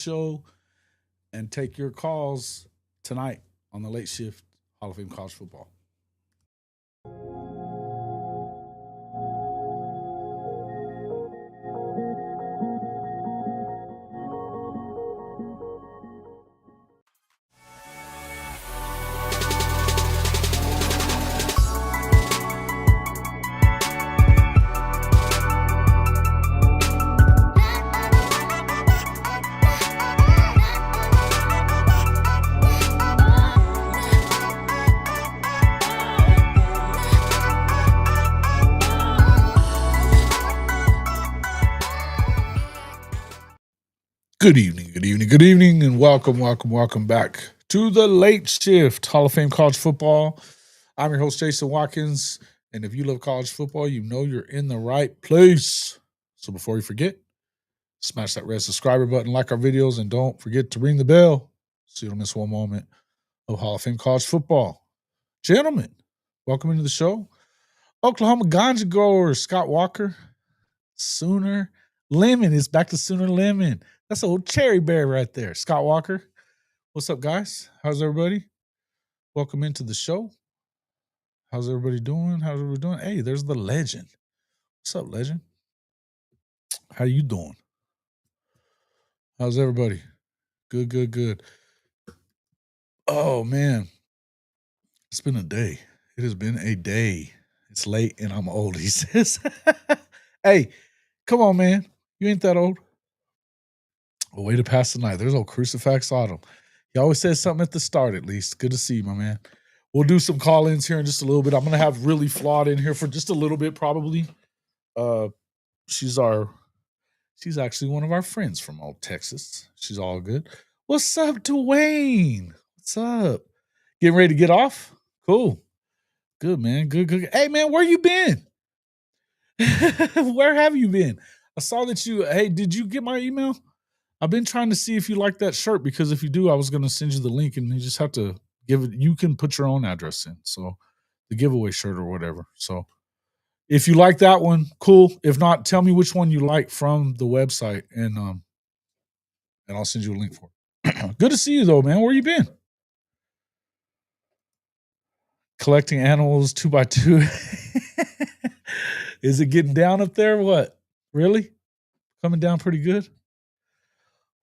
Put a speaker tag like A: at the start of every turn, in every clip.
A: show and take your calls tonight on the Late Shift Hall of Fame College Football. Good evening, and welcome back to the Late Shift Hall of Fame College Football. I'm your host, Jason Watkins, and if you love college football, you know you're in the right place. So before you forget, smash that red subscriber button, like our videos, and don't forget to ring the bell so you don't miss one moment of Hall of Fame College Football. Gentlemen, welcome into the show. Oklahoma Ganja grower Scott Walker, Sooner Lemon is back to Sooner Lemon. That's old Cherry Bear right there. Scott Walker. What's up, guys? How's everybody? Welcome into the show. How's everybody doing? Hey, there's the legend. What's up, legend? How you doing? How's everybody? Good. Oh, man. It's been a day. It has been a day. It's late and I'm old, he says. Hey, come on, man. You ain't that old. A way to pass the night. There's old Crucifix Autumn. He always says something at the start, at least. Good to see you, my man. We'll do some call-ins here in just a little bit. I'm going to have Really Flawed in here for just a little bit, probably. She's actually one of our friends from old Texas. She's all good. What's up, Dwayne? What's up? Getting ready to get off? Cool. Good, man. Good. Hey, man, where you been? Where have you been? I saw that hey, did you get my email? I've been trying to see if you like that shirt, because if you do, I was going to send you the link and you just have to give it. You can put your own address in. So the giveaway shirt or whatever. So if you like that one, cool. If not, tell me which one you like from the website and I'll send you a link for it. Good to see you though, man. Where you been? Collecting animals 2x2. Is it getting down up there? What? Really? Coming down pretty good?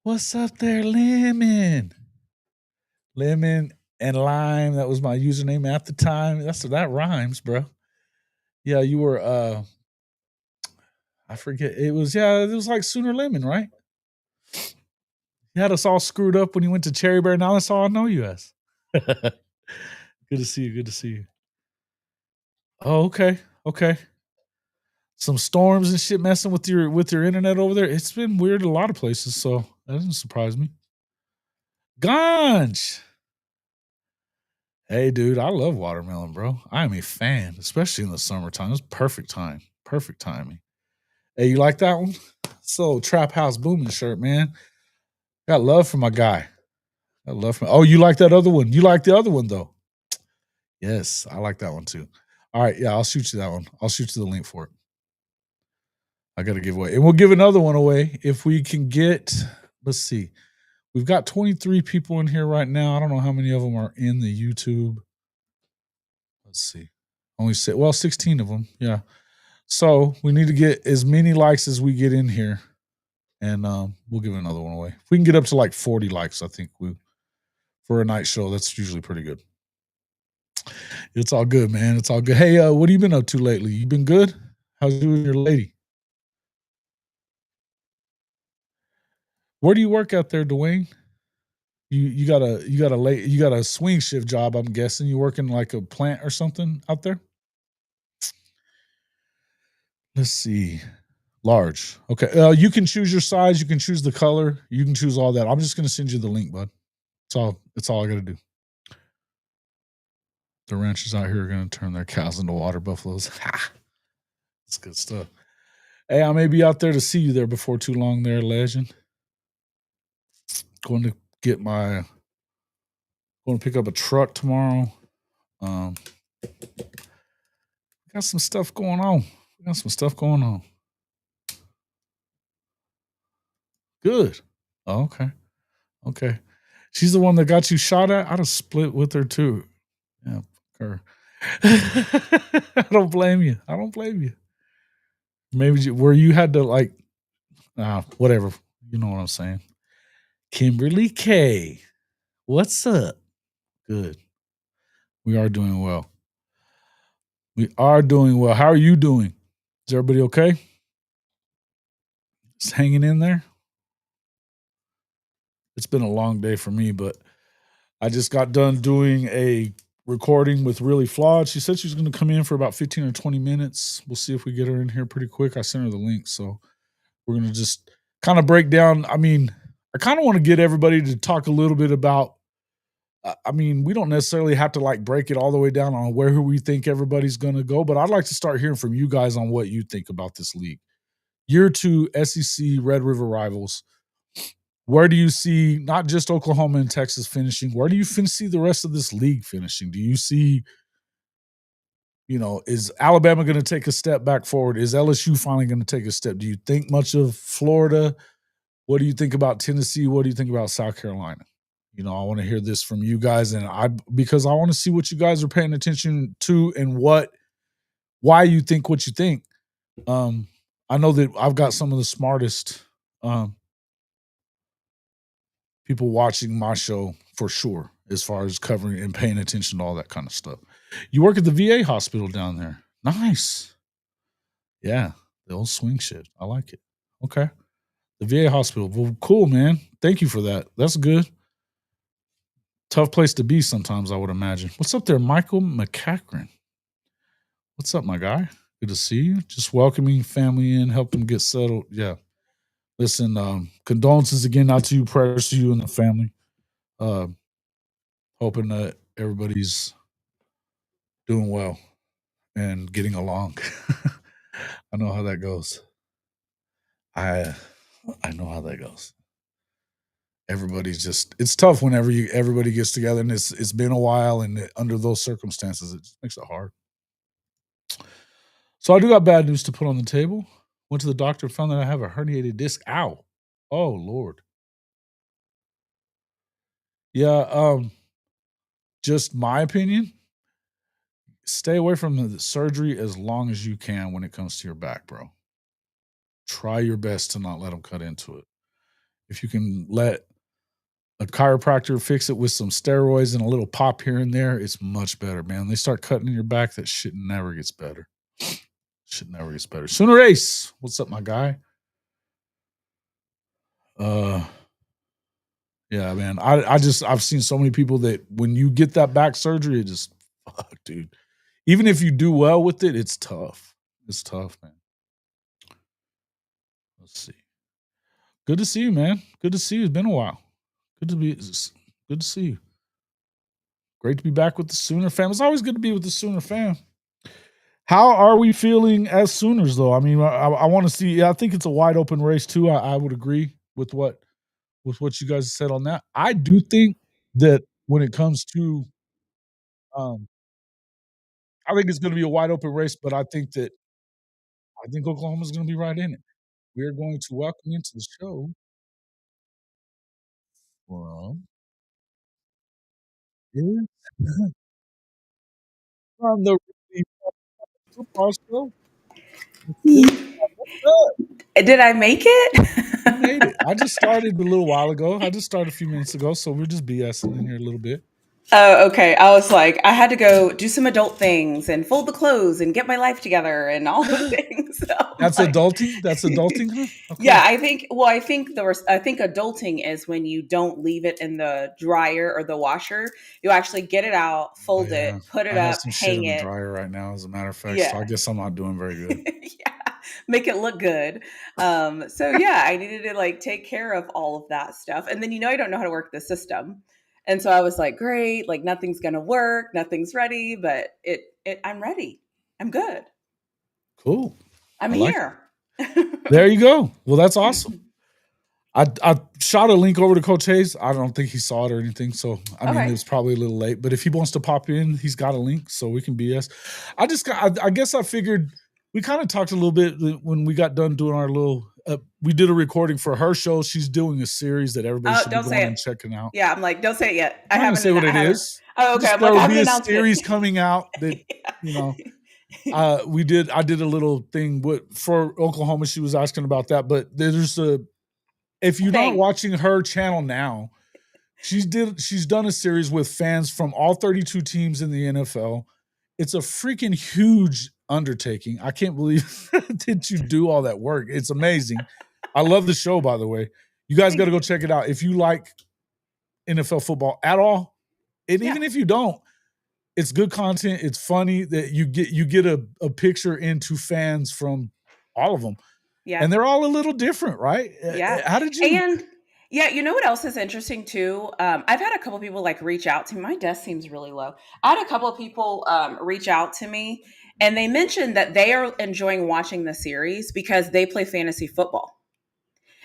A: What's up there, Lemon? Lemon and Lime. That was my username at the time. That rhymes, bro. Yeah, you were I forget. It was like Sooner Lemon, right? You had us all screwed up when you went to Cherry Bear. Now that's all I know you as. Good to see you. Oh, okay. Some storms and shit messing with your internet over there. It's been weird in a lot of places, so that doesn't surprise me. Ganj. Hey, dude, I love watermelon, bro. I am a fan, especially in the summertime. It's perfect time. Perfect timing. Hey, you like that one? So, Trap House Booming shirt, man. Got love for my guy. Oh, you like that other one? You like the other one, though? Yes, I like that one, too. All right, yeah, I'll shoot you that one. I'll shoot you the link for it. I got to give away. And we'll give another one away if we can get, let's see. We've got 23 people in here right now. I don't know how many of them are in the YouTube. Let's see. 16 of them. Yeah. So we need to get as many likes as we get in here. And we'll give another one away. If we can get up to like 40 likes, I think for a night show, that's usually pretty good. It's all good, man. It's all good. Hey, what have you been up to lately? You been good? How's you and your lady? Where do you work out there, Dwayne? You got a swing shift job, I'm guessing. You work in like a plant or something out there? Let's see. Large. Okay. You can choose your size. You can choose the color. You can choose all that. I'm just going to send you the link, bud. It's all I got to do. The ranchers out here are going to turn their cows into water buffaloes. That's good stuff. Hey, I may be out there to see you there before too long there, legend. Going to pick up a truck tomorrow. Got some stuff going on. Good. Oh, okay. Okay. She's the one that got you shot at? I'd have split with her too. Yeah, fuck her. I don't blame you. I don't blame you. Maybe where you had to like, whatever. You know what I'm saying. Kimberly K. What's up? Good. We are doing well. We are doing well. How are you doing? Is everybody okay? Just hanging in there? It's been a long day for me, but I just got done doing a recording with Really Flawed. She said she's going to come in for about 15 or 20 minutes. We'll see if we get her in here pretty quick. I sent her the link. So we're going to just kind of break down. I mean, I kind of want to get everybody to talk a little bit about. I mean, we don't necessarily have to like break it all the way down on where we think everybody's going to go, but I'd like to start hearing from you guys on what you think about this league. Year 2 SEC Red River rivals. Where do you see not just Oklahoma and Texas finishing? Where do you see the rest of this league finishing? Do you see, is Alabama going to take a step back forward? Is LSU finally going to take a step? Do you think much of Florida? What do you think about Tennessee? What do you think about South Carolina? I want to hear this from you guys, because I want to see what you guys are paying attention to and why you think what you think. I know that I've got some of the smartest people watching my show for sure, as far as covering and paying attention to all that kind of stuff. You work at the VA hospital down there. Nice. Yeah, the old swing shit. I like it. Okay. The VA hospital. Well, cool, man. Thank you for that. That's good. Tough place to be sometimes, I would imagine. What's up there, Michael McCackron? What's up, my guy? Good to see you. Just welcoming family in, help them get settled. Yeah. Listen, condolences again out to you, prayers to you and the family. Hoping that everybody's doing well and getting along. I know how that goes. I know how that goes. Everybody's it's tough whenever everybody gets together and it's been a while, and under those circumstances, it just makes it hard. So I do got bad news to put on the table. Went to the doctor, found that I have a herniated disc. Ow. Oh, Lord. Yeah, just my opinion. Stay away from the surgery as long as you can when it comes to your back, bro. Try your best to not let them cut into it. If you can let a chiropractor fix it with some steroids and a little pop here and there, it's much better, man. They start cutting in your back, that shit never gets better. Shit never gets better. Sooner Ace, what's up, my guy? Yeah, man. I've seen so many people that when you get that back surgery, it just fuck, dude. Even if you do well with it, it's tough. It's tough, man. Let's see. Good to see you, man. Good to see you. It's been a while. Good to see you. Great to be back with the Sooner fam. It's always good to be with the Sooner fam. How are we feeling as Sooners, though? I mean, I want to see. Yeah, I think it's a wide open race too. I would agree with what you guys said on that. I do think that when it comes to, I think it's going to be a wide open race, but I think Oklahoma's going to be right in it. We are going to welcome into the show from from the Really Football Show. What's up?
B: Did I make it?
A: You made it. I just started a little while ago. I just started a few minutes ago, so we're just BSing in here a little bit.
B: Oh, okay. I was like, I had to go do some adult things and fold the clothes and get my life together and all the things. So
A: That's adulting. That's adulting, huh? Okay.
B: Yeah, I think. Well, I think adulting is when you don't leave it in the dryer or the washer. You actually get it out, fold it, put it
A: I have
B: up,
A: some shit
B: hang
A: in the
B: it.
A: dryer right now, as a matter of fact.
B: Yeah.
A: So I guess I'm not doing very good.
B: Yeah, make it look good. So yeah, I needed to like take care of all of that stuff, and then I don't know how to work the system. And so I was like, great, like nothing's gonna work, nothing's ready, but I'm ready. I'm good.
A: Cool.
B: I'm
A: like
B: here.
A: There you go. Well, that's awesome. I shot a link over to Coach Hayes. I don't think he saw it or anything. So, I mean, it was probably a little late. But if he wants to pop in, he's got a link so we can BS. I guess I figured we kind of talked a little bit when we got done doing our little. We did a recording for her show. She's doing a series that everybody
B: Oh,
A: should be
B: don't say
A: going and
B: it.
A: checking out.
B: Yeah, I'm like, don't say it yet.
A: I'm not gonna say what
B: I
A: it
B: haven't.
A: is.
B: Oh, okay.
A: Just
B: I'm
A: there
B: like, I
A: will
B: haven't
A: be a
B: announced it.
A: series coming out that you know. I did a little thing for Oklahoma. She was asking about that, but there's if you're not
B: Thing.
A: watching her channel now, she's done a series with fans from all 32 teams in the NFL. It's a freaking huge undertaking. I can't believe that you do all that work. It's amazing. I love the show, by the way. You guys got to go check it out. If you like NFL football at all, and even if you don't, it's good content. It's funny that you get a picture into fans from all of them.
B: Yeah.
A: And they're all a little different, right?
B: Yeah.
A: How did you?
B: And yeah, you know what else is interesting too? I've had a couple people like reach out to me. My desk seems really low. I had a couple of people reach out to me and they mentioned that they are enjoying watching the series because they play fantasy football.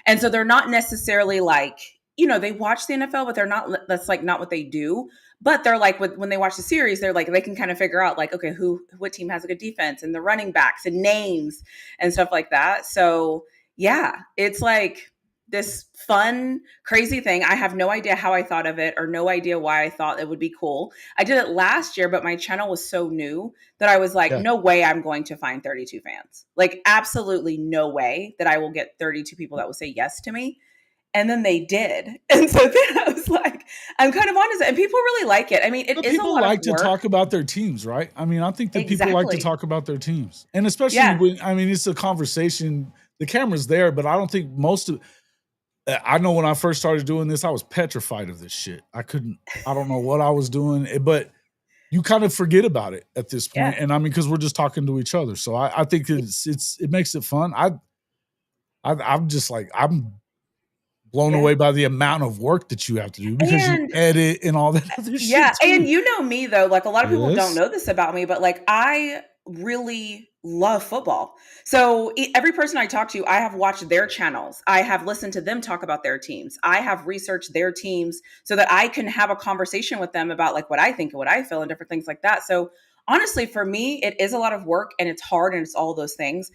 B: And so they're not necessarily like, they watch the NFL, but that's like not what they do. But they're like, when they watch the series, they're like, they can kind of figure out like, okay, what team has a good defense and the running backs and names and stuff like that. So yeah, it's like this fun, crazy thing. I have no idea how I thought of it or no idea why I thought it would be cool. I did it last year, but my channel was so new that I was like, no way I'm going to find 32 fans. Like absolutely no way that I will get 32 people that will say yes to me. And then they did. And so then I was like, I'm kind of honest. And people really like it. I mean, it is a lot of work.
A: People like to talk about their teams, right? I mean, I think that people like to talk about their teams. And especially when, I mean, it's a conversation. The camera's there, but I don't think I know when I first started doing this, I was petrified of this shit. I don't know what I was doing, but you kind of forget about it at this point. And I mean, because we're just talking to each other. So I think it makes it fun. I'm just like, I'm blown away by the amount of work that you have to do because you edit and all that other shit.
B: Yeah. And you know me though, like a lot of people don't know this about me, but like I really love football. So every person I talk to, I have watched their channels. I have listened to them talk about their teams. I have researched their teams so that I can have a conversation with them about like what I think and what I feel and different things like that. So honestly, for me, it is a lot of work and it's hard and it's all those things.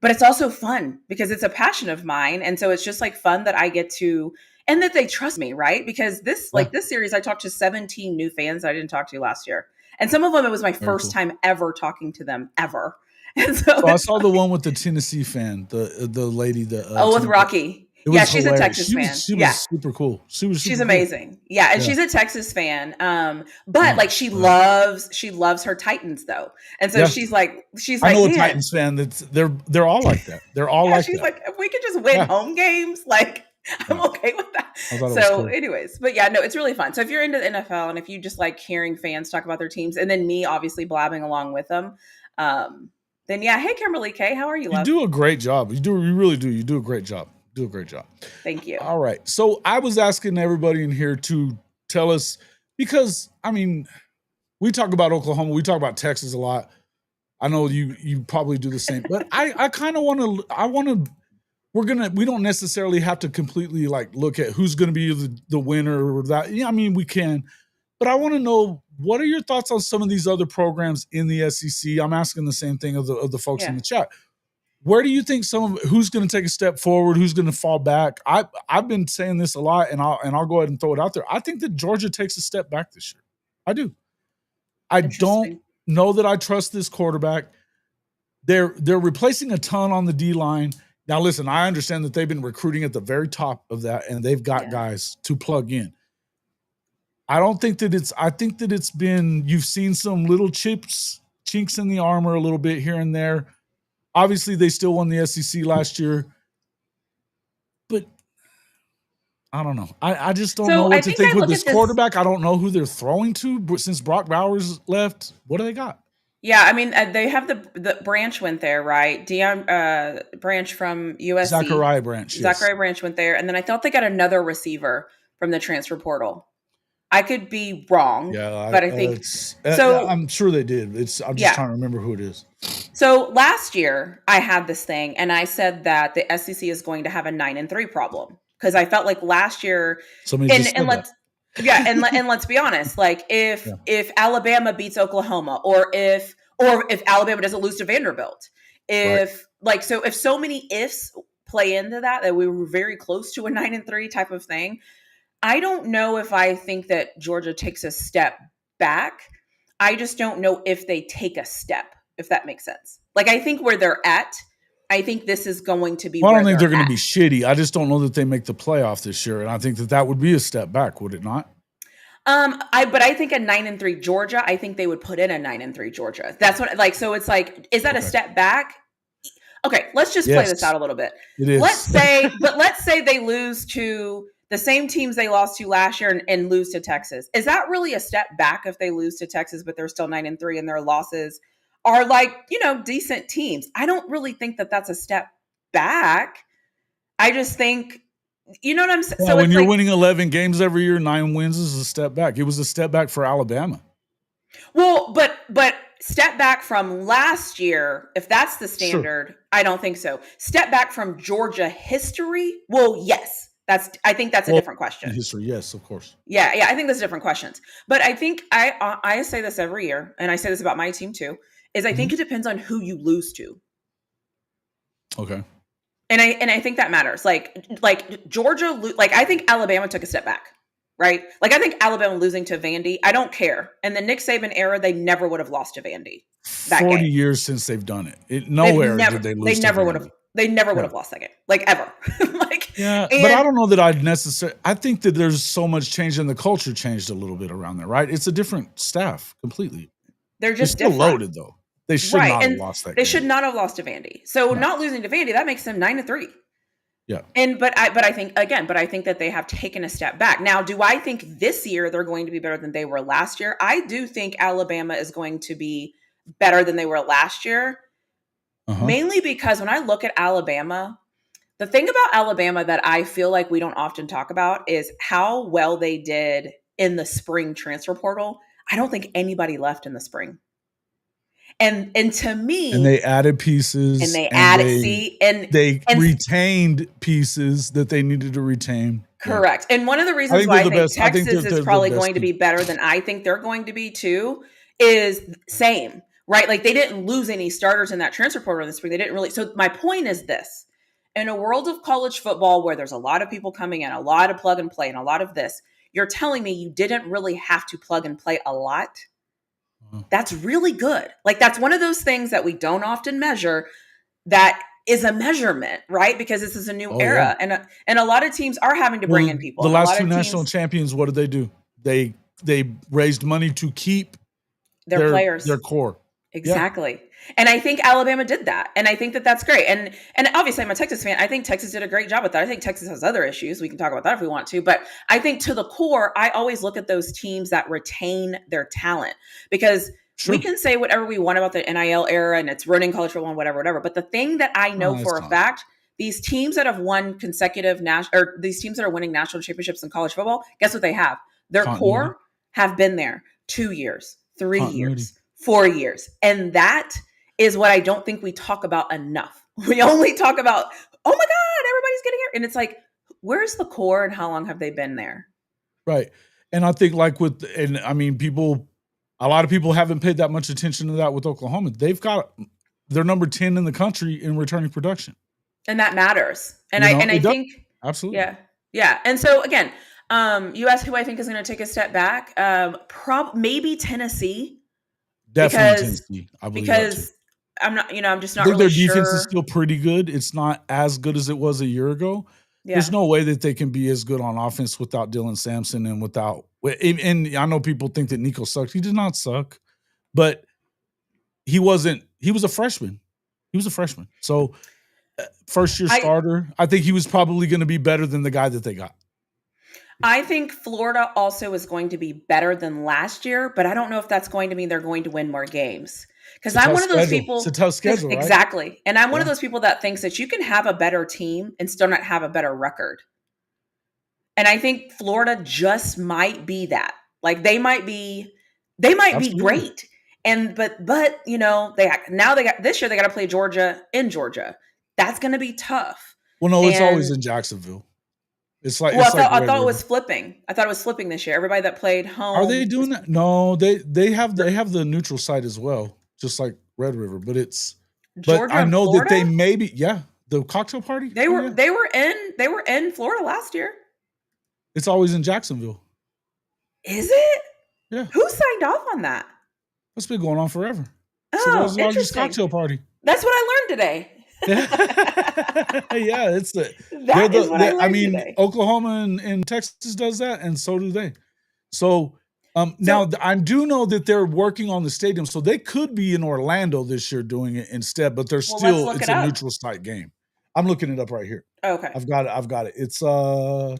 B: But it's also fun because it's a passion of mine. And so it's just like fun that I get to, and that they trust me, right? Because this series, I talked to 17 new fans that I didn't talk to last year. And some of them, it was my first time ever talking to them ever. And so
A: I saw the one with the Tennessee fan, the lady that.
B: With Rocky. Yeah, she's hilarious. A Texas fan.
A: She was super cool.
B: She's amazing. Cool. Yeah, and she's a Texas fan. But like she loves her Titans though. And so she's like
A: I know a Titans fan they're all like that. They're all like
B: she's
A: that.
B: Like, if we could just win home games, like I'm okay with that. So cool. Anyways, but yeah, no, it's really fun. So if you're into the NFL and if you just like hearing fans talk about their teams and then me obviously blabbing along with them, then yeah, hey Kimberly K, how are you, love?
A: You do a great job. You really do. You do a great job. Do a great job.
B: Thank you.
A: All right. So I was asking everybody in here to tell us, because I mean, we talk about Oklahoma, we talk about Texas a lot. I know you probably do the same, but I kind of we don't necessarily have to completely like look at who's going to be the winner or that. Yeah, I mean, we can, but I want to know, what are your thoughts on some of these other programs in the SEC? I'm asking the same thing of the folks in the chat. Where do you think who's going to take a step forward? Who's going to fall back? I've been saying this a lot, and I'll go ahead and throw it out there. I think that Georgia takes a step back this year. I do. I don't know that I trust this quarterback. They're replacing a ton on the D line. Now, listen, I understand that they've been recruiting at the very top of that, and they've got guys to plug in. I think that it's been, you've seen some little chinks in the armor a little bit here and there. Obviously, they still won the SEC last year, but I don't know. I just don't know what to think with this quarterback. I don't know who they're throwing to since Brock Bowers left. What do they got?
B: Yeah, I mean, they have the Branch went there, right? Deion Branch from USC.
A: Zachariah Branch.
B: Zachariah Branch went there, and then I thought they got another receiver from the transfer portal. I could be wrong, but I think so.
A: I'm sure they did. I'm just trying to remember who it is.
B: So last year I had this thing and I said that the SEC is going to have a 9-3 problem because I felt like last year, and let's be honest, like if Alabama beats Oklahoma or if Alabama doesn't lose to Vanderbilt, if if so many ifs play into that we were very close to a 9-3 type of thing. I don't know if I think that Georgia takes a step back. I just don't know if they take a step, if that makes sense. Like, I think where they're at, I think this is going to be
A: Well, I
B: where
A: don't think they're
B: they're
A: going to
B: at.
A: be shitty. I just don't know that they make the playoff this year, and I think that would be a step back, would it not?
B: I think a 9-3 Georgia, I think they would put in a 9-3 Georgia. That's what so it's like, is that a step back? Okay, let's just play this
A: Yes,
B: out a little bit.
A: it is.
B: Let's say they lose to the same teams they lost to last year and lose to Texas. Is that really a step back if they lose to Texas, but they're still 9-3 and their losses are decent teams? I don't really think that that's a step back. I just think, you know what I'm saying?
A: Well, so when you're winning 11 games every year, 9 wins is a step back. It was a step back for Alabama.
B: Well, but step back from last year, if that's the standard, sure. I don't think so. Step back from Georgia history? Well, yes. I think that's a different question.
A: History, yes, of course.
B: Yeah, I think that's different questions. But I think I say this every year, and I say this about my team too, is I think it depends on who you lose to.
A: Okay.
B: And I think that matters. Like Georgia, I think Alabama took a step back, right? Like, I think Alabama losing to Vandy, I don't care. In the Nick Saban era, they never would have lost to Vandy.
A: 40 years since they've done it. Nowhere did they lose.
B: They never would have. They never would have lost that game, like, ever.
A: But I don't know that I'd necessarily. I think that there's so much change, and the culture changed a little bit around there, right? It's a different staff completely.
B: They're just
A: still loaded though. They should not have lost that game.
B: They should not have lost to Vandy. So not losing to Vandy, that makes them 9-3.
A: Yeah.
B: But I think that they have taken a step back. Now, do I think this year they're going to be better than they were last year? I do think Alabama is going to be better than they were last year. Mainly because when I look at Alabama, the thing about Alabama that I feel like we don't often talk about is how well they did in the spring transfer portal. I don't think anybody left in the spring. And to me,
A: and they added pieces,
B: and they
A: retained pieces that they needed to retain.
B: Correct. And one of the reasons why I think Texas is probably going to be better than I think they're going to be too is same, right? Like, they didn't lose any starters in that transfer portal in the spring. They didn't really. So my point is this: in a world of college football where there's a lot of people coming in, a lot of plug and play, and a lot of this, you're telling me you didn't really have to plug and play a lot? That's really good. Like, that's one of those things that we don't often measure that is a measurement, right? Because this is a new era. Yeah. And a lot of teams are having to bring in people.
A: The last 2 national champions, what did they do? They raised money to keep
B: their players,
A: their core.
B: Exactly. Yeah. And I think Alabama did that. And I think that that's great. And obviously I'm a Texas fan. I think Texas did a great job with that. I think Texas has other issues. We can talk about that if we want to. But I think to the core, I always look at those teams that retain their talent, because we can say whatever we want about the NIL era and it's ruining college football and whatever. But the thing that I know for a fact, these teams that have won consecutive these teams that are winning national championships in college football, guess what they have? Their core have been there 2 years, 3 years, 4 years. And that is what I don't think we talk about enough. We only talk about, oh my God, everybody's getting here. And it's like, where's the core and how long have they been there?
A: Right. And I think a lot of people haven't paid that much attention to that with Oklahoma. They're number 10 in the country in returning production. And
B: that matters. And I think,
A: absolutely.
B: Yeah. And so again, you asked who I think is going to take a step back. Maybe Tennessee.
A: Definitely Tennessee. I believe
B: because I'm just not
A: really
B: their
A: sure. Their defense is still pretty good. It's not as good as it was a year ago. Yeah. There's no way that they can be as good on offense without Dylan Sampson and and I know people think that Nico sucked. He did not suck, but he was a freshman. So first year starter, I think he was probably going to be better than the guy that they got.
B: I think Florida also is going to be better than last year, but I don't know if that's going to mean they're going to win more games. Because I'm one of those people.
A: It's a tough schedule, right?
B: Exactly. And I'm one of those people that thinks that you can have a better team and still not have a better record. And I think Florida just might be that. Like, they might be great. And but this year they got to play Georgia in Georgia. That's going to be tough.
A: Well, no, it's always in Jacksonville. It's like,
B: I thought it was flipping. I thought it was flipping this year. Everybody that played home.
A: Are they doing that? No, they have the neutral site as well, just like Red River, but it's But
B: Georgia
A: I
B: and
A: know that they
B: Florida?
A: maybe, the cocktail party.
B: They
A: Oh
B: were
A: yeah,
B: they were in Florida last year.
A: it's always in Jacksonville.
B: Is it?
A: Yeah,
B: Who signed off on that?
A: that's been going on forever. It's the
B: Oh,
A: world's largest
B: interesting.
A: cocktail party.
B: That's what I learned today.
A: Yeah, yeah, it's they're
B: That is what I
A: I
B: learned
A: mean,
B: today.
A: Oklahoma and Texas does that, and so do they. So now
B: So,
A: I do know that they're working on the stadium, so they could be in Orlando this year doing it instead, but they're
B: well, let's
A: still
B: look
A: it's
B: it
A: a
B: up.
A: neutral site game. I'm looking it up right here.
B: Okay.
A: I've got it. It's where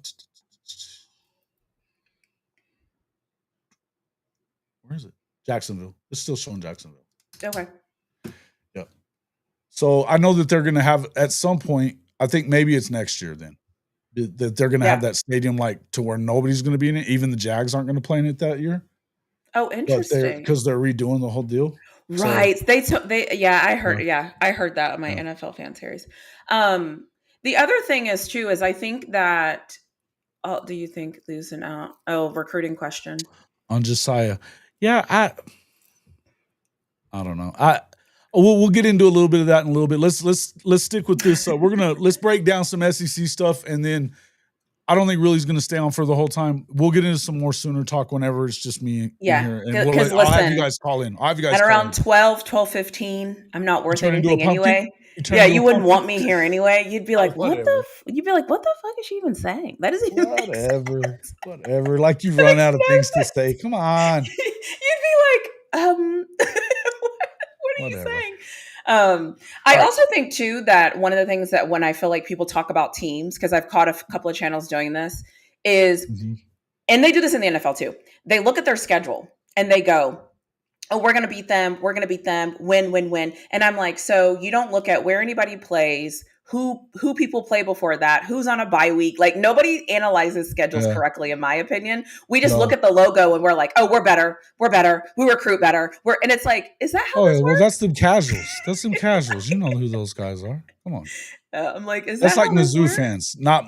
A: is it? Jacksonville. It's still showing Jacksonville.
B: Okay.
A: Yep. So I know that they're going to have at some point. I think maybe it's next year then that they're going to have
B: Yeah.
A: that stadium like to where nobody's going to be in it. Even the Jags aren't going to play in it that year.
B: Oh,
A: But
B: interesting.
A: because they're redoing the whole deal.
B: Right.
A: So,
B: I heard that on my NFL fan series. The other thing is too is I think that do you think losing out? Oh, recruiting question.
A: on Josiah. Yeah, I don't know. We'll get into a little bit of that in a little bit. Let's stick with this. Let's break down some SEC stuff, and then I don't think Really's going to stay on for the whole time. We'll get into some more Sooner talk whenever it's just me in here, and I'll have you guys call in. I'll have you guys
B: at
A: call
B: around
A: in.
B: 12:15, I'm not worth
A: turn into a
B: anything
A: pumpkin?
B: anyway.
A: You turn
B: Yeah,
A: into
B: you
A: a
B: wouldn't
A: pumpkin?
B: want me here anyway. You'd be like,
A: Oh,
B: what
A: whatever.
B: you'd be like, what the fuck is she even saying? That doesn't even make sense.
A: Whatever. Like you run out of things to say. Come on.
B: You'd be like, what are you
A: Whatever.
B: saying? I also think too that one of the things that when I feel like people talk about teams, because I've caught a couple of channels doing this, is, and they do this in the NFL too. They look at their schedule and they go, oh, we're going to beat them. We're going to beat them. Win, win, win. And I'm like, so you don't look at where anybody plays, who people play before that, who's on a bye week. Like nobody analyzes schedules correctly, in my opinion. We just look at the logo and we're like, oh, we're better. We're better. We recruit better. And it's like, is that how this works?
A: Well, that's them casuals. That's them casuals. You know who those guys are. Come on.
B: I'm like, is
A: that's
B: that
A: like Mizzou fans? Not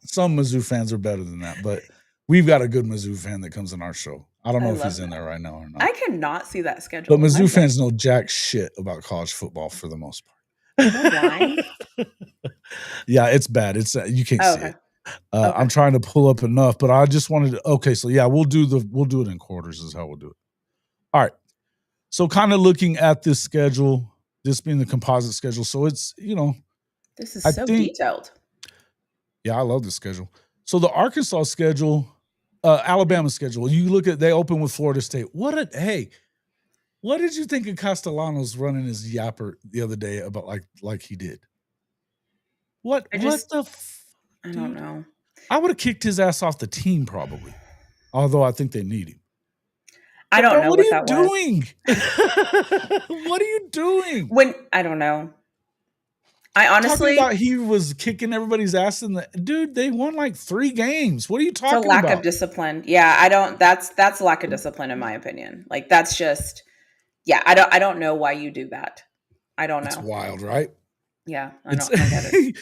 A: some Mizzou fans are better than that, but we've got a good Mizzou fan that comes in our show. I don't know if he's in there right now or not.
B: I cannot see that schedule.
A: But Mizzou fans know jack shit about college football for the most part. Yeah, it's bad. It's you can't see it. I'm trying to pull up enough, but I just wanted to. Okay, so yeah, we'll do it in quarters. Is how we'll do it. All right. So kind of looking at this schedule, this being the composite schedule. So it's
B: this is so detailed.
A: Yeah, I love this schedule. So the Arkansas schedule, Alabama schedule. You look at they open with Florida State. What did you think of Castellanos running his yapper the other day about like he did? I
B: don't know.
A: I would have kicked his ass off the team probably. Although I think they need him.
B: I don't know
A: what are you doing? What are you doing?
B: I don't know. I honestly
A: thought he was kicking everybody's ass in the dude. They won like 3 games. What are you talking about?
B: It's a lack of discipline. Yeah, I don't. That's lack of discipline in my opinion. Like that's just. Yeah, I don't know why you do that. I don't know.
A: It's wild, right?
B: Yeah, I get it.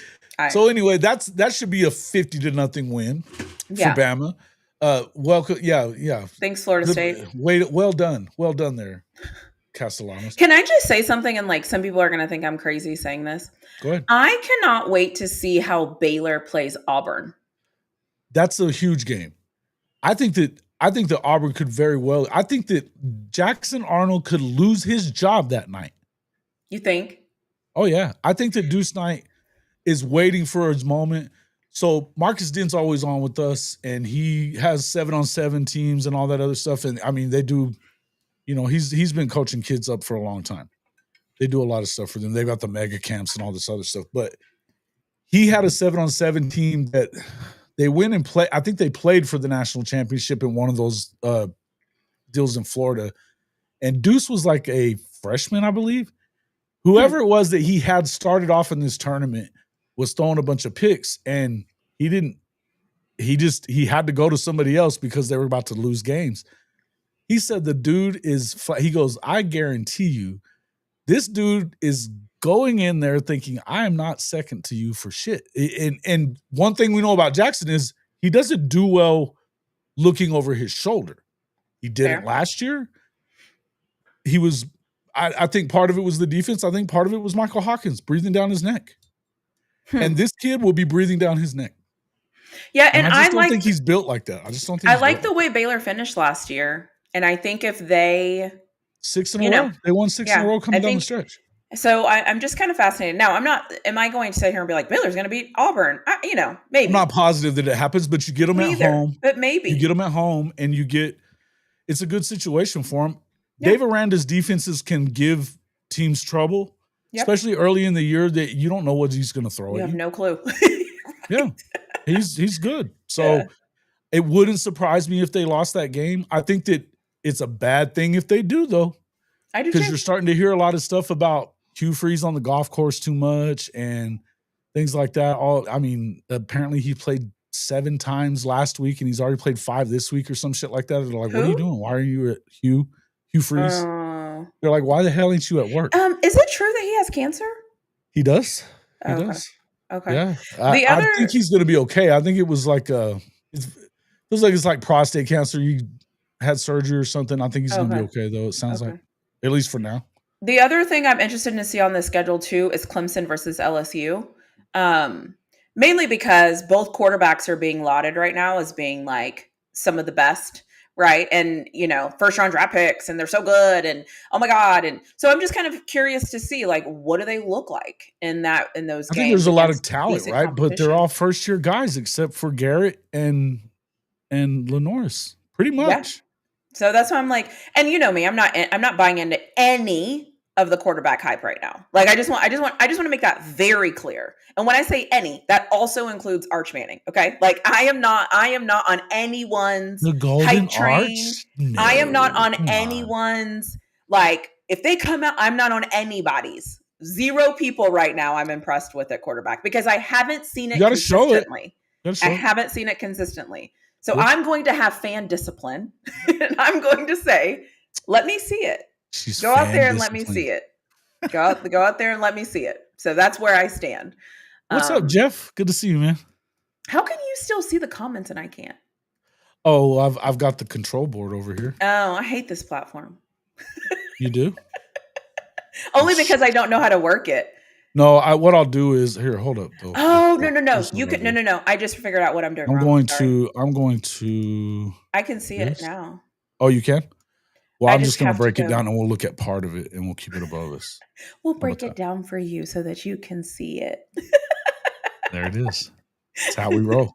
A: So anyway, that should be a 50-0 win for Bama. Welcome, yeah.
B: Thanks, Florida State.
A: Well done there, Castellanos.
B: Can I just say something? And like some people are going to think I'm crazy saying this.
A: Go ahead.
B: I cannot wait to see how Baylor plays Auburn.
A: That's a huge game. I think that Auburn could very well. I think that Jackson Arnold could lose his job that night.
B: You think?
A: Oh yeah, I think that Deuce Knight is waiting for his moment. So Marcus Dent's always on with us, and he has 7-on-7 teams and all that other stuff. And I mean, they do. He's been coaching kids up for a long time. They do a lot of stuff for them. They've got the mega camps and all this other stuff. But he had a 7-on-7 team that they went and play. I think they played for the national championship in one of those deals in Florida. And Deuce was like a freshman, I believe. Whoever it was that he had started off in this tournament was throwing a bunch of picks, and he had to go to somebody else because they were about to lose games. He said the dude he goes, I guarantee you, this dude is going in there thinking I am not second to you for shit. And one thing we know about Jackson is he doesn't do well looking over his shoulder. He didn't last year. He was, I think part of it was the defense. I think part of it was Michael Hawkins breathing down his neck. And this kid will be breathing down his neck.
B: Yeah,
A: And
B: and
A: I just don't think
B: liked
A: he's built like that. I just don't think
B: I
A: he's
B: like
A: built
B: the way Baylor finished last year. And I think if they,
A: 6 in a
B: you know,
A: row. They won 6 in a
B: yeah,
A: row
B: I
A: coming down the
B: think
A: stretch.
B: so. I'm just kind of fascinated. Now, am I going to sit here and be like, Baylor's going to beat Auburn?
A: I'm
B: Maybe.
A: not positive that it happens, but you get them
B: Me
A: at
B: either,
A: home.
B: but
A: You
B: maybe.
A: get them at home, and it's a good situation for them.
B: Yeah.
A: Dave Aranda's defenses can give teams trouble,
B: Yep.
A: especially early in the year that you don't know what he's going to throw
B: You
A: at
B: have
A: you.
B: no clue.
A: Yeah, he's good. So
B: Yeah.
A: it wouldn't surprise me if they lost that game. I think that it's a bad thing if they do, though,
B: I do
A: because
B: too.
A: you're starting to hear a lot of stuff about Hugh Freeze on the golf course too much and things like that. Apparently he played 7 times last week and he's already played 5 this week or some shit like that. They're like, "What are you
B: Who?
A: doing? Why are you at Hugh Freeze?"
B: Oh.
A: They're like, "Why the hell ain't you at work?"
B: Is it true that he has cancer?
A: He does. He
B: Oh, okay.
A: does.
B: Okay.
A: Yeah.
B: The
A: I
B: other
A: think he's gonna be okay. I think it was like it feels like it's like prostate cancer. He had surgery or something. I think he's gonna be okay though. It sounds like, at least for now.
B: The other thing I'm interested to see on the schedule too is Clemson versus LSU. Mainly because both quarterbacks are being lauded right now as being like some of the best, right? And first round draft picks, and they're so good, and oh my god! And so I'm just kind of curious to see like what do they look like in those games.
A: I think there's a lot of talent, right? But they're all first year guys except for Garrett and Lenoris, pretty much.
B: Yeah. So that's why I'm like, and you know me, I'm not buying into any of the quarterback hype right now. Like I just want to make that very clear. And when I say any, that also includes Arch Manning. Okay, like I am not on anyone's hype train. No, I am not on anyone's like if they come out, I'm not on anybody's. 0 people right now I'm impressed with at quarterback because I haven't seen it consistently. I haven't seen it consistently. So I'm going to have fan discipline, and I'm going to say, let me see it. Go out there and let me see it. Go out there and let me see it. So that's where I stand.
A: What's up, Jeff? Good to see you, man.
B: How can you still see the comments and I can't?
A: Oh, I've got the control board over here.
B: Oh, I hate this platform.
A: You do?
B: Only because I don't know how to work it.
A: No, what I'll do is here. Hold up, though.
B: Oh no! You can no. I just figured out what I'm doing.
A: I'm going to.
B: I can see it now.
A: Oh, you can? Well, I'm just going to break it down, and we'll look at part of it, and we'll keep it above us.
B: We'll break it down for you so that you can see it.
A: There it is. That's how we roll.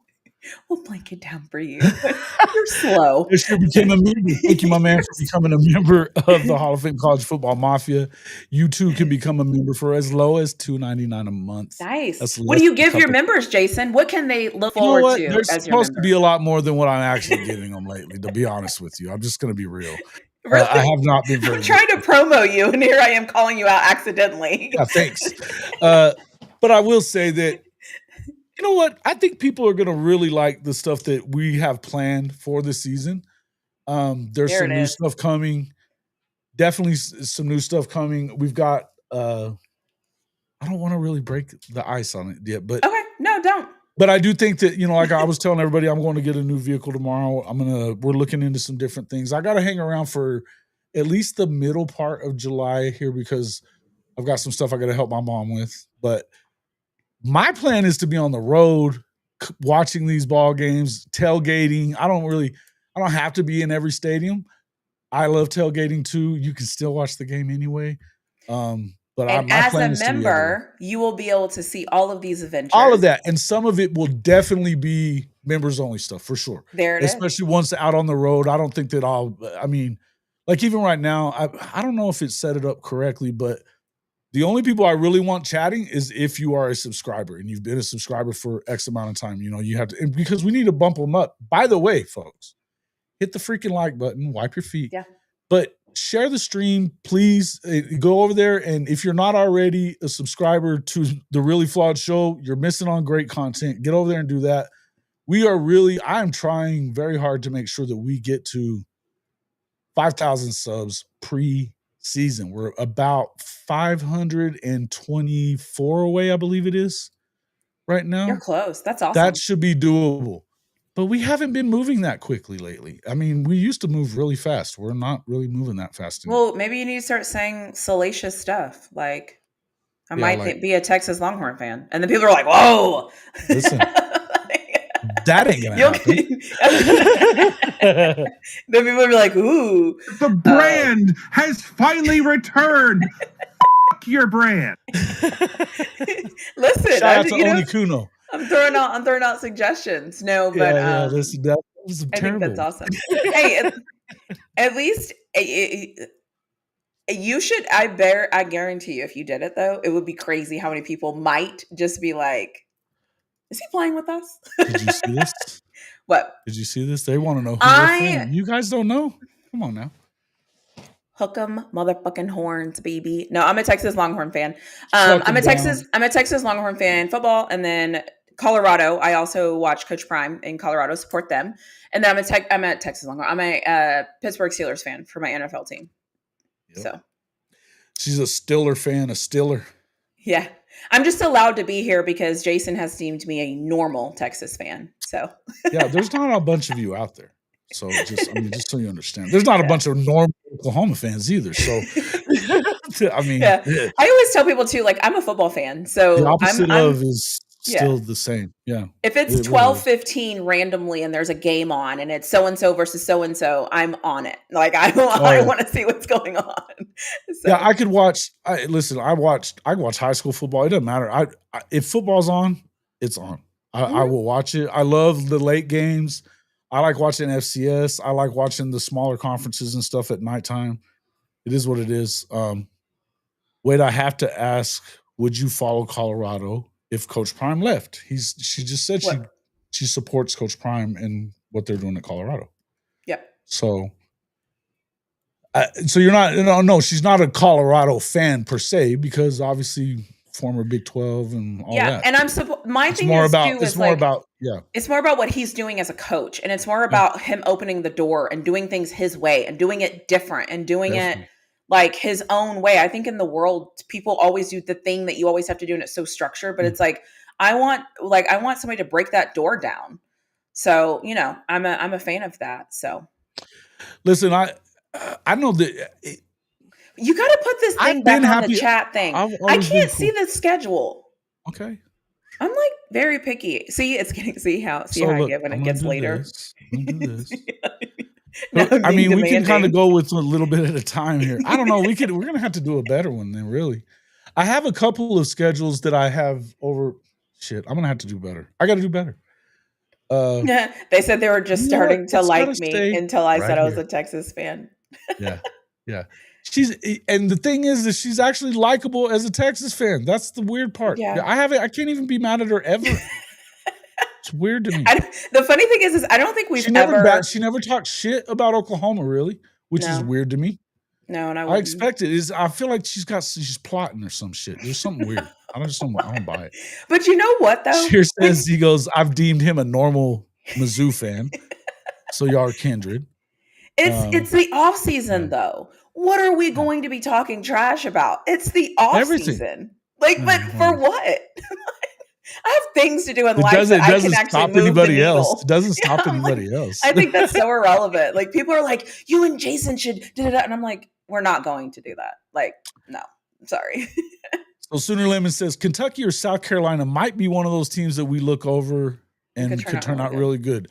B: We'll blank it down for you. You're slow.
A: This year became a member. Thank you, my man, for becoming a member of the Hall of Fame College Football Mafia. You too can become a member for as low as $2.99 a month.
B: Nice. What do you give your members, Jason? What can they look forward to?
A: There's supposed to be a lot more than what I'm actually giving them lately, to be honest with you. I'm just going to be real.
B: Really?
A: I have not been very
B: I'm trying to promo you, and here I am calling you out accidentally.
A: Yeah, thanks. But I will say that, you know what? I think people are going to really like the stuff that we have planned for the season. There's some new stuff coming. Definitely some new stuff coming. We've got I don't want to really break the ice on it yet, but
B: okay, no, don't.
A: But I do think that, like I was telling everybody, I'm going to get a new vehicle tomorrow. We're looking into some different things. I got to hang around for at least the middle part of July here because I've got some stuff I got to help my mom with. But my plan is to be on the road watching these ball games, tailgating. I don't have to be in every stadium. I love tailgating too. You can still watch the game anyway. But
B: as a member, you will be able to see all of these adventures.
A: All of that. And some of it will definitely be members only stuff for sure.
B: There it
A: Especially once out on the road. I don't think that like even right now, I don't know if it set it up correctly, but the only people I really want chatting is if you are a subscriber and you've been a subscriber for X amount of time. You have to, because we need to bump them up. By the way, folks, hit the freaking like button, wipe your feet.
B: Yeah.
A: But share the stream, please. Go over there, and if you're not already a subscriber to the Really Flawed Show, you're missing on great content. Get over there and do that. I'm trying very hard to make sure that we get to 5,000 subs pre-season. We're about 524 away, I believe it is, right now.
B: You're close. That's awesome.
A: That should be doable. But we haven't been moving that quickly lately. I mean, we used to move really fast. We're not really moving that fast anymore.
B: Well, maybe you need to start saying salacious stuff. Like, I
A: Yeah,
B: might
A: like-
B: be a Texas Longhorn fan. And then people are like, whoa.
A: Listen, that ain't gonna happen.
B: Then people are like, ooh.
C: The brand has finally returned. Fuck your brand.
B: Listen,
A: Shout out to Oni Kuno.
B: I'm throwing out suggestions. No, but
A: listen, that was
B: I
A: terrible.
B: think that's awesome. Hey, at least you should. I guarantee you, if you did it though, it would be crazy how many people might just be like, "Is he playing with us?"
A: Did you see this?
B: What?
A: Did you see this? They want to know who they're playing. You guys don't know? Come on now.
B: Hook 'em motherfucking horns, baby. No, I'm a Texas Longhorn fan. I'm a Texas Longhorn fan football, and then Colorado. I also watch Coach Prime in Colorado, support them. And then I'm a Texas Longhorn. I'm a Pittsburgh Steelers fan for my NFL team. Yep. So
A: she's a Stiller fan, a Stiller.
B: Yeah. I'm just allowed to be here because Jason has deemed me a normal Texas fan. So
A: yeah, there's not a bunch of you out there. So just so you understand, there's not a bunch of normal Oklahoma fans either. So I mean,
B: I always tell people too, like, I'm a football fan. So
A: the opposite of is still the same. Yeah.
B: If it's 12-15 randomly and there's a game on and it's so-and-so versus so-and-so, I'm on it. Like, I want to see what's going on. So.
A: Yeah, I could watch. I watch high school football. It doesn't matter. If football's on, it's on. I will watch it. I love the late games. I like watching FCS. I like watching the smaller conferences and stuff at nighttime. It is what it is. Wait, I have to ask, would you follow Colorado if Coach Prime left? She just said she supports Coach Prime and what they're doing at Colorado.
B: Yep.
A: So you're not, no, she's not a Colorado fan per se, because obviously former Big 12 and all that.
B: And it's more about what he's doing as a coach, and it's more about him opening the door and doing things his way and doing it different and doing it like his own way. I think in the world, people always do the thing that you always have to do, and it's so structured, but it's like, I want somebody to break that door down. So, I'm a fan of that. So listen,
A: I know that
B: you got to put this thing back on the chat thing. I can't see the schedule.
A: Okay.
B: I'm like very picky. See, it's getting how I get when it gets later.
A: I'm gonna do this. I mean, we can kind of go with a little bit at a time here. I don't know. We're gonna have to do a better one then. Really, I have a couple of schedules that I have over. Shit, I'm gonna have to do better. I got to do better.
B: They said they were just starting to like me until I said I was a Texas fan.
A: Yeah. And the thing is that she's actually likable as a Texas fan. That's the weird part. Yeah. I can't even be mad at her ever. It's weird to me.
B: The funny thing is I don't think
A: she never talked shit about Oklahoma, really, which is weird to me.
B: No, and
A: I expect it. I feel like she's plotting or some shit. There's something weird. I don't buy it.
B: But you know what though?
A: Cheer says he goes, I've deemed him a normal Mizzou fan. So y'all are kindred.
B: It's the off season though. What are we going to be talking trash about? It's the off season. Like, but for what? I have things to do in life that I can actually move anybody
A: else. It doesn't stop anybody else.
B: I think that's so irrelevant. Like, people are like, you and Jason should do that. And I'm like, we're not going to do that. Like, no, sorry.
A: So Sooner Lemon says Kentucky or South Carolina might be one of those teams that we look over and could turn out really good.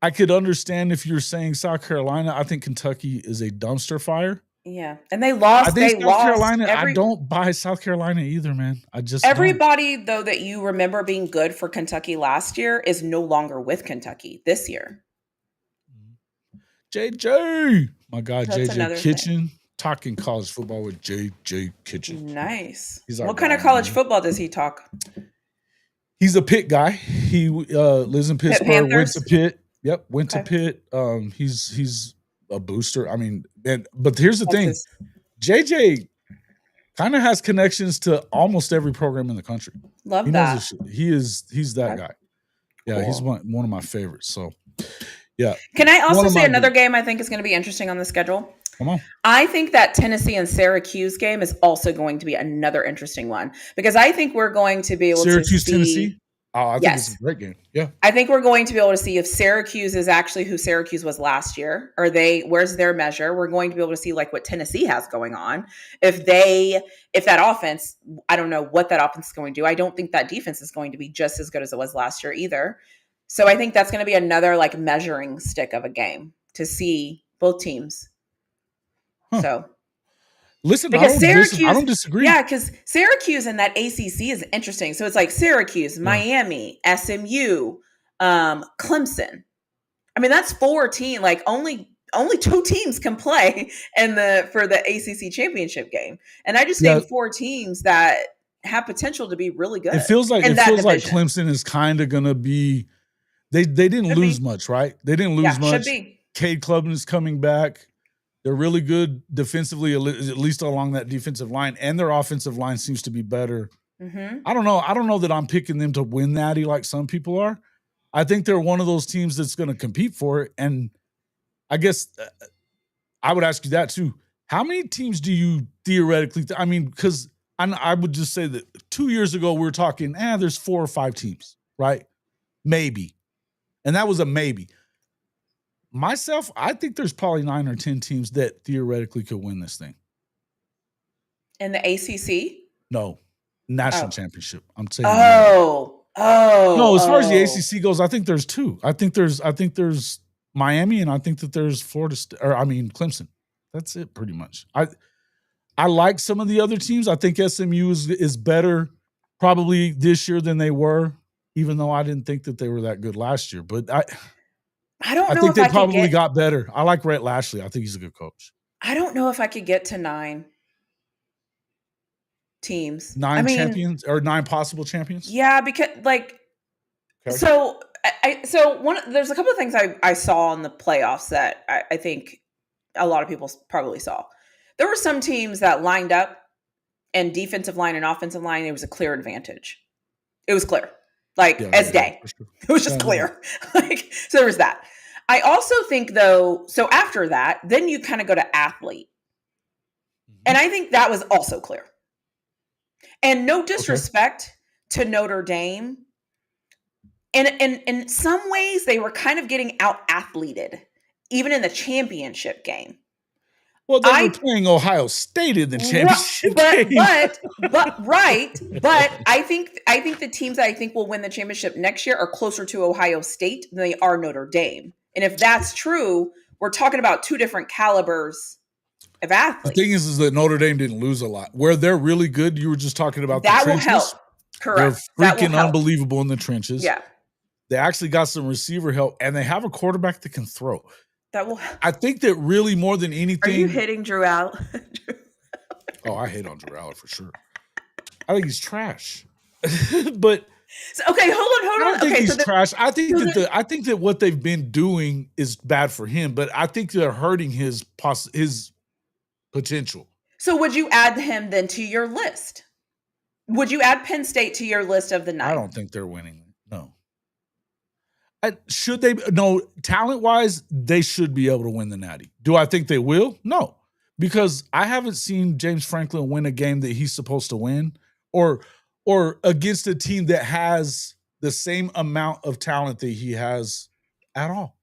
A: I could understand if you're saying South Carolina. I think Kentucky is a dumpster fire.
B: Yeah, and they lost.
A: Carolina. I don't buy South Carolina either, man. I just
B: everybody though that you remember being good for Kentucky last year is no longer with Kentucky this year.
A: JJ, my God, JJ Kitchen talking college football with JJ Kitchen.
B: Nice. What kind of college football does he talk?
A: He's a Pitt guy. He lives in Pittsburgh. Went to Pitt. Yep, went to Pitt. He's a booster. I mean, but here's the thing. JJ kind of has connections to almost every program in the country.
B: Love that.
A: He's that guy. Yeah, cool. He's one of my favorites. So, yeah.
B: Can I also say another game I think is going to be interesting on the schedule?
A: Come on.
B: I think that Tennessee and Syracuse game is also going to be another interesting one because I think we're going to be able to see
A: Tennessee. I think it's a
B: Yes.
A: great game. Yeah.
B: I think we're going to be able to see if Syracuse is actually who Syracuse was last year. Where's their measure? We're going to be able to see like what Tennessee has going on. If that offense, I don't know what that offense is going to do. I don't think that defense is going to be just as good as it was last year either. So I think that's going to be another like measuring stick of a game to see both teams.
A: Huh.
B: So
A: listen,
B: because
A: I don't disagree.
B: Yeah, because Syracuse and that ACC is interesting. So it's like Syracuse, Miami, SMU, Clemson. I mean, that's 4 teams. Like only 2 teams can play for the ACC championship game, and I just named 4 teams that have potential to be really good.
A: It feels like Clemson is kind of going to be. They didn't lose much, right? They didn't lose much.
B: Should be.
A: Cade Klubman is coming back. They're really good defensively, at least along that defensive line, and their offensive line seems to be better.
B: Mm-hmm.
A: I don't know that I'm picking them to win Natty like some people are. I think they're one of those teams that's going to compete for it. And I guess I would ask you that too. How many teams do you theoretically I mean, because I would just say that 2 years ago we were talking, there's 4 or 5 teams, right? Maybe. And that was a maybe. Myself, I think there's probably 9 or 10 teams that theoretically could win this thing.
B: In the ACC?
A: No. National championship. I'm saying.
B: No,
A: as far as the ACC goes, I think there's 2. I think there's Miami, and I think that there's Clemson. That's it, pretty much. I like some of the other teams. I think SMU is better probably this year than they were, even though I didn't think that they were that good last year. But
B: I don't know.
A: I think they probably got better. I like Rhett Lashley. I think he's a good coach.
B: I don't know if I could get to 9 teams.
A: 9 champions or 9 possible champions?
B: Yeah, because there's a couple of things I saw in the playoffs that I think a lot of people probably saw. There were some teams that lined up and defensive line and offensive line, it was a clear advantage. It was clear. As day. Sure. It was just clear. So there was that. I also think though, so after that, then you kind of go to athlete. Mm-hmm. And I think that was also clear. And no disrespect to Notre Dame. And in some ways, they were kind of getting out-athleted, even in the championship game.
A: Well, they were playing Ohio State in the championship game.
B: But I think the teams that I think will win the championship next year are closer to Ohio State than they are Notre Dame. And if that's true, we're talking about 2 different calibers of athletes.
A: The thing is that Notre Dame didn't lose a lot. Where they're really good, you were just talking about
B: that
A: the trenches.
B: Will help. Correct.
A: They're freaking unbelievable in the trenches.
B: Yeah.
A: They actually got some receiver help, and they have a quarterback that can throw.
B: That will.
A: I think that really more than anything.
B: Are you hitting Drew Allen?
A: Oh, I hate on Drew Allen for sure. I think he's trash. But
B: hold on.
A: I don't think he's trash. I think that what they've been doing is bad for him, but I think they're hurting his potential.
B: So would you add him then to your list? Would you add Penn State to your list of the 9?
A: I don't think they're winning. No. Should they? No, talent-wise, they should be able to win the Natty. Do I think they will? No, because I haven't seen James Franklin win a game that he's supposed to win, or against a team that has the same amount of talent that he has at all.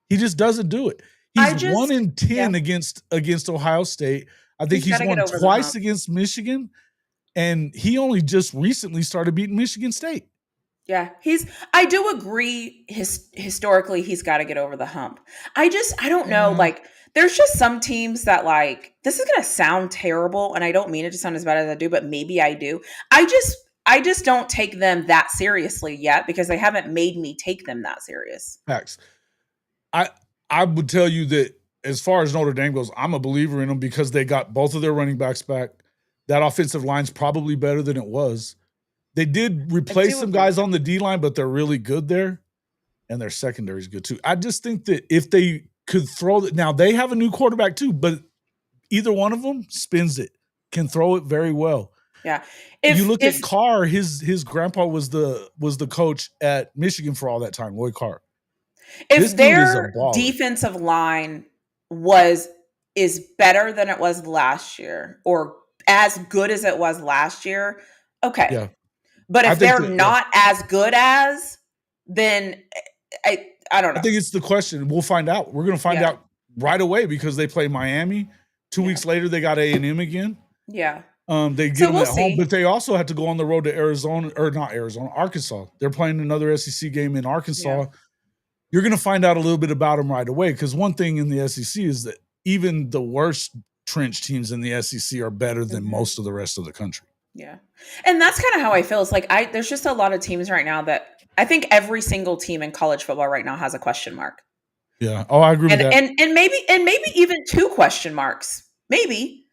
A: He just doesn't do it. He's 1 in 10 against Ohio State. I think he's won twice against Michigan, and he only just recently started beating Michigan State.
B: Yeah, I do agree. Historically, he's got to get over the hump. I don't know. There's just some teams that this is going to sound terrible, and I don't mean it to sound as bad as I do, but maybe I do. I just don't take them that seriously yet because they haven't made me take them that serious.
A: Facts. I would tell you that as far as Notre Dame goes, I'm a believer in them because they got both of their running backs back. That offensive line's probably better than it was. They did replace some guys on the D-line, but they're really good there, and their secondary is good too. I just think that if they could throw it – now, they have a new quarterback too, but either one of them spins it, can throw it very well.
B: Yeah.
A: You look at Carr, his grandpa was the coach at Michigan for all that time, Lloyd Carr.
B: If their defensive line is better than it was last year or as good as it was last year, okay.
A: Yeah.
B: But
A: I
B: if
A: think
B: they're
A: that,
B: not as good as, then I don't know.
A: I think it's the question. We'll find out. We're going to find out right away because they play Miami. 2 weeks later, they got A&M again.
B: Yeah.
A: They get them at home, but they also have to go on the road to Arkansas. They're playing another SEC game in Arkansas.
B: Yeah.
A: You're going to find out a little bit about them right away because one thing in the SEC is that even the worst trench teams in the SEC are better than most of the rest of the country.
B: Yeah. And that's kind of how I feel. It's like there's just a lot of teams right now that I think every single team in college football right now has a question mark.
A: Yeah. Oh, I agree with that.
B: And maybe even 2 question marks. Maybe.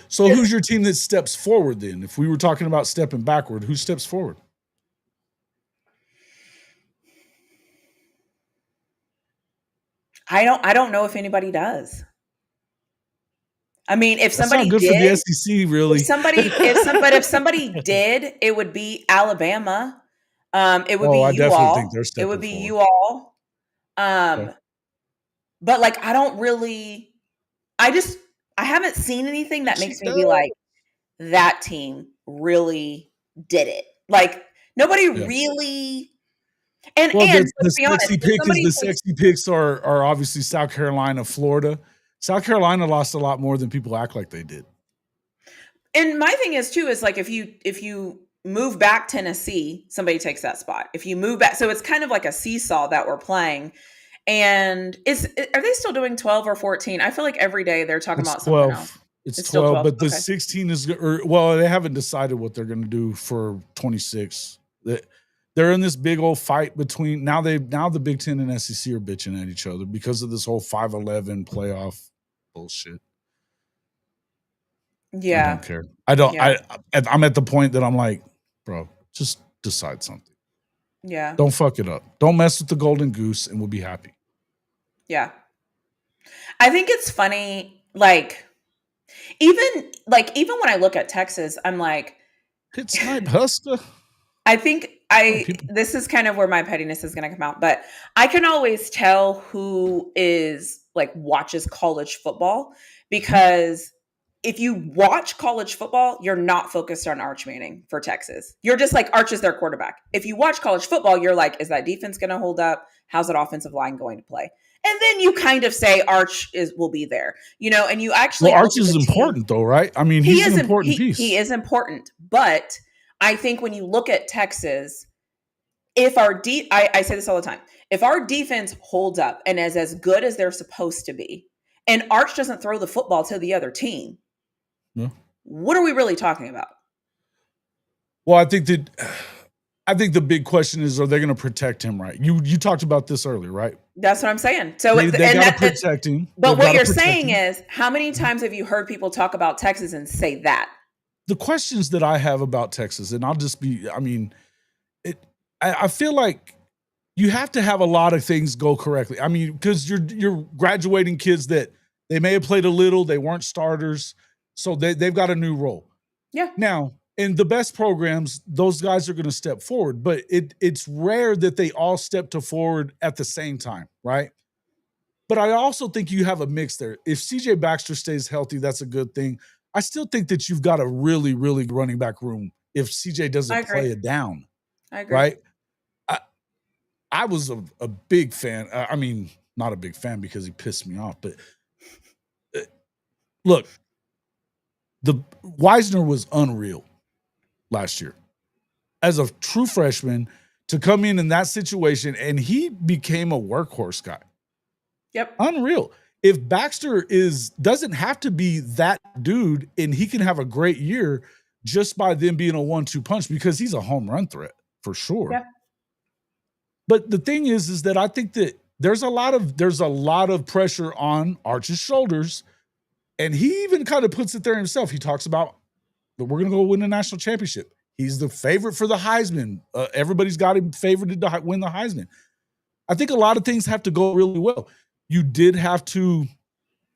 A: So who's your team that steps forward then? If we were talking about stepping backward, who steps forward?
B: I don't know if anybody does. I mean, if
A: That's
B: somebody
A: not good
B: did,
A: for the SEC, really.
B: If somebody did, it would be Alabama. It would be
A: I
B: you
A: definitely
B: all.
A: think they're stepping
B: It would be
A: forward.
B: you all.
A: Okay.
B: But like, I haven't seen anything that makes me be like, that team really did it. Like nobody really. And let's be honest,
A: the sexy picks are obviously South Carolina, Florida. South Carolina lost a lot more than people act like they did.
B: And my thing is too, is like if you move back Tennessee, somebody takes that spot. If you move back, so it's kind of like a seesaw that we're playing. And are they still doing 12 or 14? I feel like every day they're talking about
A: 12.
B: Something else.
A: It's 12, but the 16 is, they haven't decided what they're going to do for 26. They're in this big old fight between now the Big Ten and SEC are bitching at each other because of this whole 5-11 playoff bullshit.
B: Yeah.
A: I don't care. I don't. Yeah. I'm at the point that I'm like, bro, just decide something.
B: Yeah.
A: Don't fuck it up. Don't mess with the golden goose, and we'll be happy.
B: Yeah. I think it's funny, like even when I look at Texas, I'm like,
A: hit snipe Husker.
B: I think this is kind of where my pettiness is going to come out, but I can always tell who is like watches college football because if you watch college football, you're not focused on Arch Manning for Texas. You're just like, Arch is their quarterback. If you watch college football, you're like, is that defense going to hold up? How's that offensive line going to play? And then you kind of say Arch will be there, and you actually.
A: Well, Arch is important though, right? I mean, he's an important piece.
B: He is important, but I think when you look at Texas, if I say this all the time, if our defense holds up and is as good as they're supposed to be, and Arch doesn't throw the football to the other team, what are we really talking about?
A: Well, I think the big question is, are they going to protect him right? You talked about this earlier, right?
B: That's what I'm saying. So
A: they got to protect him.
B: But what you're saying is, how many times have you heard people talk about Texas and say that?
A: The questions that I have about Texas, and I feel like you have to have a lot of things go correctly. I mean, because you're graduating kids that they may have played a little, they weren't starters, so they've got a new role.
B: Yeah.
A: Now, in the best programs, those guys are going to step forward, but it's rare that they all step forward at the same time, right? But I also think you have a mix there. If CJ Baxter stays healthy, that's a good thing. I still think that you've got a really, really running back room if CJ doesn't play it down.
B: I agree.
A: Right? I was a big fan. I mean, not a big fan because he pissed me off, but look, the Wisner was unreal last year. As a true freshman, to come in that situation, and he became a workhorse guy.
B: Yep.
A: Unreal. If Baxter doesn't have to be that dude, and he can have a great year just by them being a 1-2 punch because he's a home run threat for sure.
B: Yep.
A: But the thing is that I think that there's a lot of pressure on Arch's shoulders, and he even kind of puts it there himself. He talks about that we're going to go win a national championship. He's the favorite for the Heisman. Everybody's got him favored to win the Heisman. I think a lot of things have to go really well. You did have to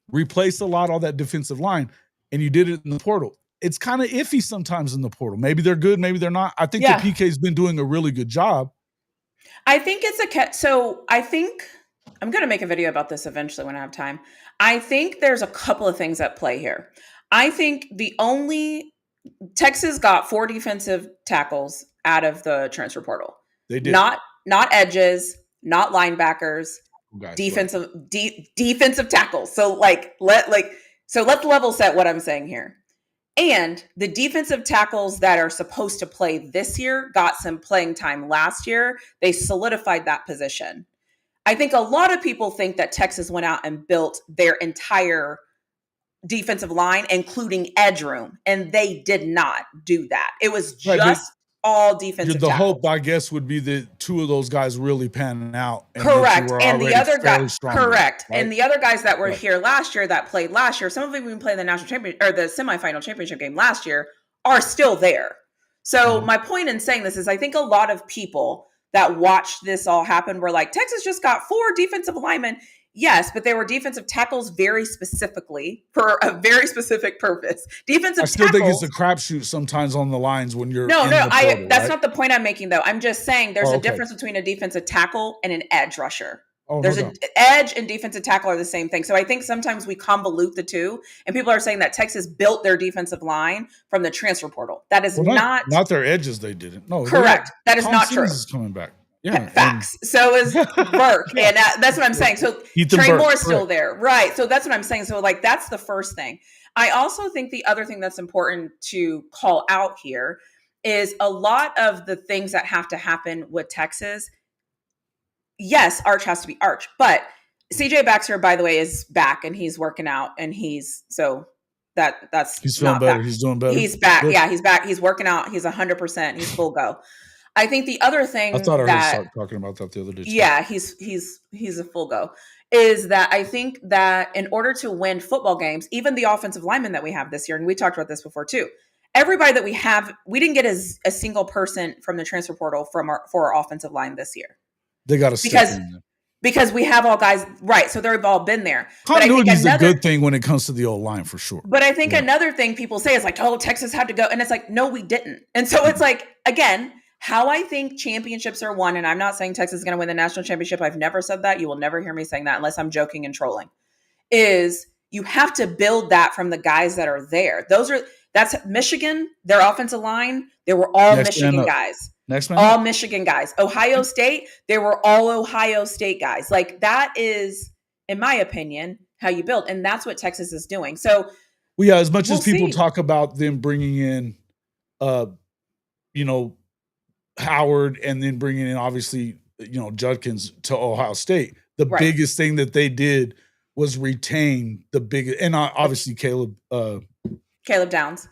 A: replace all that defensive line, and you did it in the portal. It's kind of iffy sometimes in the portal. Maybe they're good, maybe they're not. I think the PK's been doing a really good job.
B: I think I think I'm going to make a video about this eventually when I have time. I think there's a couple of things at play here. I think Texas got 4 defensive tackles out of the transfer portal.
A: They did.
B: Not edges, not linebackers, defensive tackles. So let's level set what I'm saying here. And the defensive tackles that are supposed to play this year got some playing time last year. They solidified that position. I think a lot of people think that Texas went out and built their entire defensive line, including edge room, and they did not do that. It was just all defensive
A: the
B: tackles.
A: hope, I guess, would be that two of those guys really panning out. And
B: correct. And the other guys,
A: correct.
B: Right? And the other guys that were here last year that played last year, some of them even played the national championship or the semifinal championship game last year, are still there. So my point in saying this is I think a lot of people that watched this all happen were like, Texas just got 4 defensive linemen. Yes, but they were defensive tackles very specifically for a very specific purpose. Defensive tackles. I still think
A: it's a crapshoot sometimes on the lines when you're
B: that's not the point I'm making though. I'm just saying there's a difference between a defensive tackle and an edge rusher. There's an edge and defensive tackle are the same thing. So I think sometimes we convolute the two, and people are saying that Texas built their defensive line from the transfer portal. That is not
A: their edges. They didn't. No,
B: correct. That is not true.
A: Is coming back. Yeah,
B: facts. So is Burke, and that's what I'm saying. So Trey Moore's still there, right? So that's what I'm saying. So like that's the first thing. I also think the other thing that's important to call out here is a lot of the things that have to happen with Texas. Yes, Arch has to be Arch, but CJ Baxter, by the way, is back and he's working out, and he's feeling better.
A: He's doing better.
B: He's back. Good. Yeah, he's back. He's working out. He's 100%. He's full go. I think the other thing
A: I thought I heard Sark talking about that the other day.
B: Yeah, he's a full go. Is that I think that in order to win football games, even the offensive linemen that we have this year, and we talked about this before too, everybody that we have, we didn't get a single person from the transfer portal for our offensive line this year.
A: They got to
B: because we have all guys, right? So they've all been there.
A: Continuity is a good thing when it comes to the old line for sure.
B: But I think another thing people say is like, oh, Texas had to go. And it's like, no, we didn't. And so it's like, again, how I think championships are won, and I'm not saying Texas is going to win the national championship. I've never said that. You will never hear me saying that unless I'm joking and trolling. Is you have to build that from the guys that are there. That's Michigan, their offensive line. They were all Michigan guys. All Michigan guys. Ohio State, they were all Ohio State guys. Like that is, in my opinion, how you build. And that's what Texas is doing. So,
A: as much as people talk about them bringing in, Howard and then bringing in, obviously, Judkins to Ohio State, the biggest thing that they did was retain the biggest, and obviously Caleb Downs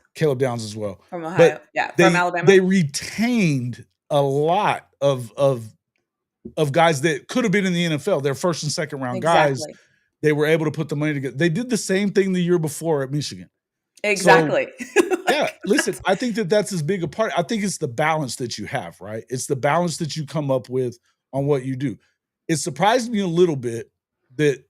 A: as well.
B: From Ohio. From Alabama.
A: They retained a lot of guys that could have been in the NFL. They're first and second round guys. They were able to put the money together. They did the same thing the year before at Michigan.
B: Exactly.
A: So, listen, I think that's as big a part. I think it's the balance that you have, right? It's the balance that you come up with on what you do. It surprised me a little bit that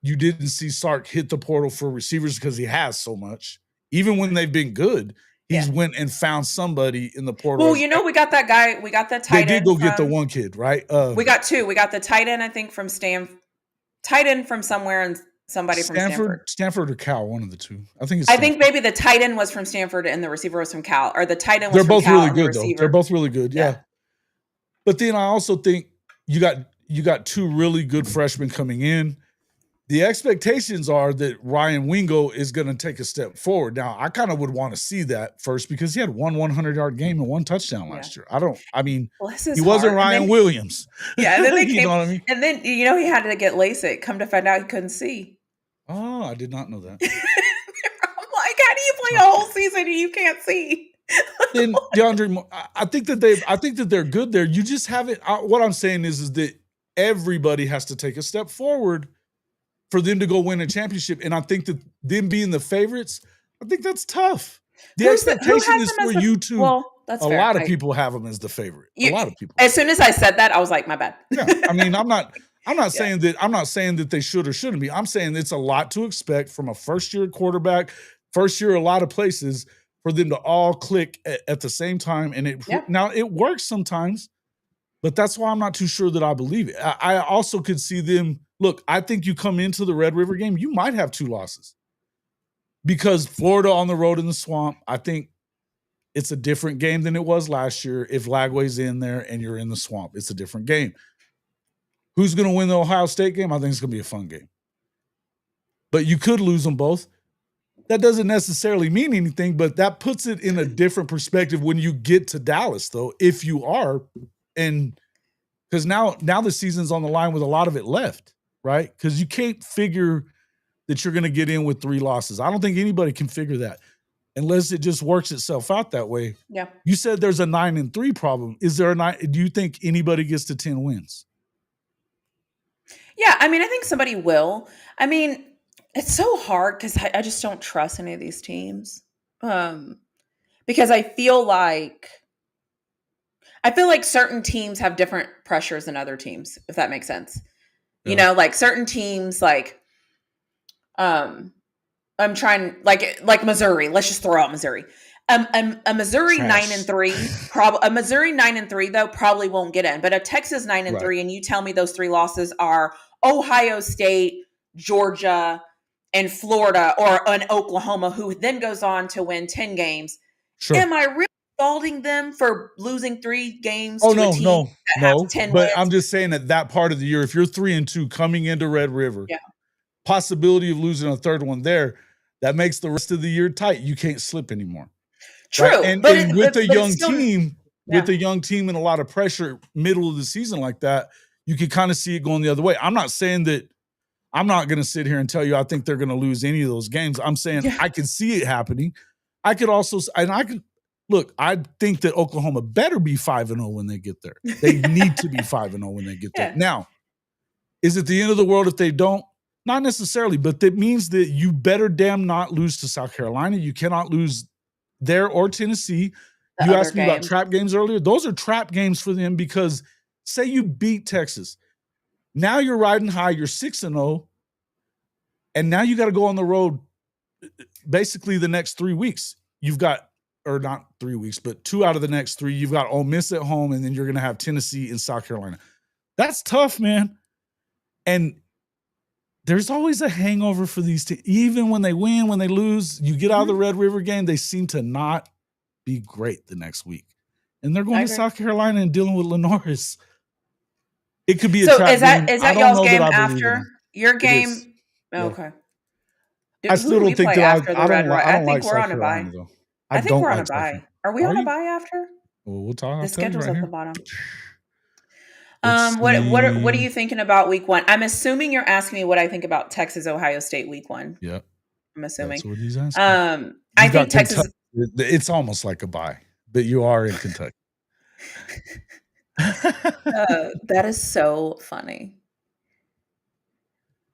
A: you didn't see Sark hit the portal for receivers because he has so much. Even when they've been good, he's went and found somebody in the portal.
B: Well, we got that guy. We got the tight end.
A: They did go get the one kid, right?
B: We got 2. We got the tight end, I think, from tight end from somewhere, and somebody from Stanford.
A: Stanford or Cal, one of the two. I think
B: maybe the tight end was from Stanford and the receiver was from Cal, or the tight end was
A: from Cal. They're both really good,
B: though.
A: They're both really good, yeah. But then I also think you got 2 really good freshmen coming in. The expectations are that Ryan Wingo is going to take a step forward. Now, I kind of would want to see that first because he had 100-yard game and 1 touchdown last year. He wasn't Ryan Williams.
B: Yeah, and then they came, know what I mean? And then he had to get LASIK. Come to find out he couldn't see.
A: Oh, I did not know that.
B: I'm like, how do you play a whole season and you can't see?
A: Then DeAndre, I think that they're good there. You just haven't. What I'm saying is that everybody has to take a step forward for them to go win a championship. And I think that them being the favorites, I think that's tough. The expectation is for you to. Well, that's fair. A lot of people have them as the favorite. A lot of people.
B: As soon as I said that, I was like, my bad.
A: Yeah, I mean, I'm not saying that they should or shouldn't be. I'm saying it's a lot to expect from a first-year quarterback, first-year a lot of places for them to all click at the same time. And now it works sometimes, but that's why I'm not too sure that I believe it. I also could see them. Look, I think you come into the Red River game, you might have 2 losses because Florida on the road in the swamp. I think It's a different game than it was last year. If Lagway's in there and you're in the swamp, it's a different game. Who's going to win the Ohio State game? I think it's going to be a fun game. But you could lose them both. That doesn't necessarily mean anything, but that puts it in a different perspective when you get to Dallas, though, if you are. And because now the season's on the line with a lot of it left, right? Because you can't figure that you're going to get in with 3 losses. I don't think anybody can figure that unless it just works itself out that way.
B: Yeah.
A: You said there's a 9-3 problem. Is there a 9? Do you think anybody gets to 10 wins?
B: Yeah, I mean, I think somebody will. I mean, it's so hard because I just don't trust any of these teams. Because I feel like certain teams have different pressures than other teams, if that makes sense. Yeah. You know, like certain teams, like I'm trying, like Missouri. Let's just throw out Missouri. A Missouri
A: Trash.
B: 9-3, a Missouri 9-3 though probably won't get in. But a Texas 9-3, right. And you tell me those 3 losses are Ohio State, Georgia, and Florida, or an Oklahoma, who then goes on to win 10 games. Sure. Am I really faulting them for losing 3 games?
A: Oh,
B: to a team
A: no.
B: Has 10
A: but
B: wins?
A: I'm just saying that part of the year, if you're 3-2 coming into Red River,
B: yeah.
A: Possibility of losing a 3rd one there, that makes the rest of the year tight. You can't slip anymore.
B: True.
A: Right? And with a young team, with a young team and a lot of pressure middle of the season like that, you can kind of see it going the other way. I'm not saying that I'm not going to sit here and tell you I think they're going to lose any of those games. I'm saying I can see it happening. I could also, and I could, look, I think that Oklahoma better be 5-0 when they get there. They need to be 5-0 when they get there. Now, is it the end of the world if they don't? Not necessarily, but that means that you better damn not lose to South Carolina. You cannot lose there or Tennessee. You asked me about trap games earlier. Those are trap games for them because say you beat Texas. Now you're riding high. You're 6-0. And now you got to go on the road basically the next 3 weeks. You've got, or not 3 weeks, but 2 out of the next 3. You've got Ole Miss at home, and then you're going to have Tennessee and South Carolina. That's tough, man. And there's always a hangover for these teams. Even when they win, when they lose, you get out of the Red River game, they seem to not be great the next week. And they're going to South Carolina and dealing with Lenore's. It could be a trap game.
B: Is that y'all's game after your game? Okay.
A: I still don't think that
B: I think we're on a bye. I think we're on a bye. Are we on a bye after?
A: Well, we'll talk.
B: The schedule's at the bottom. What are you thinking about week 1? I'm assuming you're asking me what I think about Texas Ohio State week 1.
A: Yeah.
B: I'm assuming.
A: That's what he's asking.
B: I think Texas
A: it's almost like a bye, but you are in Kentucky.
B: That is so funny.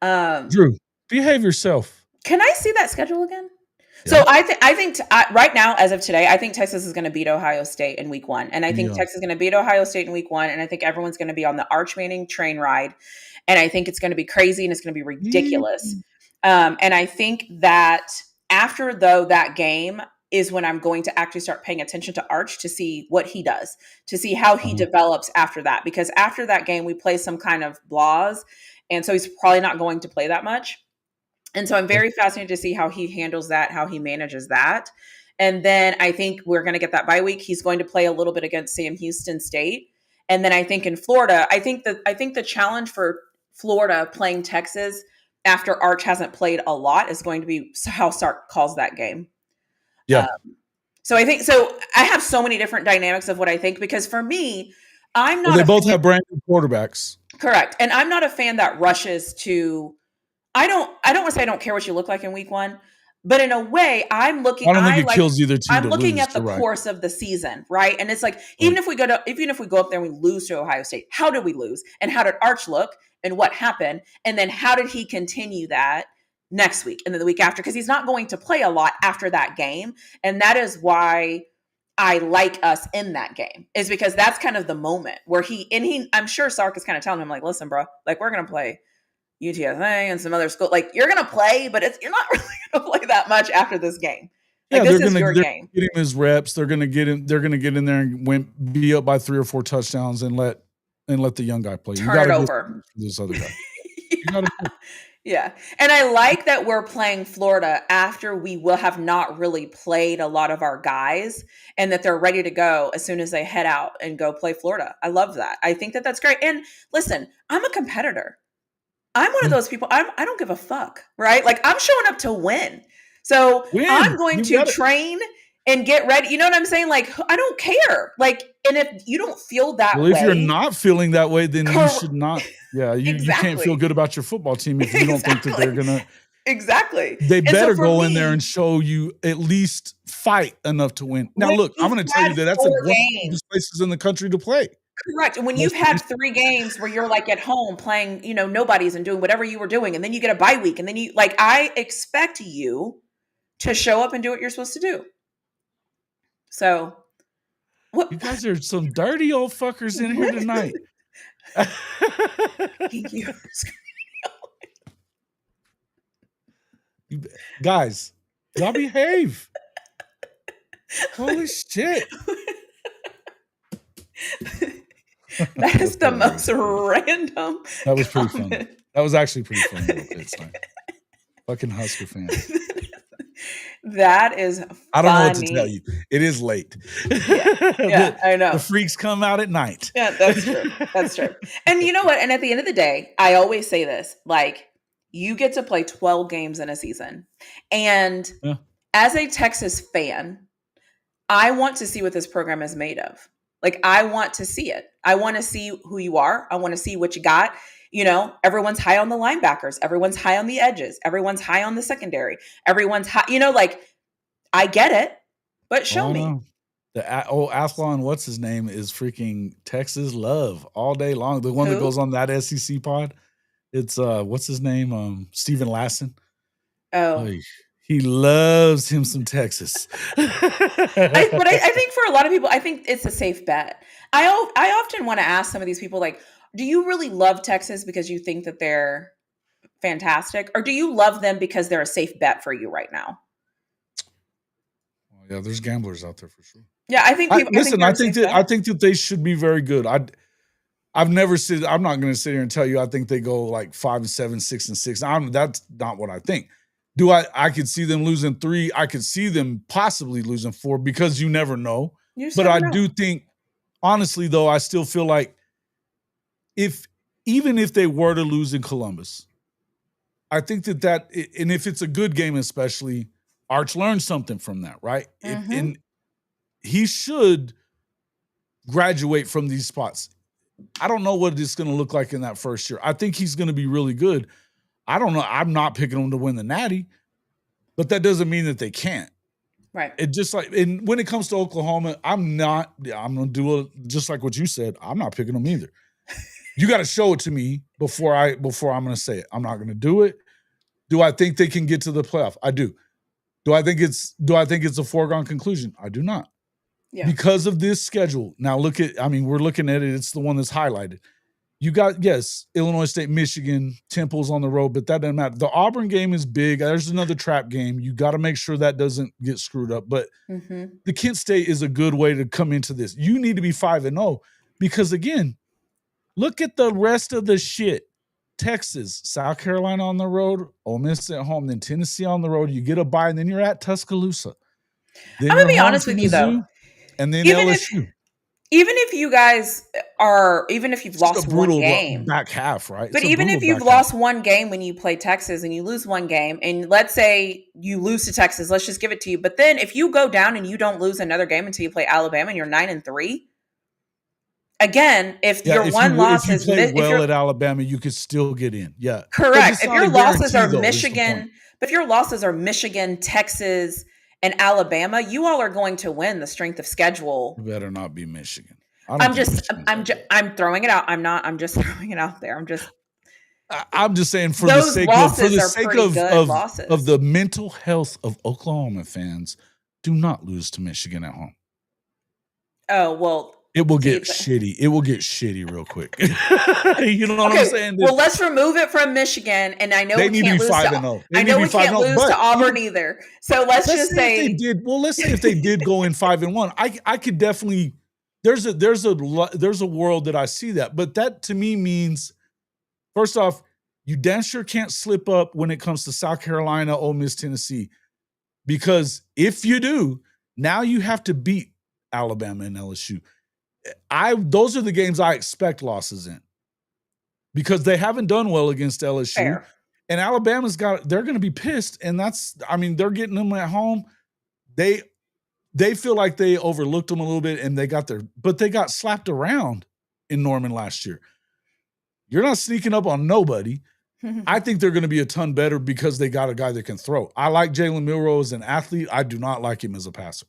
A: Drew, behave yourself.
B: Can I see that schedule again? Yeah. So I think right now, as of today, I think Texas is going to beat Ohio State in week 1. And I think Texas is going to beat Ohio State in week 1. And I think everyone's going to be on the Arch Manning train ride. And I think it's going to be crazy and it's going to be ridiculous. And I think that after, though, that game is when I'm going to actually start paying attention to Arch to see what he does, to see how he develops after that. Because after that game, we play some kind of blahs. And so he's probably not going to play that much. And so I'm very fascinated to see how he handles that, how he manages that. And then I think we're going to get that bye week. He's going to play a little bit against Sam Houston State. And then I think in Florida, I think the challenge for Florida playing Texas after Arch hasn't played a lot is going to be how Sark calls that game.
A: Yeah.
B: So I have so many different dynamics of what I think, because for me, I'm not.
A: Well, they both have brand new quarterbacks.
B: Correct. And I'm not a fan that rushes to. I don't want to say I don't care what you look like in week 1, but in a way, I'm looking.
A: I don't think it kills either team.
B: I'm looking at the course of the season, right? And it's like even if we go up there and we lose to Ohio State, how did we lose? And how did Arch look? And what happened? And then how did he continue that next week and then the week after? Because he's not going to play a lot after that game, and that is why I like us in that game, is because that's kind of the moment where I'm sure Sark is kind of telling him, like, listen, bro, like we're gonna play UTSA and some other school. Like you're going to play, but you're not really going to play that much after this game. Like this is your game.
A: Get him his reps. They're going to get him. They're going to get in there and be up by 3 or 4 touchdowns and let the young guy play.
B: Turn it over.
A: This other guy.
B: Yeah. And I like that we're playing Florida after we will have not really played a lot of our guys and that they're ready to go as soon as they head out and go play Florida. I love that. I think that that's great. And listen, I'm a competitor. I'm one of those people. I don't give a fuck, right? Like I'm showing up to win. So I'm going to train and get ready. You know what I'm saying? Like, I don't care. Like, and if you don't feel that way.
A: Well, if you're not feeling that way, then you should not. Yeah, you can't feel good about your football team if you don't think that they're going to.
B: Exactly.
A: They better go in there and show you at least fight enough to win. Now, look, I'm going to tell you that that's one of the best places in the country to play.
B: Correct. And when you've had 3 games where you're like at home playing, nobodies and doing whatever you were doing, and then you get a bye week, and then I expect you to show up and do what you're supposed to do. So,
A: you guys are some dirty old fuckers in here tonight. Guys, y'all behave. Holy shit.
B: That is the most random.
A: That was pretty fun. That was actually pretty fun. Fucking Husker fans.
B: That is funny.
A: I don't know what to tell you. It is late.
B: Yeah, I know.
A: The freaks come out at night.
B: Yeah, that's true. That's true. And you know what? And at the end of the day, I always say this, like, you get to play 12 games in a season. And as a Texas fan, I want to see what this program is made of. Like, I want to see it. I want to see who you are. I want to see what you got. Everyone's high on the linebackers. Everyone's high on the edges. Everyone's high on the secondary. Everyone's high, I get it, but show me.
A: The Athlon, what's his name, is freaking Texas love all day long. The one that goes on that SEC pod. It's, what's his name? Steven Lasson.
B: Oh.
A: He loves him some Texas.
B: But I think for a lot of people, I think it's a safe bet. I often want to ask some of these people, like, do you really love Texas because you think that they're fantastic? Or do you love them because they're a safe bet for you right now?
A: Well, yeah, there's gamblers out there for sure.
B: Yeah, I think people,
A: I think that they should be very good. I'm not going to sit here and tell you I think they go like 5-7, 6-6. That's not what I think. I could see them losing 3. I could see them possibly losing 4 because you never know. Do think, honestly, though, I still feel like even if they were to lose in Columbus, I think that and if it's a good game, especially, Arch learned something from that, right?
B: Mm-hmm.
A: And he should graduate from these spots. I don't know what it's going to look like in that first year. I think he's going to be really good. I don't know. I'm not picking them to win the Natty, but that doesn't mean that they can't.
B: Right.
A: It just and when it comes to Oklahoma, I'm going to do just like what you said. I'm not picking them either. You got to show it to me before I'm going to say it. I'm not going to do it. Do I think they can get to the playoff? I do. Do I think it's a foregone conclusion? I do not.
B: Yeah.
A: Because of this schedule. Now we're looking at it. It's the one that's highlighted. You got, yes, Illinois State, Michigan, Temple's on the road, but that doesn't matter. The Auburn game is big. There's another trap game. You got to make sure that doesn't get screwed up. But the Kent State is a good way to come into this. You need to be 5-0 because, again, look at the rest of the shit. Texas, South Carolina on the road, Ole Miss at home, then Tennessee on the road. You get a bye, and then you're at Tuscaloosa.
B: I'm going to be honest with you, though.
A: And then LSU.
B: Even if you guys even if you've lost one game,
A: back half, right?
B: But even if you've lost one game when you play Texas and you lose one game, and let's say you lose to Texas, let's just give it to you. But then if you go down and you don't lose another game until you play Alabama and you're 9-3, again, if your one loss is
A: at Alabama, you could still get in. Yeah,
B: correct. If your losses are Michigan, but if your losses are Michigan, Texas, and Alabama, you all are going to win the strength of schedule.
A: You better not be Michigan.
B: I'm throwing it out. I'm just throwing it out there. I'm just saying
A: for the sake of the mental health of Oklahoma fans, do not lose to Michigan at home.
B: Oh, well,
A: it will get shitty. It will get shitty real quick. You know what I'm saying?
B: Well, let's remove it from Michigan, and I know we can't lose. I know we can't lose to Auburn either. So let's just say
A: if they did. Well, let's say if they did go in 5-1, I could definitely. There's a world that I see that, but that to me means, first off, You damn sure can't slip up when it comes to South Carolina, Ole Miss, Tennessee, because if you do, now you have to beat Alabama and LSU. Those are the games I expect losses in because they haven't done well against LSU.
B: Fair.
A: And Alabama's they're going to be pissed. And they're getting them at home. They feel like they overlooked them a little bit and they got slapped around in Norman last year. You're not sneaking up on nobody. I think they're going to be a ton better because they got a guy that can throw. I like Jalen Milroe as an athlete. I do not like him as a passer.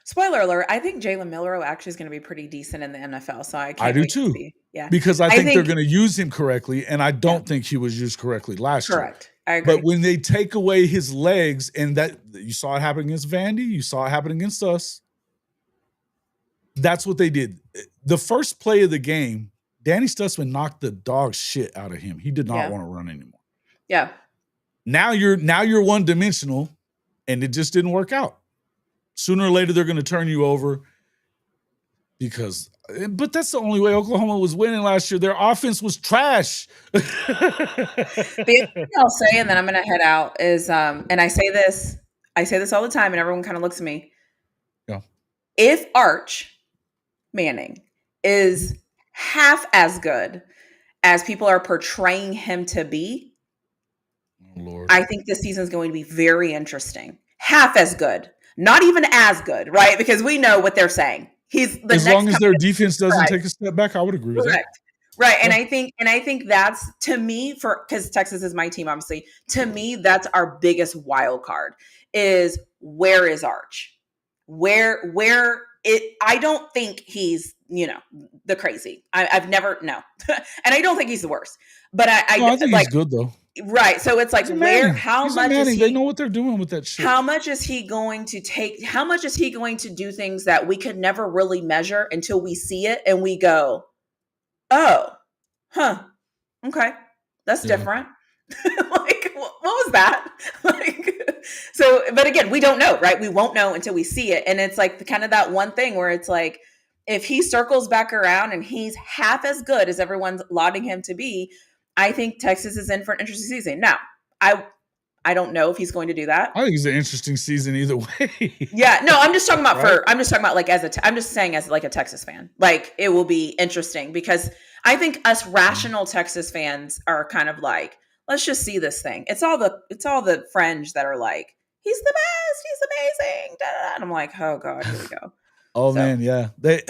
B: Spoiler alert, I think Jalen Milroe actually is going to be pretty decent in the NFL. So I
A: do
B: wait
A: too.
B: To see. Yeah.
A: Because I think they're going to use him correctly, and I don't think he was used correctly last year.
B: Correct. I agree.
A: But when they take away his legs, and that you saw it happen against Vandy, you saw it happen against us. That's what they did. The first play of the game, Danny Stutzman knocked the dog shit out of him. He did not want to run anymore.
B: Yeah.
A: Now you're one-dimensional, and it just didn't work out. Sooner or later, they're going to turn you over but that's the only way Oklahoma was winning last year. Their offense was trash.
B: The thing I'll say, and then I'm going to head out, is, and I say this all the time, and everyone kind of looks at me.
A: Yeah.
B: If Arch Manning is half as good as people are portraying him to be,
A: oh, Lord.
B: I think this season is going to be very interesting. Half as good. Not even as good, right? Because we know what they're saying.
A: As long as their defense doesn't take a step back, I would agree with that.
B: Right. And I think that's, to me, because Texas is my team, obviously, to me, that's our biggest wild card is where is Arch? I don't think he's, the crazy. I've never, no. And I don't think he's the worst. But I
A: think he's good though.
B: Right. So it's like how much is he,
A: they know what they're doing with that shit.
B: How much is he going to take? How much is he going to do things that we could never really measure until we see it and we go, oh, huh. Okay. That's different. Like, what was that? So, but again, we don't know, right? We won't know until we see it. And it's like kind of that one thing where it's like, if he circles back around and he's half as good as everyone's lauding him to be, I think Texas is in for an interesting season. Now, I don't know if he's going to do that.
A: I think it's an interesting season either way.
B: Yeah, no, I'm just talking about I'm just like I'm just saying as like a Texas fan, like it will be interesting because I think us rational Texas fans are kind of like, let's just see this thing. It's all the fringe that are like, he's the best, he's amazing, and I'm like, oh god, here we go.
A: Oh man, yeah,
B: that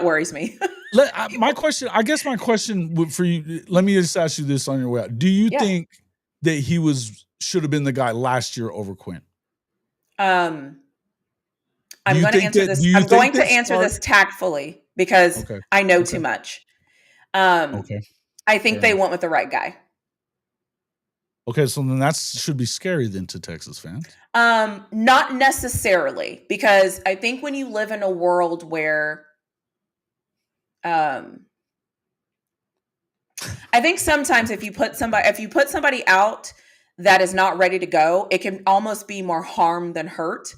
B: worries me.
A: My question for you, let me just ask you this on your way out. Do you think that he should have been the guy last year over Quinn?
B: I'm going to answer this. I'm going to answer this tactfully because I know too much. I think they went with the right guy.
A: Okay, so then that should be scary then to Texas fans.
B: Not necessarily, because I think when you live in a world where I think sometimes if you put somebody out that is not ready to go, it can almost be more harm than hurt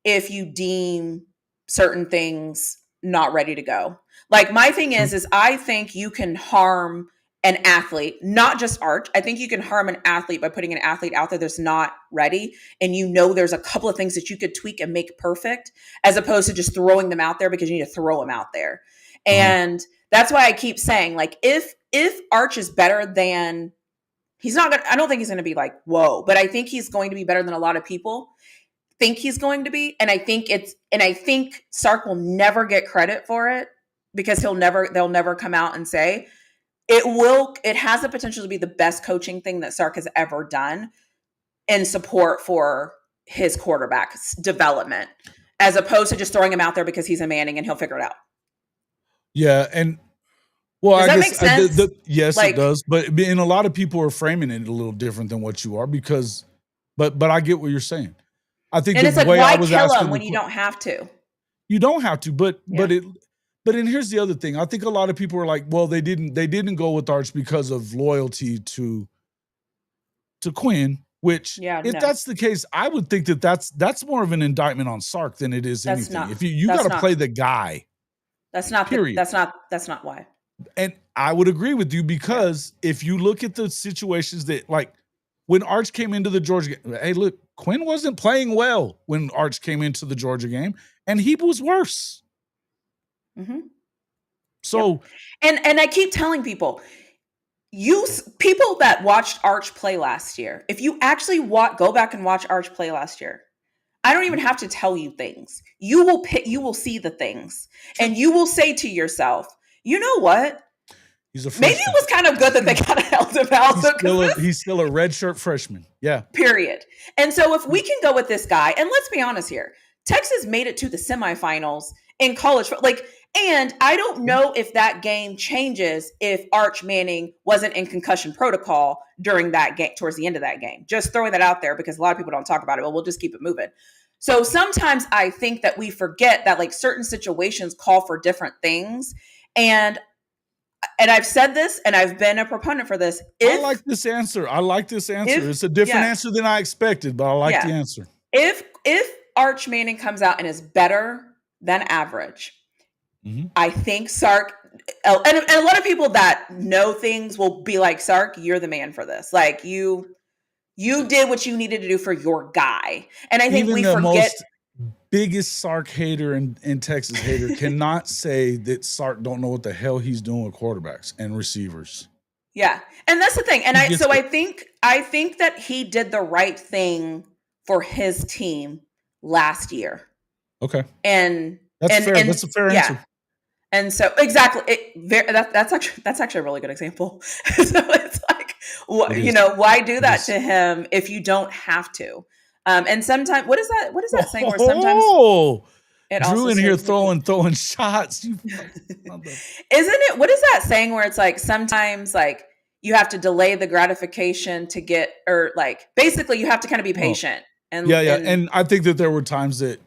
B: if you deem certain things not ready to go. Like my thing is I think you can harm an athlete, not just Arch. I think you can harm an athlete by putting an athlete out there that's not ready. And there's a couple of things that you could tweak and make perfect as opposed to just throwing them out there because you need to throw them out there. And that's why I keep saying, like, if Arch is better than, I don't think he's going to be like, whoa, but I think he's going to be better than a lot of people think he's going to be. And I think Sark will never get credit for it because they'll never come out and say it has the potential to be the best coaching thing that Sark has ever done in support for his quarterback's development, as opposed to just throwing him out there because he's a Manning and he'll figure it out.
A: Yeah, and does
B: that make sense?
A: Yes, it does. But a lot of people are framing it a little different than what you are because, but I get what you're saying. I think,
B: and it's like, why kill him when you don't have to?
A: You don't have to, but here's the other thing. I think a lot of people are like, well, they didn't go with Arch because of loyalty to Quinn. Which, that's the case, I would think that's more of an indictment on Sark than it is anything. If you got to play the guy.
B: That's not
A: period.
B: That's not why.
A: And I would agree with you because if you look at the situations that, like, when Arch came into the Georgia game, hey, look, Quinn wasn't playing well when Arch came into the Georgia game, and he was worse.
B: Mm-hmm.
A: So,
B: and I keep telling people, people that watched Arch play last year, if you actually go back and watch Arch play last year, I don't even have to tell you things. You will see the things, and you will say to yourself, you know what?
A: he's a freshman.
B: Maybe it was kind of good that they kind of held him out.
A: He's still a redshirt freshman. Yeah.
B: Period. And so if we can go with this guy, and let's be honest here, Texas made it to the semifinals in college. And I don't know if that game changes if Arch Manning wasn't in concussion protocol during that game, towards the end of that game. Just throwing that out there because a lot of people don't talk about it, but we'll just keep it moving. So sometimes I think that we forget that like certain situations call for different things. And I've said this, and I've been a proponent for this.
A: I like this answer. It's a different answer than I expected, but I like the answer.
B: If Arch Manning comes out and is better than average, I think Sark, and a lot of people that know things will be like, Sark, you're the man for this. Like you did what you needed to do for your guy. And I think we forget.
A: Biggest Sark hater and Texas hater cannot say that Sark don't know what the hell he's doing with quarterbacks and receivers.
B: Yeah. And that's the thing. And I think that he did the right thing for his team last year.
A: Okay.
B: And
A: that's fair. That's a fair answer.
B: And so exactly, that's actually a really good example. So it's like, why do that to him if you don't have to? And sometimes, what is that saying? Where sometimes
A: Drew in here throwing shots. Isn't
B: it? What is that saying where it's like sometimes like you have to delay the gratification to get, or like basically you have to kind of be patient. And
A: I think that there were times that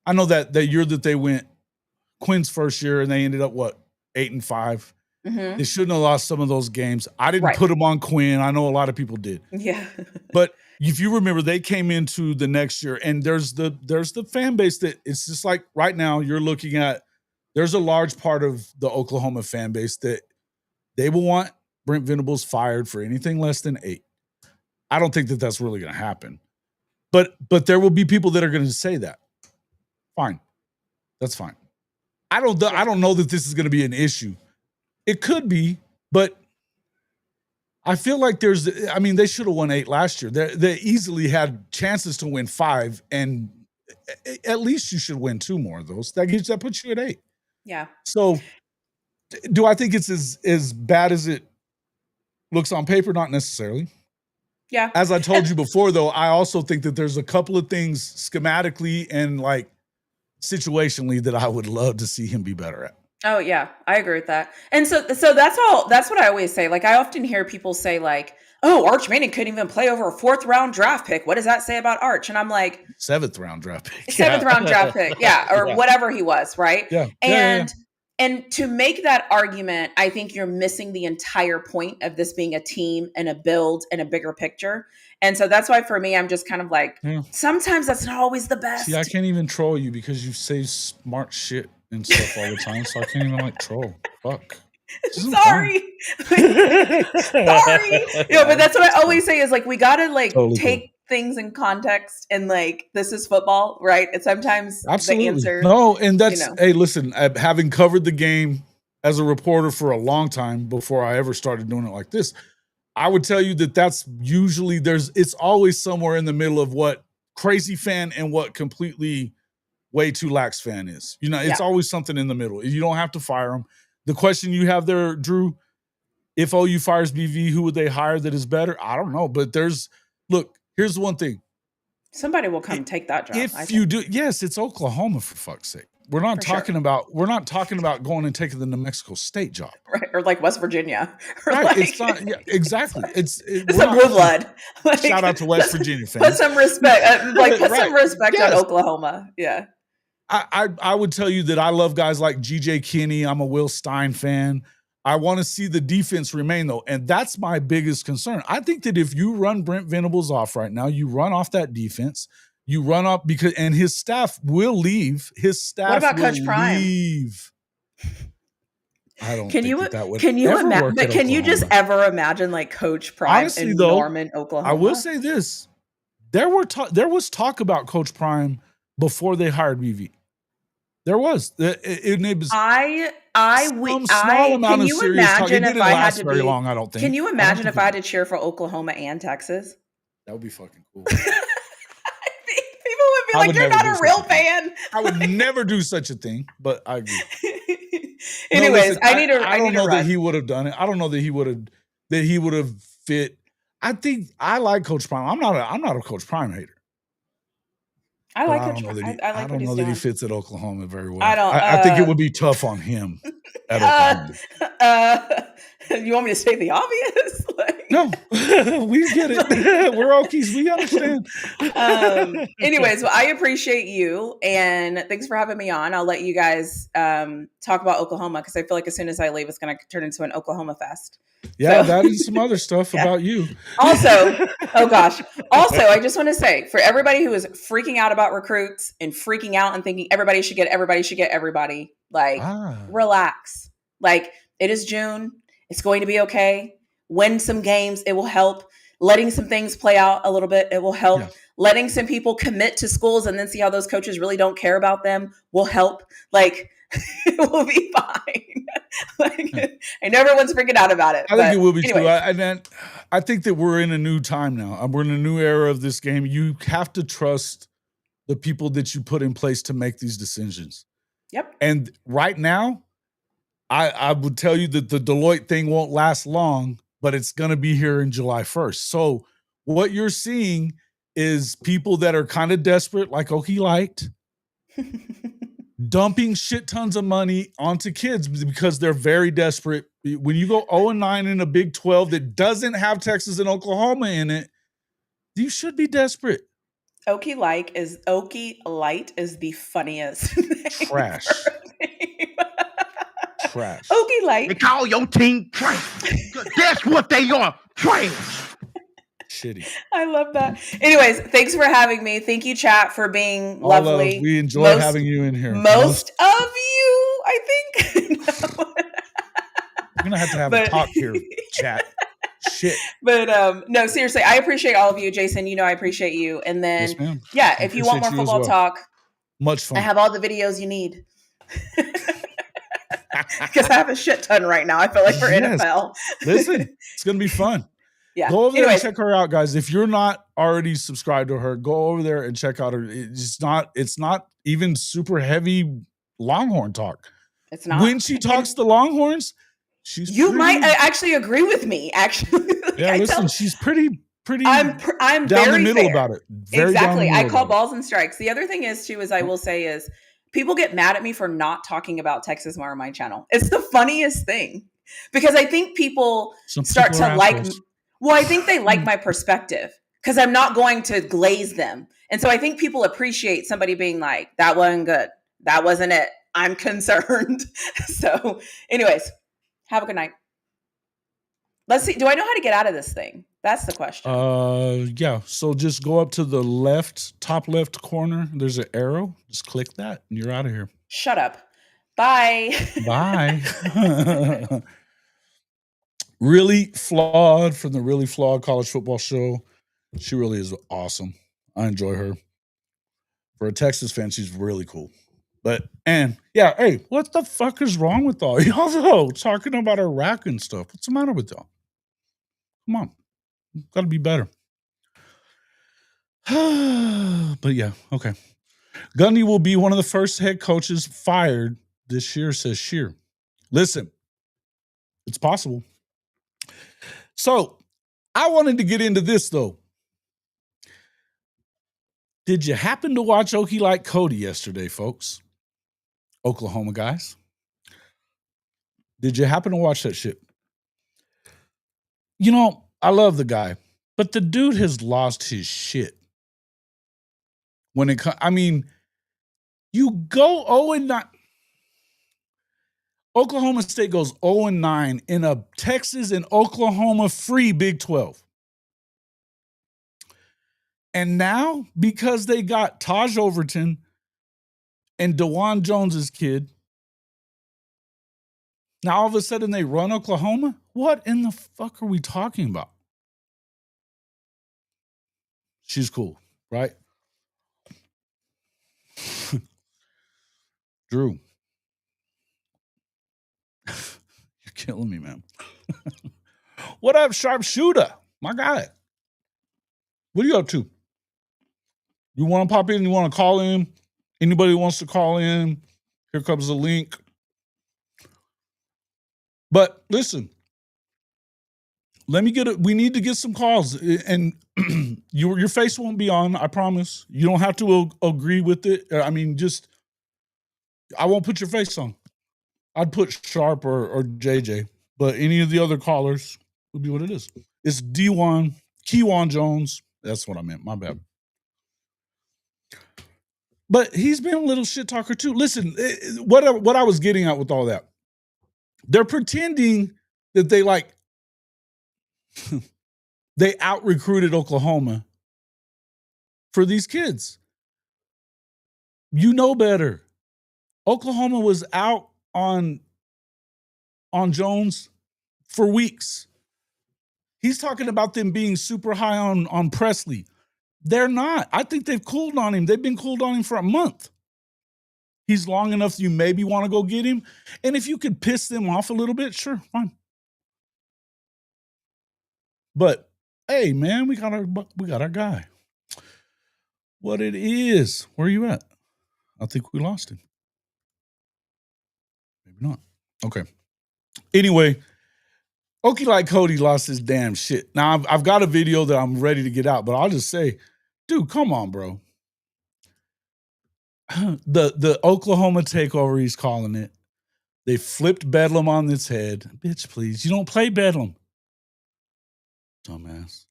A: I know that year that they went Quinn's first year and they ended up 8-5. They shouldn't have lost some of those games. I didn't put them on Quinn. I know a lot of people did.
B: Yeah.
A: But if you remember, they came into the next year, and there's the fan base that it's just like right now you're looking at. There's a large part of the Oklahoma fan base that they will want Brent Venables fired for anything less than 8. I don't think that that's really going to happen, but there will be people that are going to say that. Fine, that's fine. I don't know that this is going to be an issue. It could be, but I feel like they should have won 8 last year. They easily had chances to win 5, and at least you should win 2 more of those. That puts you at 8.
B: Yeah.
A: So do I think it's as bad as it looks on paper? Not necessarily.
B: Yeah.
A: As I told you before, though, I also think that there's a couple of things schematically and like situationally that I would love to see him be better at.
B: Oh yeah, I agree with that. And so that's what I always say. Like I often hear people say like, oh, Arch Manning couldn't even play over a 4th round draft pick. What does that say about Arch? And I'm like,
A: 7th round draft pick.
B: 7th round draft pick. Yeah. Or whatever he was. Right.
A: Yeah.
B: And to make that argument, I think you're missing the entire point of this being a team and a build and a bigger picture. And so that's why for me, I'm just kind of like, sometimes that's not always the best.
A: See, I can't even troll you because you say smart shit and stuff all the time. So I can't even troll. Fuck.
B: Sorry. Sorry. But that's what I always say is like, we got to totally take things in context and this is football, right? And sometimes
A: absolutely.
B: The answer.
A: No, and that's, hey, listen, having covered the game as a reporter for a long time before I ever started doing it like this, I would tell you that that's usually it's always somewhere in the middle of what crazy fan and what completely way too lax fan is. It's always something in the middle. You don't have to fire them. The question you have there, Drew, if OU fires BV, who would they hire that is better? I don't know. But here's one thing.
B: Somebody will come take that job.
A: If you do, yes, it's Oklahoma for fuck's sake. We're not talking about going and taking the New Mexico State job.
B: Right. Or West Virginia.
A: Right. It's not exactly. It's
B: a blue blood.
A: Shout out to West Virginia fans.
B: Put some respect. Some respect on Oklahoma. Yeah.
A: I would tell you that I love guys like GJ Kinney. I'm a Will Stein fan. I want to see the defense remain, though. And that's my biggest concern. I think that if you run Brent Venables off right now, you run off that defense, you run up and his staff will leave. His staff
B: what about
A: will
B: Coach Prime?
A: leave. I don't
B: Can
A: think
B: you
A: that would
B: can you
A: ever
B: imagine?
A: work
B: But
A: at
B: can you just
A: Oklahoma.
B: ever imagine like Coach Prime
A: Honestly,
B: in
A: though,
B: Norman, Oklahoma?
A: I will say this: there was talk about Coach Prime before they hired BV. There was. It was some small amount
B: can
A: of
B: you
A: serious talk. It
B: imagine if
A: didn't
B: I had
A: last
B: to
A: very
B: be?
A: long, I don't think.
B: Can you
A: I don't
B: imagine
A: think
B: if I had to cheer for Oklahoma and Texas?
A: that would be fucking cool.
B: People would be
A: I
B: like,
A: would
B: "You're
A: never
B: not
A: do
B: a
A: such
B: real
A: a thing.
B: fan."
A: I would never do such a thing, but I agree. No,
B: Anyways,
A: listen,
B: I need to.
A: I
B: I need
A: don't
B: to
A: know that
B: run.
A: he would have done it. I don't know that he would have fit. I think I like Coach Prime. I'm not a Coach Prime hater.
B: I
A: But
B: like
A: I
B: Coach.
A: don't know that he.
B: I
A: I
B: like what
A: don't
B: he's
A: know that he
B: doing.
A: fits at Oklahoma very well.
B: I don't.
A: I think it would be tough on him at Oklahoma.
B: You want me to say the obvious?
A: No, we get it. We're Okies. We understand.
B: Anyways, well, I appreciate you and thanks for having me on. I'll let you guys talk about Oklahoma because I feel like as soon as I leave, it's going to turn into an Oklahoma fest.
A: Yeah,
B: So,
A: that is some other stuff about you.
B: Also, oh gosh. Also, I just want to say for everybody who is freaking out about recruits and freaking out and thinking everybody should get everybody, like relax. Like it is June. It's going to be okay. Win some games. It will help. Letting some things play out a little bit. It will help.
A: Yeah.
B: Letting some people commit to schools and then see how those coaches really don't care about them will help. Like it will be fine. I know everyone's freaking out about it.
A: I think it will be
B: anyways.
A: too. I think that we're in a new time now. We're in a new era of this game. You have to trust the people that you put in place to make these decisions.
B: Yep.
A: And right now, I would tell you that the Deloitte thing won't last long, but it's going to be here in July 1st. So what you're seeing is people that are kind of desperate, like Okie liked, dumping shit tons of money onto kids because they're very desperate. When you go 0-9 in a Big 12 that doesn't have Texas and Oklahoma in it, you should be desperate.
B: Okie Light is the funniest.
A: Trash. Trash.
B: Okie Light.
C: They call your team trash. That's what they are. Trash.
A: Shitty.
B: I love that. Anyways, thanks for having me. Thank you, chat, for being lovely.
A: We enjoy having you in here.
B: Most of you, I think.
A: No. You're gonna have a talk here, chat. Shit.
B: But no, seriously, I appreciate all of you, Jason. You know I appreciate you. And then,
A: yes,
B: if you want more football talk,
A: much fun.
B: I have all the videos you need. Because I have a shit ton right now. I feel like for NFL.
A: Listen, it's gonna be fun.
B: Yeah.
A: Go over there and check her out, guys. If you're not already subscribed to her, go over there and check out her. It's not even super heavy Longhorn talk.
B: It's not.
A: When she talks to Longhorns,
B: might actually agree with me. Actually,
A: yeah. Listen, she's pretty.
B: I'm
A: down
B: very
A: the middle
B: fair
A: about it.
B: Exactly. I call balls and strikes. The other thing is too, I will say is people get mad at me for not talking about Texas more on my channel. It's the funniest thing because I think people start to like. Well, I think they like my perspective because I'm not going to glaze them. And so I think people appreciate somebody being like, that wasn't good. That wasn't it. I'm concerned. So anyways, have a good night. Let's see. Do I know how to get out of this thing? That's the question.
A: Yeah. So just go up to the top left corner. There's an arrow. Just click that and you're out of here.
B: Shut up. Bye.
A: Bye. Really Flawed from the Really Flawed College Football Show. She really is awesome. I enjoy her. For a Texas fan, she's really cool. Hey, what the fuck is wrong with all y'all though? Talking about Iraq and stuff. What's the matter with y'all? Come on. Gotta be better. But yeah, okay. Gundy will be one of the first head coaches fired this year, says Shear. Listen, it's possible. So I wanted to get into this though. Did you happen to watch Okie Like Cody yesterday, folks? Oklahoma guys. Did you happen to watch that shit? You know, I love the guy, but the dude has lost his shit. You go 0-9. Oklahoma State goes 0-9 in a Texas and Oklahoma free Big 12. And now, because they got Taj Overton and DeJuan Jones's kid, Now all of a sudden they run Oklahoma? What in the fuck are we talking about? She's cool, right? Drew. You're killing me, man. What up, sharpshooter? My guy. What are you up to? You want to pop in? You want to call in? Anybody wants to call in? Here comes the link. But listen, let me get it. We need to get some calls, and your face won't be on. I promise. You don't have to agree with it. I mean, just I won't put your face on. I'd put Sharp or JJ, but any of the other callers would be what it is. It's D1 Keywan Jones. That's what I meant. My bad. But he's been a little shit talker too. Listen, what I was getting at with all that, they're pretending that they they out recruited Oklahoma for these kids. You know better. Oklahoma was out on Jones for weeks. He's talking about them being super high on Presley. They're not. I think they've cooled on him. They've been cooled on him for a month. He's long enough you maybe want to go get him. And if you could piss them off a little bit, sure, fine. But hey, man, we got our guy. What it is? Where are you at? I think we lost him. Maybe not. Okay. Anyway, Okie like Cody lost his damn shit. Now I've got a video that I'm ready to get out, but I'll just say, dude, come on, bro. The Oklahoma takeover, he's calling it. They flipped Bedlam on its head. Bitch, please. You don't play Bedlam. Dumbass.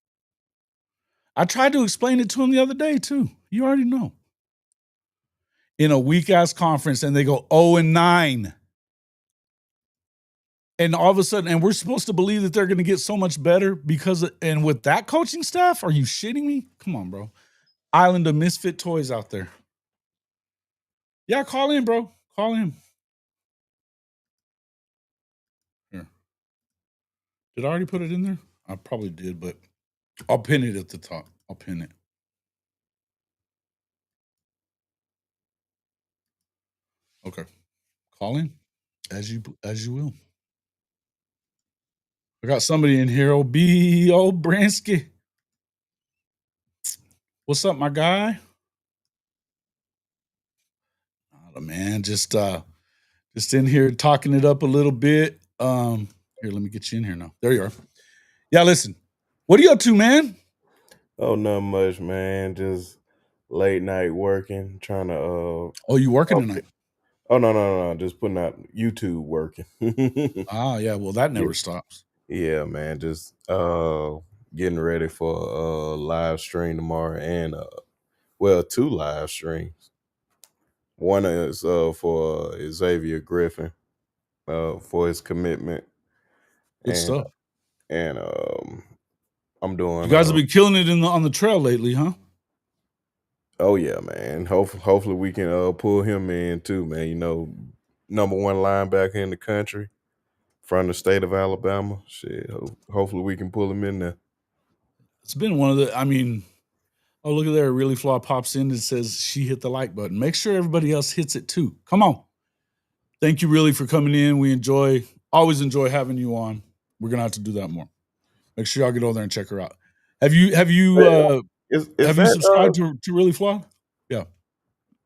A: I tried to explain it to him the other day, too. You already know. In a weak-ass conference, and they go 0-9. And all of a sudden, and we're supposed to believe that they're going to get so much better because and with that coaching staff? Are you shitting me? Come on, bro. Island of misfit toys out there. Yeah, call in, bro. Call in. Here. Did I already put it in there? I probably did, but I'll pin it at the top. I'll pin it. Okay. Call in as you will. I got somebody in here. Old Bransky. What's up, my guy? Man, just in here talking it up a little bit. Here, let me get you in here now. There you are. Yeah, listen. What are you up to, man?
D: Oh, not much, man. Just late night working, trying to
A: Oh, you working tonight?
D: Oh no. Just putting out YouTube working.
A: Yeah, well, that never stops.
D: Yeah, man. Just getting ready for a live stream tomorrow, and 2 live streams. One is for Xavier Griffin for his commitment.
A: Good stuff.
D: And I'm doing.
A: You guys have been killing it on the trail lately, huh?
D: Oh yeah, man. Hopefully we can pull him in too, man. You know, number 1 linebacker in the country from the state of Alabama. Shit. Hopefully we can pull him in there.
A: It's been one of the. I mean, oh, look at there. Really Flawed pops in and says she hit the like button. Make sure everybody else hits it too. Come on. Thank you, Really, for coming in. We always enjoy having you on. We're gonna have to do that more. Make sure y'all get over there and check her out. Have you subscribed to Really Flawed? Yeah.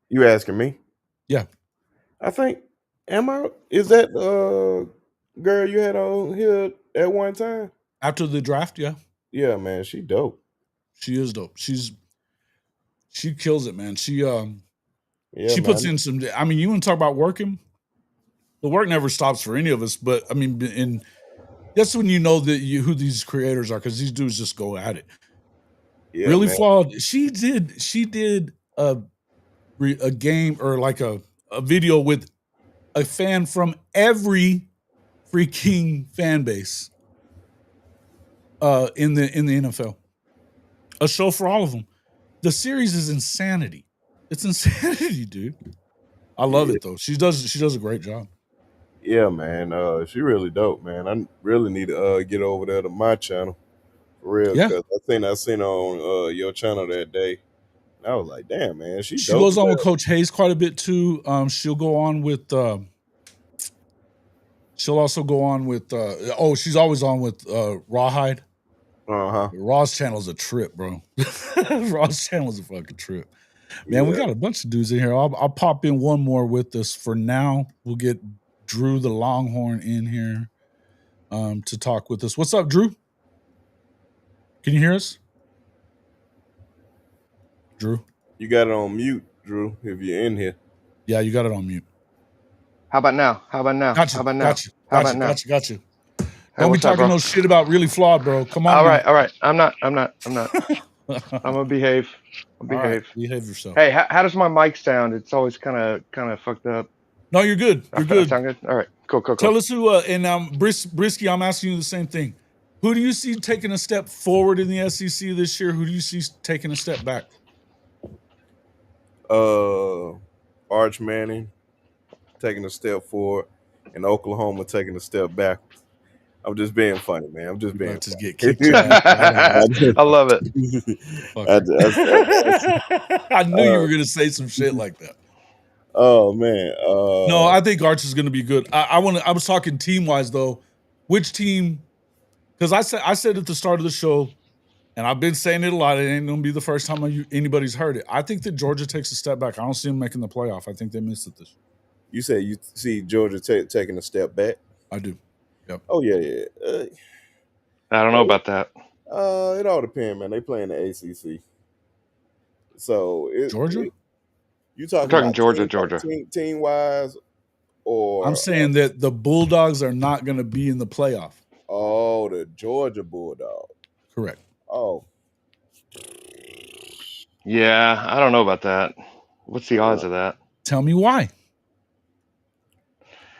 D: You asking me?
A: Yeah.
D: I think. Is that girl you had on here at one time?
A: After the draft, yeah.
D: Yeah, man. She dope.
A: She is dope. She kills it, man. She puts in some. I mean, you want to talk about working? The work never stops for any of us. But I mean, that's when you know who these creators are, because these dudes just go at it. Yeah, Really Flawed. She did a game or like a video with a fan from every freaking fan base in the NFL. A show for all of them. The series is insanity. It's insanity, dude. I love it though. She does a great job.
D: Yeah, man. She really dope, man. I really need to get over there to my channel for real,
A: Yeah.
D: because I seen her on your channel that day. And I was like, damn, man, she
A: She
D: dope
A: goes
D: as
A: on with
D: hell.
A: Coach Hayes quite a bit too. She'll go on with she'll also go on with she's always on with Rawhide.
D: Uh-huh.
A: Raw's channel is a trip, bro. Raw's channel is a fucking trip. Man, we
D: Yeah.
A: got a bunch of dudes in here. I'll pop in one more with us for now. We'll get Drew the Longhorn in here to talk with us. What's up, Drew? Can you hear us? Drew?
D: You got it on mute, Drew, if you're in here.
A: Yeah, you got it on mute.
E: How about now? How about now?
A: Gotcha.
E: How about now?
A: Gotcha.
E: How
A: Gotcha.
E: about now?
A: Gotcha. Gotcha.
E: Hey,
A: Don't be
E: what's up,
A: talking
E: bro?
A: no shit about Really Flawed, bro. Come on.
E: All
A: now.
E: right, all right. I'm not. I'm gonna behave. I'll
A: All right,
E: behave.
A: behave yourself.
E: Hey, how does my mic sound? It's always kind of fucked up.
A: No, you're good. You're
E: I
A: good.
E: sound good. All right, cool.
A: Tell us who. And Brisky, I'm asking you the same thing. Who do you see taking a step forward in the SEC this year? Who do you see taking a step back?
D: Arch Manning taking a step forward, and Oklahoma taking a step back. I'm just being funny, man. I'm just being.
A: Just get kicked. I
E: love it.
A: I knew you were gonna say some shit like that.
D: Oh man.
A: No, I think Arch is gonna be good. I was talking team wise though. Which team? Because I said at the start of the show, and I've been saying it a lot. It ain't gonna be the first time anybody's heard it. I think that Georgia takes a step back. I don't see them making the playoff. I think they missed it this year.
D: You say you see Georgia taking a step back?
A: I do. Yep.
D: Oh yeah.
E: I don't know about that.
D: It all depends, man. They play in the ACC. So
A: Georgia?
D: You talking
E: I'm talking
D: about
E: Georgia.
D: Team wise, or
A: I'm saying that the Bulldogs are not going to be in the playoff.
D: Oh, the Georgia Bulldogs.
A: Correct.
D: Oh.
E: Yeah, I don't know about that. What's the odds of that?
A: Tell me why.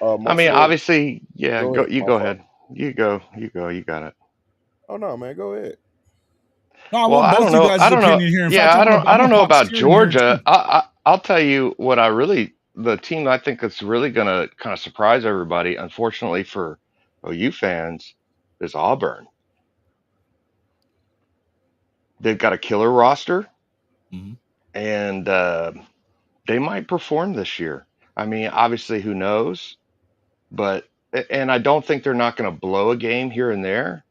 E: I mean, obviously, yeah. Go ahead. You go. You got it.
D: Oh no, man, go ahead.
A: No, I want both you guys' opinion here. In fact,
E: I don't know about Georgia. I'll tell you what the team I think that's really going to kind of surprise everybody, unfortunately for OU fans, is Auburn. They've got a killer roster, and they might perform this year. I mean, obviously, who knows? And I don't think they're not going to blow a game here and there.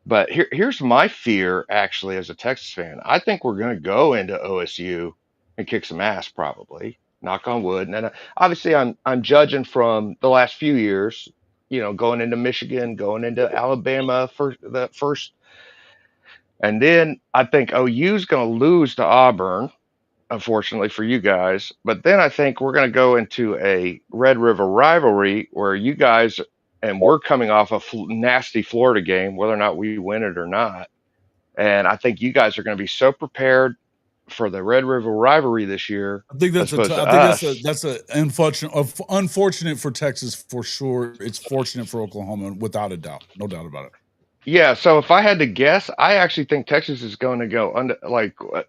E: But here's my fear, actually, as a Texas fan. I think we're going to go into OSU and kick some ass, probably. Knock on wood. And then, obviously, I'm judging from the last few years. You know, going into Michigan, going into Alabama for the first, and then I think OU's going to lose to Auburn, unfortunately for you guys. But then I think we're going to go into a Red River rivalry where you guys. And we're coming off a nasty Florida game, whether or not we win it or not. And I think you guys are going to be so prepared for the Red River rivalry this year.
A: I think that's unfortunate for Texas for sure. It's fortunate for Oklahoma, without a doubt, no doubt about it.
E: Yeah. So if I had to guess, I actually think Texas is going to go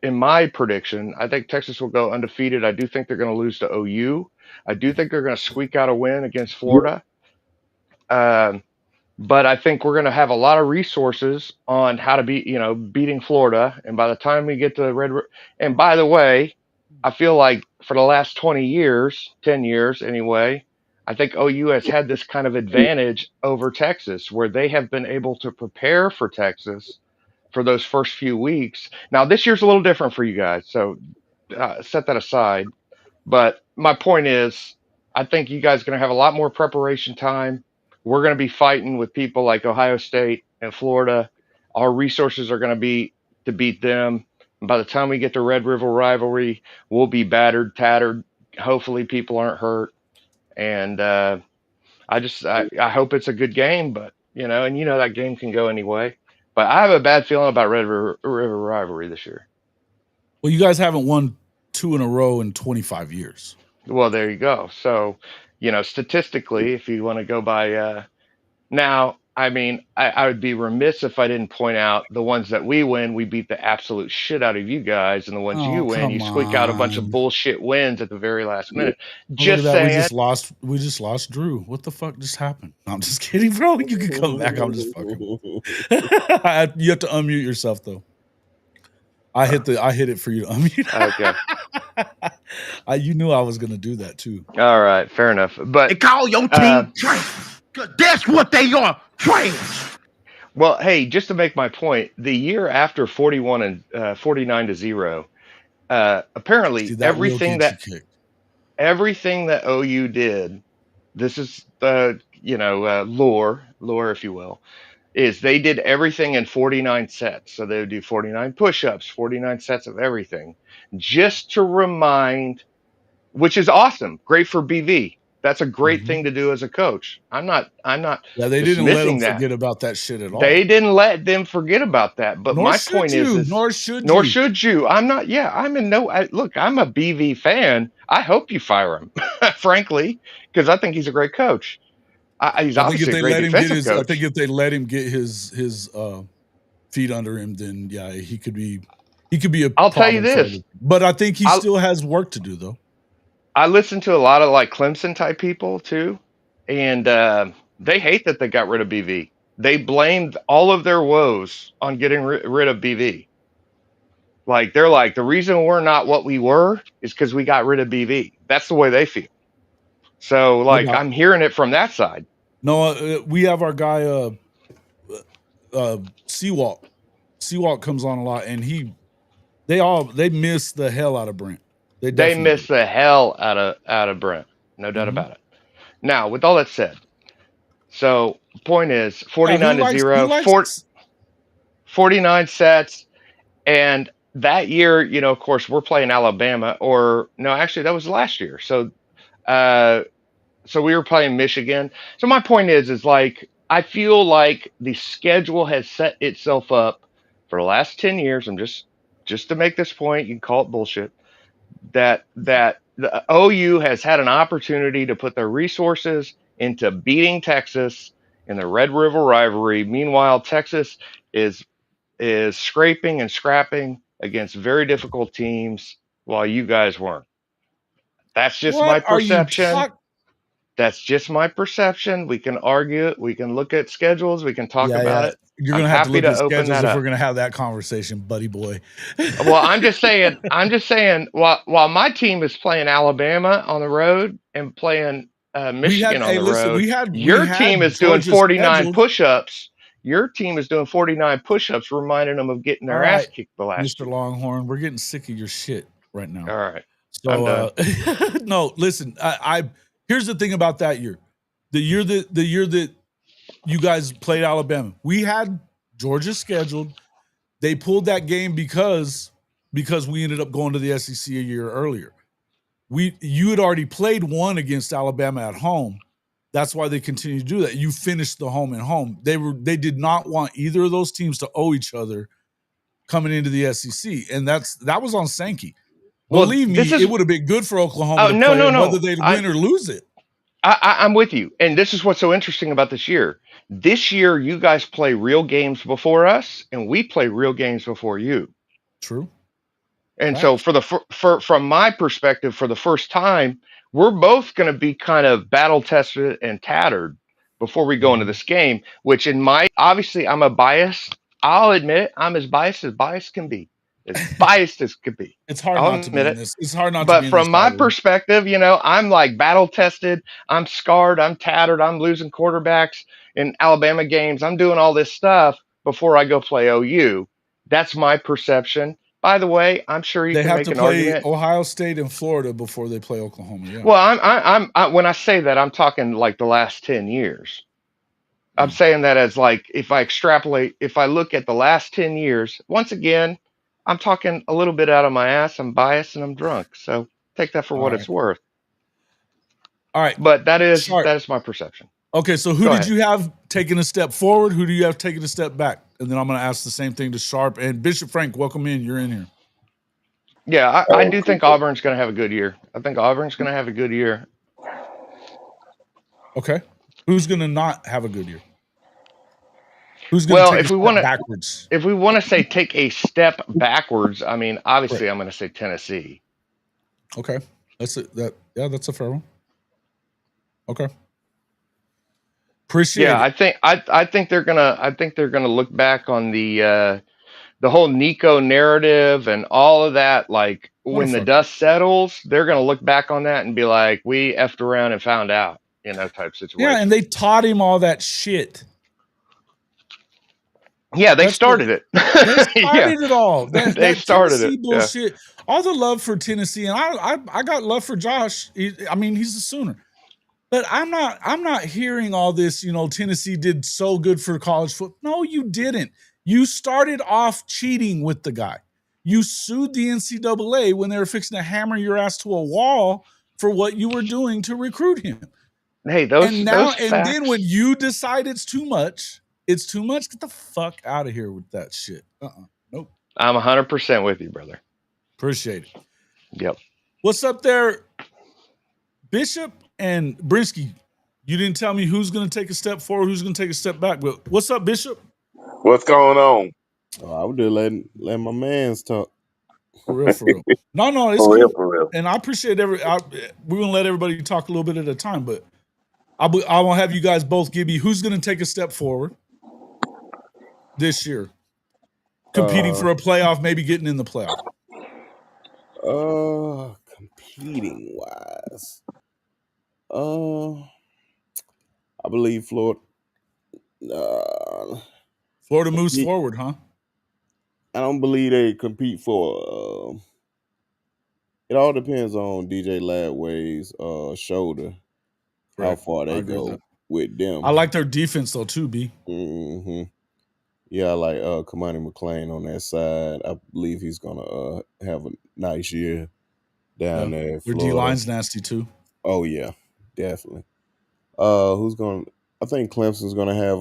E: in my prediction. I think Texas will go undefeated. I do think they're going to lose to OU. I do think they're going to squeak out a win against Florida. But I think we're going to have a lot of resources on how to beating Florida. And by the time we get to and by the way, I feel like for the last 10 years anyway, I think OU has had this kind of advantage over Texas where they have been able to prepare for Texas for those first few weeks. Now, this year's a little different for you guys. So set that aside. But my point is, I think you guys are going to have a lot more preparation time. We're going to be fighting with people like Ohio State and Florida. Our resources are going to be to beat them. And by the time we get to Red River rivalry, we'll be battered, tattered. Hopefully people aren't hurt. And I hope it's a good game, but and that game can go anyway. But I have a bad feeling about Red River rivalry this year.
A: Well, you guys haven't won 2 in a row in 25 years.
E: Well, there you go. So, statistically, if you want to go by now, I mean, I would be remiss if I didn't point out the ones that we win, we beat the absolute shit out of you guys, and the ones you
A: Oh,
E: win, you
A: come
E: squeak out a bunch of
A: on.
E: bullshit wins at the very last minute.
A: Oh, look at
E: Just
A: that. We
E: saying.
A: just lost Drew. What the fuck just happened? No, I'm just kidding, bro. You can come back. I'm just fucking. You have to unmute yourself though. I hit it for you to unmute.
E: Okay.
A: You knew I was gonna do that too.
E: All right, fair enough. But
C: They call your team trash. 'Cause that's what they are, trash.
E: well, hey, just to make my point, the year after 41 and 49-0, apparently
A: See, that will get you kicked.
E: everything that OU did, this is the lore, if you will, is they did everything in 49 sets. So they would do 49 push-ups, 49 sets of everything, just to remind, which is awesome, great for BV. That's a great thing to do as a coach. I'm not
A: Yeah, they didn't let them
E: that.
A: forget about that shit at all.
E: They didn't let them forget about that. But
A: Nor
E: my
A: should
E: point
A: you.
E: is,
A: Nor should you.
E: I'm not. Yeah, I'm in no. Look, I'm a BV fan. I hope you fire him, frankly, because I think he's a great coach. He's obviously a great defensive coach.
A: I think if they let him get his feet under him, then yeah, he could be a.
E: I'll tell you this,
A: but I think he still has work to do, though.
E: I listen to a lot of like Clemson type people too, and they hate that they got rid of BV. They blamed all of their woes on getting rid of BV. Like they're like, the reason we're not what we were is because we got rid of BV. That's the way they feel. So like, I'm hearing it from that side.
A: No, we have our guy Seawalk. Seawalk comes on a lot, and they miss the hell out of Brent.
E: They miss the hell out of Brent. No doubt about it. Now, with all that said, so point is 49-0, 49 sets, and that year, of course, we're playing Alabama, or no, actually that was last year. So we were playing Michigan. So my point is like, I feel like the schedule has set itself up for the last 10 years. I'm just to make this point, you can call it bullshit, that the OU has had an opportunity to put their resources into beating Texas in the Red River rivalry. Meanwhile, Texas is scraping and scrapping against very difficult teams while you guys weren't. That's just my perception. That's just my perception. We can argue it. We can look at schedules. We can talk about it.
A: You're going to have to look at schedules if we're going to have that conversation, buddy boy.
E: Well, I'm just saying, while my team is playing Alabama on the road and playing Michigan on the road, your team is doing 49 push-ups. Your team is doing 49 push-ups, reminding them of getting their ass kicked the last
A: year. Mr. Longhorn, we're getting sick of your shit right now.
E: All right.
A: So, no, listen, here's the thing about that year. The year that you guys played Alabama, we had Georgia scheduled. They pulled that game because we ended up going to the SEC a year earlier. You had already played one against Alabama at home. That's why they continued to do that. You finished the home and home. They did not want either of those teams to owe each other coming into the SEC, and that was on Sankey. Believe me, it would have been good for Oklahoma to play whether they'd win or lose it.
E: I'm with you. And this is what's so interesting about this year. This year, you guys play real games before us, and we play real games before you.
A: True.
E: And so from my perspective, for the first time, we're both going to be kind of battle tested and tattered before we go into this game, which obviously I'm a bias. I'll admit it. I'm as biased can be. As biased as could be.
A: It's hard not to be in this. It's hard not
E: to be in
A: this.
E: But from my perspective, I'm like battle tested. I'm scarred. I'm tattered. I'm losing quarterbacks in Alabama games. I'm doing all this stuff before I go play OU. That's my perception. By the way, I'm sure you can make an argument.
A: They have to play Ohio State and Florida before they play Oklahoma. Yeah.
E: Well, I'm when I say that, I'm talking like the last 10 years. I'm saying that as like, if I extrapolate, if I look at the last 10 years, once again, I'm talking a little bit out of my ass. I'm biased and I'm drunk. So take that for what it's worth.
A: All right.
E: But that is my perception.
A: Okay. So who did you have taking a step forward? Who do you have taking a step back? And then I'm going to ask the same thing to Sharp and Bishop Frank. Welcome in. You're in here.
E: Yeah, I do think Auburn's going to have a good year. I think Auburn's going to have a good year.
A: Okay. Who's going to not have a good year? Who's going to
E: Well,
A: take
E: if
A: a
E: we
A: step
E: want to
A: backwards?
E: if we want to say take a
A: Backwards.
E: if we want to say take a step backwards, I mean, obviously,
A: Right.
E: I'm going to say Tennessee.
A: Okay, that's it. That's a fair one. Okay, appreciate
E: Yeah,
A: it.
E: I think they're gonna look back on the whole Nico narrative and all of that. Like when the
A: Motherfucker.
E: dust settles, they're gonna look back on that and be like, "We effed around and found out," type
A: Yeah, and
E: situation.
A: they taught him all that shit.
E: Yeah, they
A: That's what
E: started it.
A: they
E: Yeah,
A: started it all. That
E: they
A: that
E: started it.
A: Tennessee
E: Yeah.
A: bullshit. All the love for Tennessee, and I got love for Josh. I mean, he's a Sooner. But I'm not hearing all this, Tennessee did so good for college football. No, you didn't. You started off cheating with the guy. You sued the NCAA when they were fixing to hammer your ass to a wall for what you were doing to recruit him.
E: Hey,
A: And then when
E: facts.
A: you decide it's too much, get the fuck out of here with that shit. Nope.
E: I'm 100% with you, brother.
A: Appreciate it.
E: Yep.
A: What's up there, Bishop and Brinsky? You didn't tell me who's going to take a step forward, who's going to take a step back. But what's up, Bishop?
F: What's going on?
D: Oh, I would just let my mans talk.
A: For real, for real. No, it's
F: For
A: cool.
F: real, for real.
A: And I appreciate we're going to let everybody talk a little bit at a time, but I want to have you guys both give me who's going to take a step forward this year, competing for a playoff, maybe getting in the playoff.
D: Competing wise, I believe Florida.
A: Florida moves forward, huh?
D: I don't believe they compete for. It all depends on DJ Ladway's shoulder,
A: Correct.
D: how far they go with them.
A: I like their defense though too, B.
D: Mm-hmm. Yeah, I like Kamani McLean on that side. I believe he's gonna have a nice year down there.
A: Their D line's nasty too.
D: Oh yeah, definitely. I think Clemson's gonna have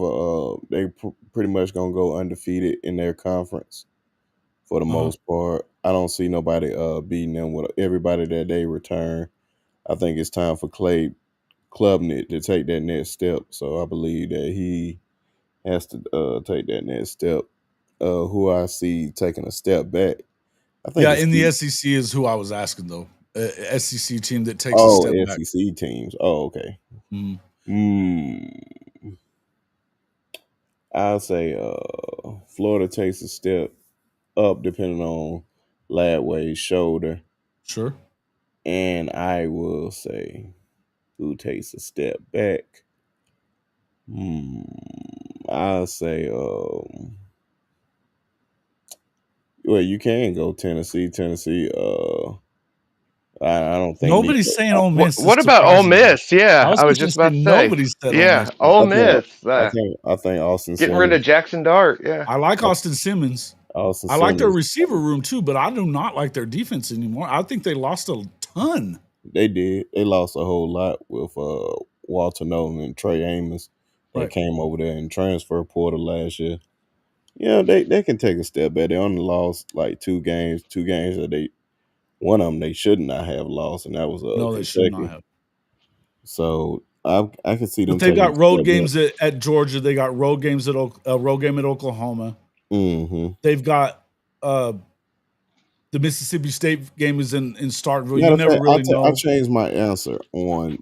D: they pretty much gonna go undefeated in their conference for the most part. I don't see nobody beating them with everybody that they return. I think it's time for Clay Klubnik to take that next step. So I believe that he has to take that next step. Who I see taking a step back. I think
A: in the SEC is who I was asking though. SEC team that takes
D: a
A: step back.
D: SEC teams. Oh, okay. I'll say Florida takes a step up depending on Ladway's shoulder.
A: Sure.
D: And I will say who takes a step back. I'll say well, you can go Tennessee. I don't think
A: nobody's saying Ole Miss.
E: What about Ole Miss? Yeah, I was just about to say.
A: Nobody said
E: yeah,
A: Ole Miss.
E: Ole Miss.
D: I think Austin
E: getting
D: Simmons.
E: rid of Jackson Dart. Yeah,
A: I like Austin Simmons. I like their receiver room too, but I do not like their defense anymore. I think they lost a ton.
D: They did. They lost a whole lot with Walter Nolan and Trey Amos that came over there in transfer portal last year. Yeah, they can take a step back. They only lost like two games that one of them they should not have lost, and that was
A: no, they should not have.
D: So I can see them.
A: But they got road games at Georgia. They got road games at road game at Oklahoma.
D: Mm-hmm.
A: They've got the Mississippi State game is in Starkville. You never really know.
D: I changed my answer on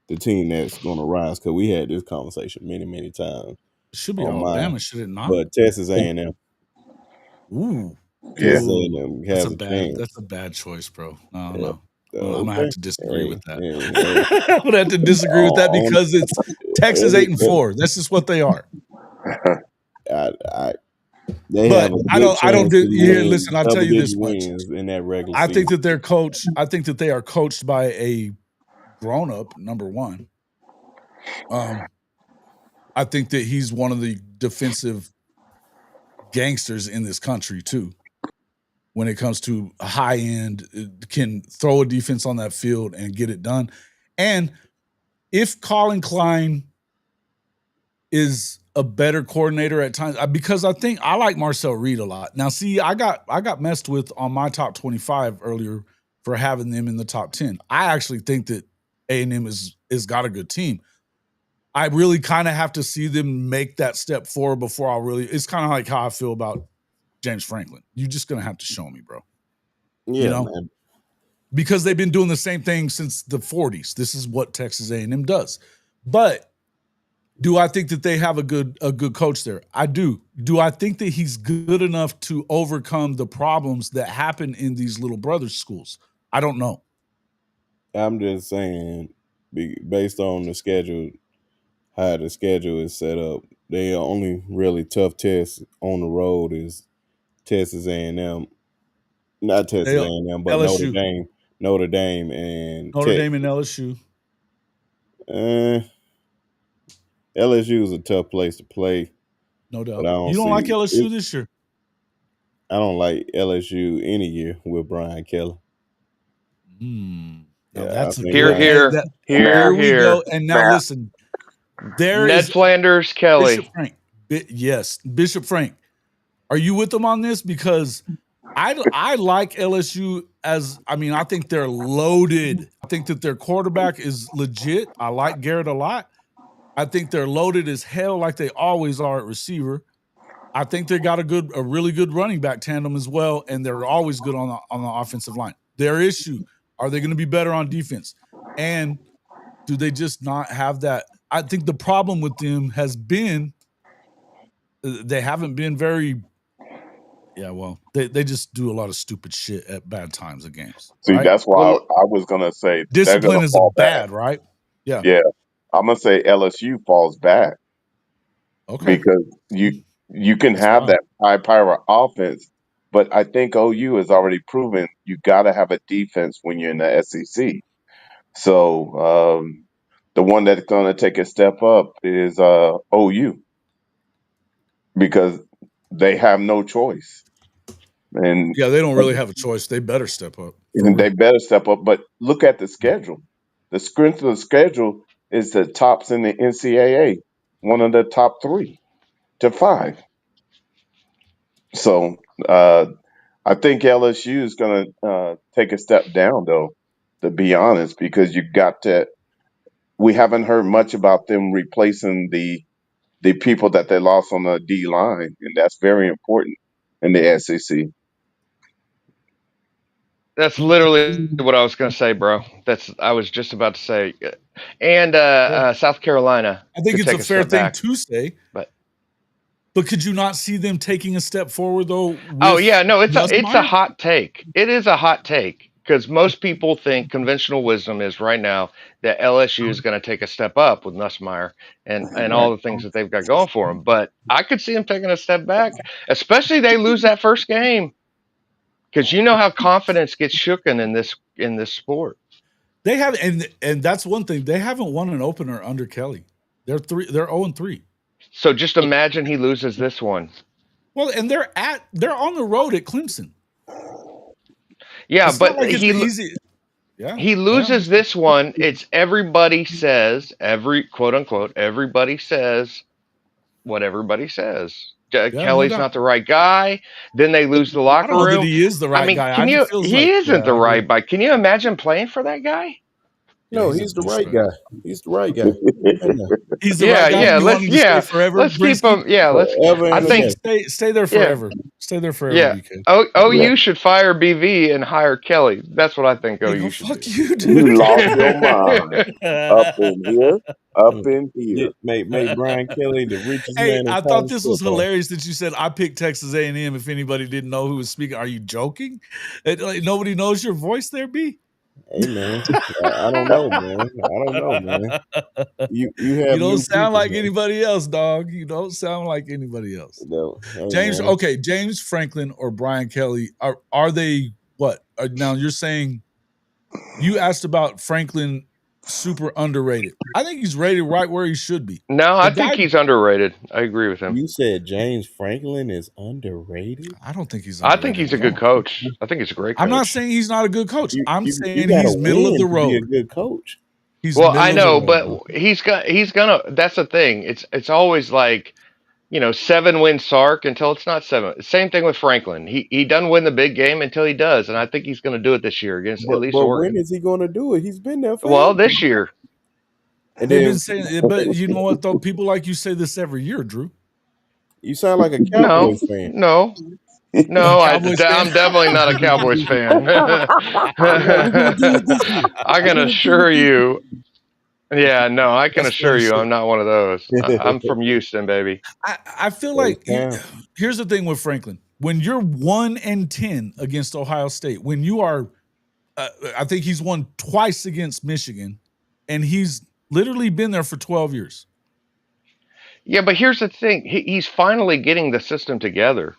D: the team that's going to rise because we had this conversation many times.
A: It should be Alabama, should it not?
D: But Texas A&M.
A: Ooh,
D: Texas A&M has a chance.
A: That's a bad choice, bro. No. Well, I'm gonna have to disagree with that. I'm gonna have to disagree with that because it's Texas 8-4. That's just what they are.
D: I
A: don't. Listen, I'll tell you this much.
D: In that regular
A: I think that they're coached. I think that they are coached by a grown-up. Number one. I think that he's one of the defensive gangsters in this country too. When it comes to high end, can throw a defense on that field and get it done. And if Colin Klein is a better coordinator at times, because I think I like Marcel Reed a lot. Now, see, I got messed with on my top 25 earlier for having them in the top 10. I actually think that A&M is got a good team. I really kind of have to see them make that step forward before I'll really. It's kind of like how I feel about James Franklin. You're just gonna have to show me, bro.
D: Yeah, man.
A: Because they've been doing the same thing since the 40s. This is what Texas A&M does. But do I think that they have a good coach there? I do. Do I think that he's good enough to overcome the problems that happen in these little brothers schools? I don't know.
D: I'm just saying, based on the schedule, how the schedule is set up, the only really tough test on the road is Texas A&M, not Texas A&M, but
A: LSU.
D: Notre Dame, and
A: Notre Dame and LSU.
D: LSU is a tough place to play.
A: No doubt.
D: But
A: You don't like LSU this year?
D: I don't like LSU any year with Brian Kelly.
A: That's
E: here
A: we go. And now listen,
E: Ned Flanders Kelly.
A: Bishop Frank. Yes, Bishop Frank. Are you with them on this? Because I like LSU I think they're loaded. I think that their quarterback is legit. I like Garrett a lot. I think they're loaded as hell like they always are at receiver. I think they got a really good running back tandem as well, and they're always good on the offensive line. Their issue, are they going to be better on defense? And do they just not have that? I think the problem with them has been they haven't been very they just do a lot of stupid shit at bad times of games.
F: See,
A: right?
F: that's why I was going to say
A: discipline is bad, right? Yeah.
F: Yeah. I'm going to say LSU falls back.
A: Okay.
F: Because you can have that high-power offense, but I think OU has already proven you got to have a defense when you're in the SEC. So the one that's going to take a step up is OU because they have no choice. And
A: yeah, they don't really have a choice. They better step up.
F: They better step up. But look at the schedule. The strength of the schedule is the tops in the NCAA, one of the top 3 to 5. So I think LSU is going to take a step down, though, to be honest, because we haven't heard much about them replacing the people that they lost on the D line, and that's very important in the SEC.
E: That's literally what I was going to say, bro. I was just about to say. And South Carolina.
A: I think it's a fair thing to say.
E: But
A: could you not see them taking a step forward, though?
E: Oh, yeah. No, it's a hot take. It is a hot take because most people think conventional wisdom is right now that LSU is going to take a step up with Nussmeier and all the things that they've got going for them. But I could see them taking a step back, especially they lose that first game. Because you know how confidence gets shooken in this sport.
A: They have, and that's one thing. They haven't won an opener under Kelly. They're 0-3.
E: So just imagine he loses this one.
A: Well, and they're on the road at Clemson.
E: Yeah, but
A: like easy. Yeah,
E: he loses this one. It's everybody says, quote unquote, everybody says what everybody says. Kelly's not the right guy. Then they lose the locker room.
A: I don't know that he is the right guy.
E: He isn't the right guy. Can you imagine playing for that guy?
D: No, he's the right guy. He's the right guy.
A: He's the right guy.
E: Let's
A: forever.
E: Let's keep him. Yeah, let's. I think
A: stay there forever. Stay there forever.
E: Yeah.
A: BK.
E: OU should fire BV and hire Kelly. That's what I think OU should.
A: Fuck you, dude.
F: You lost your mind. Up in here.
D: Make Brian Kelly the richest
A: man.
D: I
A: thought this was hilarious that you said I picked Texas A&M. If anybody didn't know who was speaking, are you joking? Nobody knows your voice there, B.
D: Hey man, I don't know, man. You
A: don't sound like anybody else, dog. You don't sound like anybody else.
D: No,
A: James. Man. Okay, James Franklin or Brian Kelly are they what? Now you're saying you asked about Franklin. Super underrated. I think he's rated right where he should be.
E: No, I think he's underrated. I agree with him.
D: You said James Franklin is underrated?
A: I don't think he's underrated.
E: I think he's a good coach. I think he's a great coach.
A: I'm not saying he's not a good coach. I'm saying he's middle of the road.
D: Be a good coach.
E: I know, but he's gonna. That's the thing. It's always like, 7-win Sark until it's not 7. Same thing with Franklin. He doesn't win the big game until he does, and I think he's going to do it this year against at least Oregon.
D: When is he going to do it? He's been there for
E: this year.
D: And
A: They've
D: then
A: been saying it, but you know what though? People like you say this every year, Drew.
D: you sound like a
E: No,
D: Cowboys fan.
E: no,
A: You a
E: no.
A: Cowboys fan?
E: I'm definitely not a Cowboys fan.
A: What we gonna do with this year?
E: I
A: What
E: can
A: we gonna do
E: assure
A: with this year?
E: you. Yeah, no, I can
A: That's
E: assure
A: funny
E: you,
A: shit.
E: I'm not one of those. I'm from Houston, baby.
A: I feel
D: Those
A: like
D: Cows.
A: here's the thing with Franklin. When you're 1-10 against Ohio State, when you are, I think he's won twice against Michigan, and he's literally been there for 12 years.
E: Yeah, but here's the thing: he's finally getting the system together.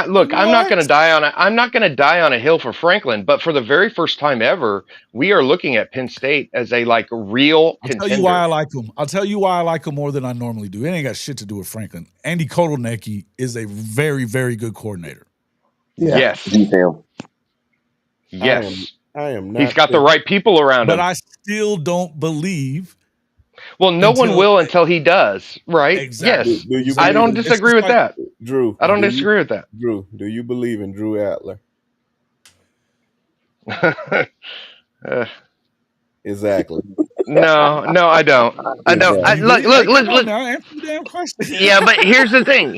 E: Look, I'm not
A: What?
E: going to die on I'm not going to die on a hill for Franklin, but for the very first time ever, we are looking at Penn State as a like real
A: I'll tell you why I
E: contender.
A: like him. I'll tell you why I like him more than I normally do. It ain't got shit to do with Franklin. Andy Kotelnicki is a very, very good coordinator.
F: Yeah.
E: Yes,
F: He's him.
E: yes,
D: I am not.
E: he's got the right people around
A: But
E: him.
A: I still don't believe
E: Well, no one
A: until
E: will until he does, right?
A: exactly.
E: Yes,
D: Do you
E: I don't
D: believe
A: It's
E: disagree
A: just
E: with
A: like
E: that.
D: Drew?
E: I don't
D: do you-
E: disagree with that.
D: Drew, do you believe in Drew Adler? Exactly.
E: No, I don't. I don't.
D: Exactly.
A: you
E: Look,
A: believe? Hey, come on
E: look.
A: now, answer the damn question.
E: Yeah, but here's the thing.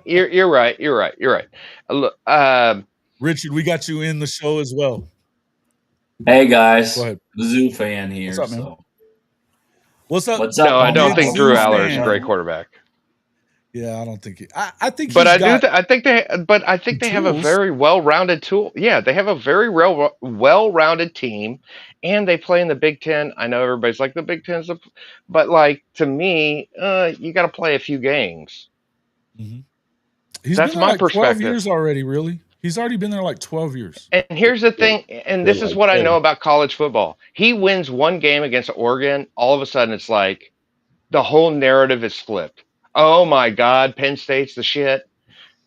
E: You're right. Look,
A: Richard, we got you in the show as well.
G: Hey guys,
A: Go ahead.
G: Zoo fan here.
A: What's up, man?
G: So
A: What's up?
G: what's up?
E: no, I don't
A: Big
E: think Drew
A: Zeus
E: Aller is a
A: fan.
E: great quarterback.
A: Yeah, I don't think it. I think
E: But
A: he's
E: I
A: got
E: do. I think they. But I think they have a
A: tools.
E: very well-rounded tool. Yeah, they have a very well-rounded team, and they play in the Big Ten. I know everybody's like the Big Ten's, but like to me, you got to play a few games.
A: Mhm. He's
E: That's
A: been there
E: my
A: like 12
E: perspective.
A: years already, really. He's already been there like 12 years.
E: And here's the thing, and this is what I know about college football. He wins one game against Oregon, all of a sudden it's like the whole narrative is flipped. Oh my God, Penn State's the shit.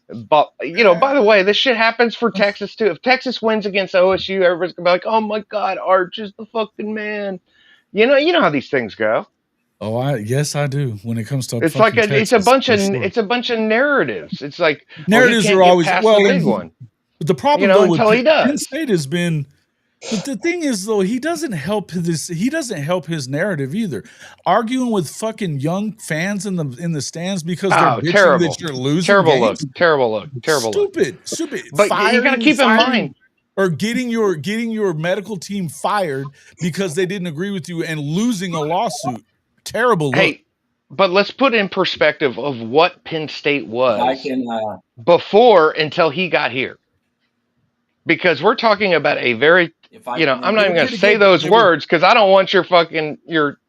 E: But by the way, this shit happens for Texas too. If Texas wins against OSU, everybody's gonna be like, "Oh my God, Arch is the fucking man." You know how these things go.
A: Oh, yes, I do. When it comes to
E: It's like
A: Texas,
E: it's a bunch of
A: narratives.
E: It's like
A: Narratives
E: he can't
A: are
E: get
A: always
E: past the big
A: and
E: one.
A: But the problem though with
E: until he does.
A: Penn State has been. But the thing is, though, he doesn't help his narrative either. Arguing with fucking young fans in the stands because they're bitching
E: terrible.
A: that you're losing
E: Terrible
A: games.
E: Terrible
A: Stupid.
E: But you got to keep in mind,
A: or getting your medical team fired because they didn't agree with you and losing a lawsuit. Terrible look.
E: Hey, but let's put in perspective of what Penn State was
G: I can.
E: before until he got here. Because we're talking about a very, I'm not even going to say those words because I don't want your,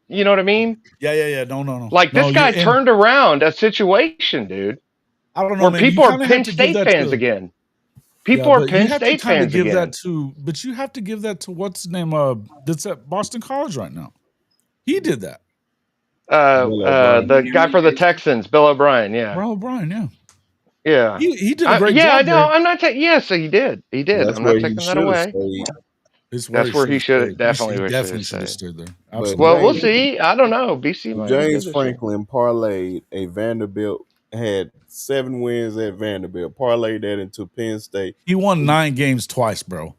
E: you know what I mean?
A: Yeah. No.
E: Like this guy turned around a situation, dude.
A: I don't know,
E: where people are Penn State fans again. People are Penn State fans again.
A: But you have to give that to what's his name? That's at Boston College right now. He did that.
E: The guy for the Texans, Bill O'Brien. Yeah.
A: Bill O'Brien. Yeah.
E: Yeah.
A: He did a great job.
E: Yeah, I know. I'm not taking. Yes, he did. He did. I'm not taking that away.
A: That's where he should
E: definitely
A: should have stayed there.
E: Absolutely. Well, we'll see. I don't know. BC.
D: James Franklin parlayed a Vanderbilt, had 7 wins at Vanderbilt, parlayed that into Penn State.
A: He won 9 games twice, bro.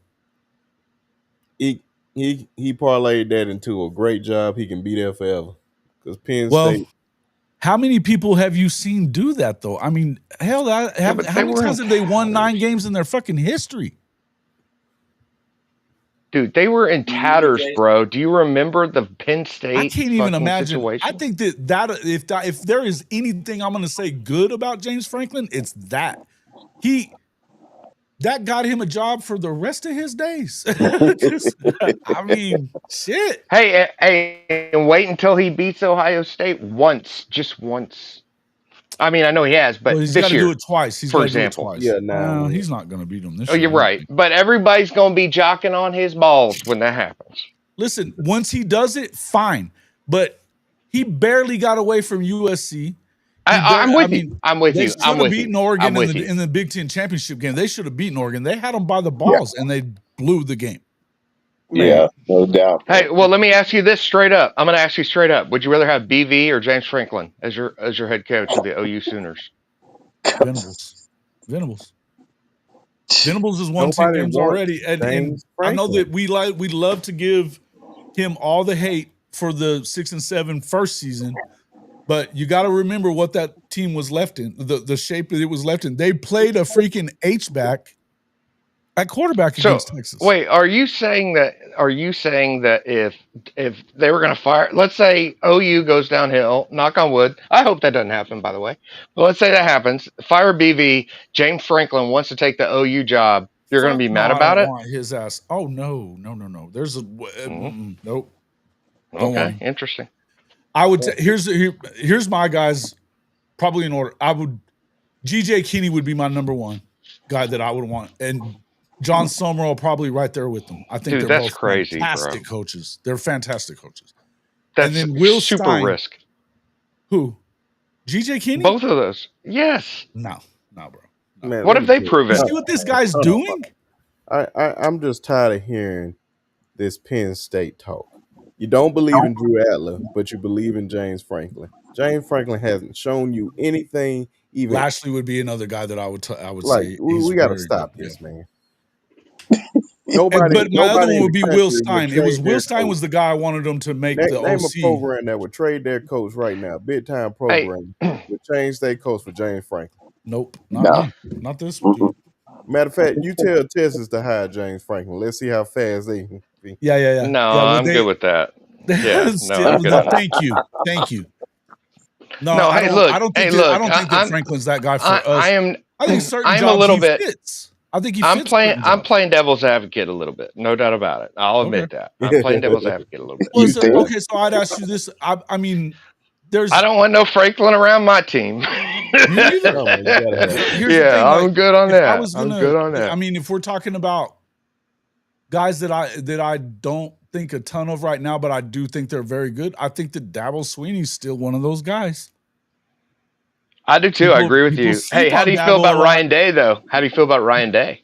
D: He parlayed that into a great job. He can be there forever. Because Penn State.
A: How many people have you seen do that, though? I mean, hell, how many times have they won 9 games in their fucking history?
E: Dude, they were in tatters, bro. Do you remember the Penn State?
A: I can't even imagine.
E: Situation?
A: I think that if there is anything I'm going to say good about James Franklin, it's that that got him a job for the rest of his days. I mean, shit.
E: Hey, and wait until he beats Ohio State just once. I mean, I know he has, but
A: he's
E: this
A: got to
E: year,
A: do it twice. He's
E: for
A: got to do it
E: example,
A: twice.
D: Yeah, no,
A: he's not going to beat him this
E: year.
A: year.
E: Oh, you're right, but everybody's going to be jocking on his balls when that happens.
A: Listen, once he does it, fine, but he barely got away from USC. I'm with you. They should have beaten Oregon in the Big Ten championship game. They should have beaten Oregon. They had them by the balls, and they blew the game.
F: Yeah, no doubt.
E: Hey, well, let me ask you this straight up. I'm going to ask you straight up. Would you rather have BV or James Franklin as your head coach of the OU Sooners?
A: Venables has won 2 games already, and I know that we love to give him all the hate for the 6 and 7 first season, but you got to remember what that team was left in, the shape that it was left in. They played a freaking H-back at quarterback against Texas.
E: Wait, are you saying that if they were going to fire, let's say OU goes downhill, knock on wood. I hope that doesn't happen, by the way. But let's say that happens. Fire BV, James Franklin wants to take the OU job. You're going to be mad about it?
A: Want his ass. Oh no. There's a nope. Don't
E: Okay, interesting.
A: I would here's my guys probably in order. GJ Kinney would be my number one guy that I would want, and John Summerall probably right there with them. I think they're both
E: crazy,
A: fantastic coaches. They're fantastic coaches.
E: That's
A: and then Will
E: super
A: Stein,
E: risk.
A: Who? GJ Kinney?
E: Both of those. Yes.
A: No, bro. No.
D: Man,
E: what have they proven?
A: You see what this guy's doing?
D: I'm just tired of hearing this Penn State talk. You don't believe in Drew Adler, but you believe in James Franklin. James Franklin hasn't shown you anything. Even
A: Lashley would be another guy that I would
D: like,
A: say.
D: We got to stop this, man.
A: But my other one would be Will Stein. It was Will Stein was the guy I wanted them to make the
D: name
A: OC.
D: a program that would trade their coach right now. Big time program would change their coach for James Franklin.
A: Nope, not this one.
D: Matter of fact, you tell Texas to hire James Franklin. Let's see how fast they can be.
A: Yeah.
E: No, I'm good with that. Yeah, I'm good with that.
A: Thank you. No, I don't think that Franklin's that guy for us. I think certain jobs he fits. I think he fits.
E: I'm playing devil's advocate a little bit, no doubt about it. I'll admit that. I'm playing devil's advocate a little bit.
A: Well, so I'd ask you this. I mean,
E: I don't want no Franklin around my team.
A: Me neither.
E: I'm good on that. I'm good on that.
A: I mean, if we're talking about guys that I don't think a ton of right now, but I do think they're very good. I think that Dabo Sweeney's still one of those guys.
E: I do too. I agree with you. Hey, how do you feel about Ryan Day, though? How do you feel about Ryan Day?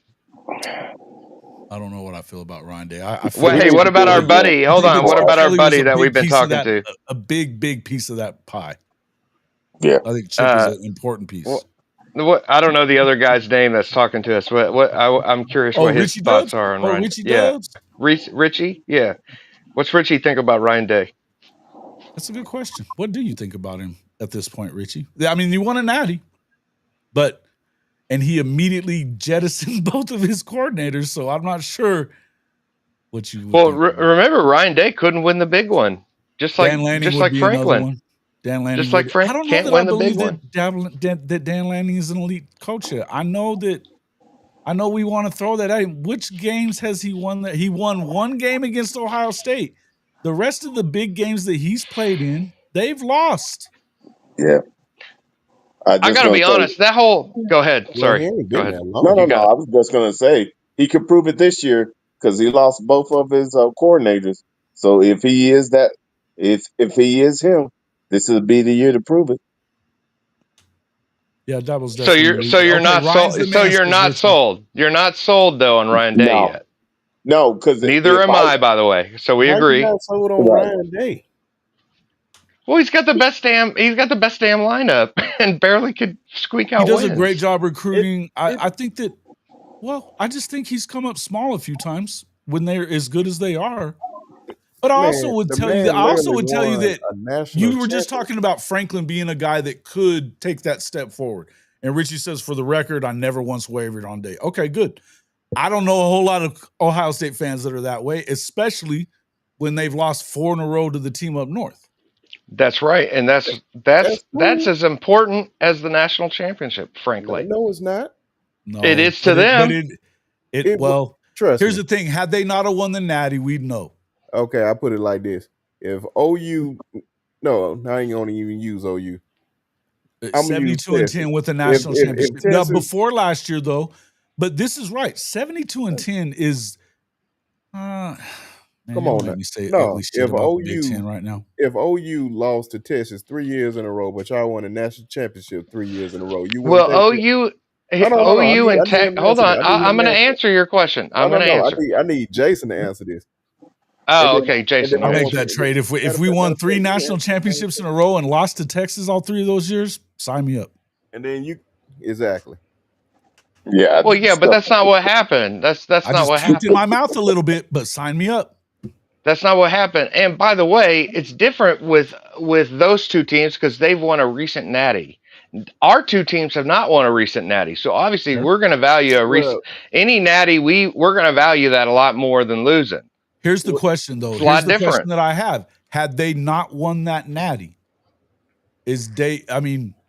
A: I don't know what I feel about Ryan Day.
E: What about our buddy? Hold on. What about our buddy that we've been talking to?
A: A big piece of that pie.
F: Yeah,
A: I think Chip is an important piece.
E: What I don't know the other guy's name that's talking to us. I'm curious what his thoughts are on Ryan.
A: Richie Dubs?
E: Richie. Yeah. What's Richie think about Ryan Day?
A: That's a good question. What do you think about him at this point, Richie? I mean, you won a natty, and he immediately jettisoned both of his coordinators, so I'm not sure what you.
E: Remember Ryan Day couldn't win the big one, just like Franklin.
A: Dan Lanning,
E: just like Frank, can't win the big one.
A: That Dan Lanning is an elite coach here. I know we want to throw that at him. Which games has he won? That he won one game against Ohio State. The rest of the big games that he's played in, they've lost.
F: Yeah.
E: I got to be honest. That whole go ahead. Sorry. Go ahead.
F: No. I was just going to say he could prove it this year because he lost both of his coordinators. So if he is that, if he is him, this will be the year to prove it.
A: Yeah, that was.
E: So you're not sold. So you're not sold. You're not sold though on Ryan Day yet.
F: No, because
E: neither am I. By the way, so we agree.
D: Not sold on Ryan Day.
E: Well, he's got the best damn lineup and barely could squeak out.
A: He does
E: wins.
A: A great job recruiting. I think that. Well, I just think he's come up small a few times when they're as good as they are. But I also would tell you that you were just talking about Franklin being a guy that could take that step forward. And Richie says, for the record, I never once wavered on Day. Okay, good. I don't know a whole lot of Ohio State fans that are that way, especially when they've lost 4 in a row to the team up north.
E: That's right, and that's as important as the national championship. Frankly,
D: no, it's not.
E: No, it is to them.
A: Here's the thing: had they not have won the Natty, we'd know.
D: Okay, I put it like this: if OU, no, I ain't gonna even use OU.
A: 72-10 with the national championship. Now, before last year, though, but this is right. 72-10 is.
D: Come on, let me say if OU Big Ten right now, if OU lost to Texas 3 years in a row, but y'all won a national championship 3 years in a row, you
E: well OU and Tech. Hold on, I'm going to answer your question. I'm going to answer.
D: I need Jason to answer this.
E: Oh, okay, Jason.
A: I'll make that trade. If we won 3 national championships in a row and lost to Texas all 3 of those years, sign me up.
D: And then exactly.
F: Yeah.
E: Well, yeah, but that's not what happened. That's not what happened.
A: In my mouth a little bit, but sign me up.
E: That's not what happened. And by the way, it's different with those two teams because they've won a recent natty. Our two teams have not won a recent natty, so obviously
A: Okay.
E: we're going to value any natty. We're going to value that a lot more than losing.
A: Here's the question, though.
E: It's a lot
A: Here's the
E: different.
A: question that I have: had they not won that natty,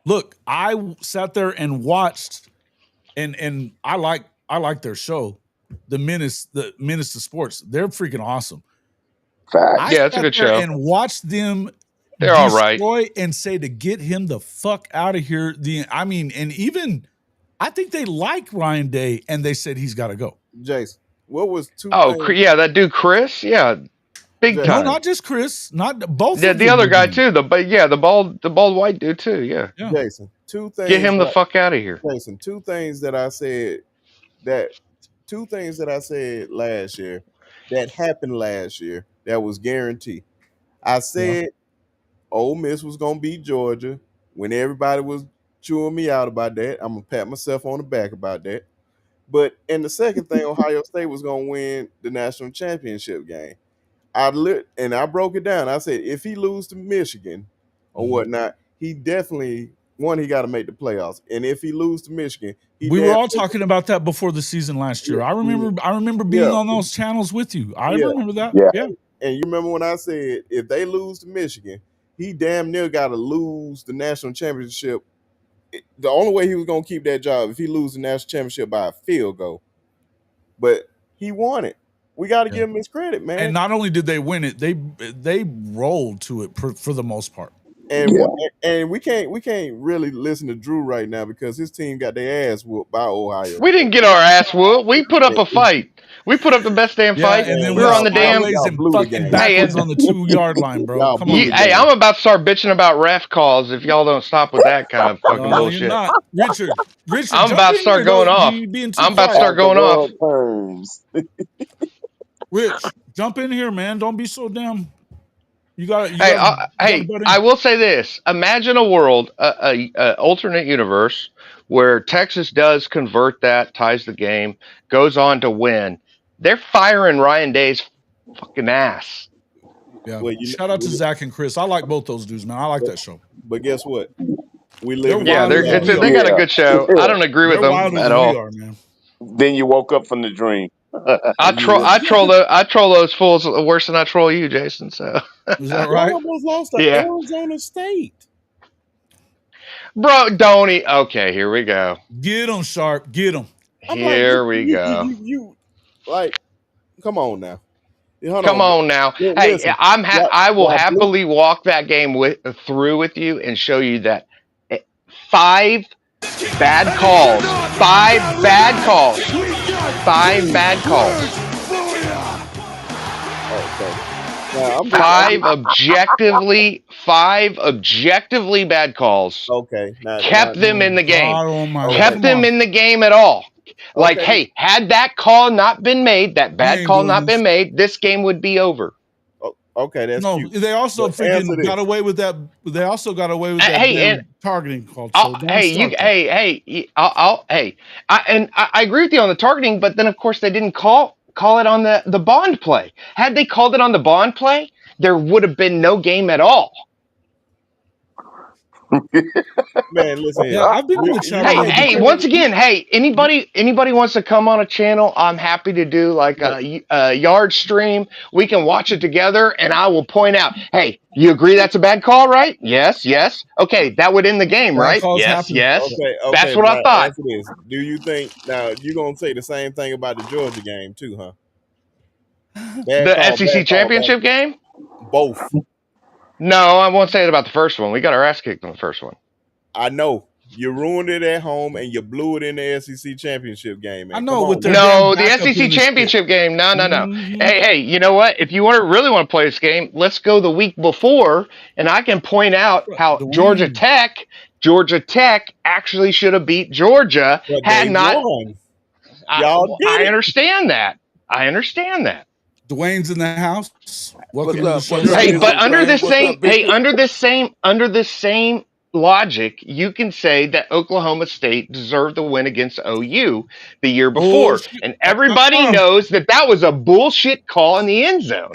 A: look, I sat there and watched, and I like their show, the Menace to Sports. They're freaking awesome.
F: Fact.
E: Yeah, it's a good show.
A: And watched them.
E: They're all right.
A: Destroy and say to get him the fuck out of here. And even I think they like Ryan Day, and they said he's got to go.
D: Jason, what was two?
E: Yeah, that dude Chris. Yeah, big
D: Jason.
E: time.
A: No, not just Chris, not both.
E: Yeah, the other guy too. The bald white dude too. Yeah.
D: Jason, two things.
E: Get him the fuck out of here.
D: Jason, two things that I said last year that happened last year that was guaranteed. I said Ole Miss was gonna beat Georgia when everybody was chewing me out about that. I'm gonna pat myself on the back about that. But and the second thing, Ohio State was gonna win the national championship game. I broke it down. I said if he lose to Michigan or whatnot, he definitely he got to make the playoffs. And if he lose to Michigan,
A: we were all talking about that before the season last year. I remember being on those channels with you. I remember that. Yeah.
D: And you remember when I said if they lose to Michigan, he damn near got to lose the national championship. The only way he was going to keep that job if he lose the national championship by a field goal. But he won it. We got to give him his credit, man.
A: And not only did they win it, they rolled to it for the most part.
D: And we can't really listen to Drew right now because his team got their ass whooped by Ohio.
E: We didn't get our ass whooped. We put up a fight. We put up the best damn fight.
A: And then
E: we were on the damn
A: fucking backwards on the 2-yard line, bro. Come on.
E: Hey, I'm about to start bitching about ref calls if y'all don't stop with that kind of fucking bullshit.
A: You're not. Richard,
E: I'm about to start going off. I'm about to start going off.
A: Rich, jump in here, man. Don't be so damn.
E: I will say this. Imagine a world, a alternate universe where Texas does convert that, ties the game, goes on to win. They're firing Ryan Day's fucking ass.
A: Yeah. Well, shout out to Zach and Chris. I like both those dudes, man. I like that show.
D: But guess what? We live.
E: They got a good show. I don't agree with them at all.
F: Then you woke up from the dream.
E: I troll those fools worse than I troll you, Jason. So
A: is that right?
D: Almost lost to Arizona State,
E: bro. Okay, here we go.
A: Get them, Sharp. Get them.
E: Here we go.
D: You come on now.
E: Come on now. Hey, listen, I will happily walk that game through with you and show you that 5 bad calls. 5 bad calls. 5 bad calls.
D: Okay.
E: 5 objectively bad calls.
D: Okay.
E: Kept them in the game. Kept them in the game at all. Like, hey, had that call not been made, that bad call not been made, this game would be over.
D: Okay, that's cute.
A: They also freaking got away with that. They also got away with that targeting call. So
E: I agree with you on the targeting, but then of course they didn't call it on the bond play. Had they called it on the bond play, there would have been no game at all.
D: Man, listen.
A: I've been in the channel.
E: Hey, once again, anybody wants to come on a channel, I'm happy to do like a yard stream. We can watch it together, and I will point out, hey, you agree that's a bad call, right? Yes. Okay, that would end the game, right? Yes.
D: Okay,
E: that's what I thought.
D: Do you think now you're gonna say the same thing about the Georgia game too, huh?
E: The SEC championship game?
D: Both.
E: No, I won't say it about the first one. We got our ass kicked on the first one.
D: I know. You ruined it at home and you blew it in the SEC championship game, man.
A: I know.
E: The SEC championship game. No. Mm-hmm. Hey, you know what? If you really want to play this game, let's go the week before, and I can point out how Georgia Tech actually should have beat Georgia had not. I understand that.
A: Dwayne's in the house. Welcome to the show.
E: Hey, but under this same logic, you can say that Oklahoma State deserved the win against OU the year before, and everybody knows that was a bullshit call in the end zone.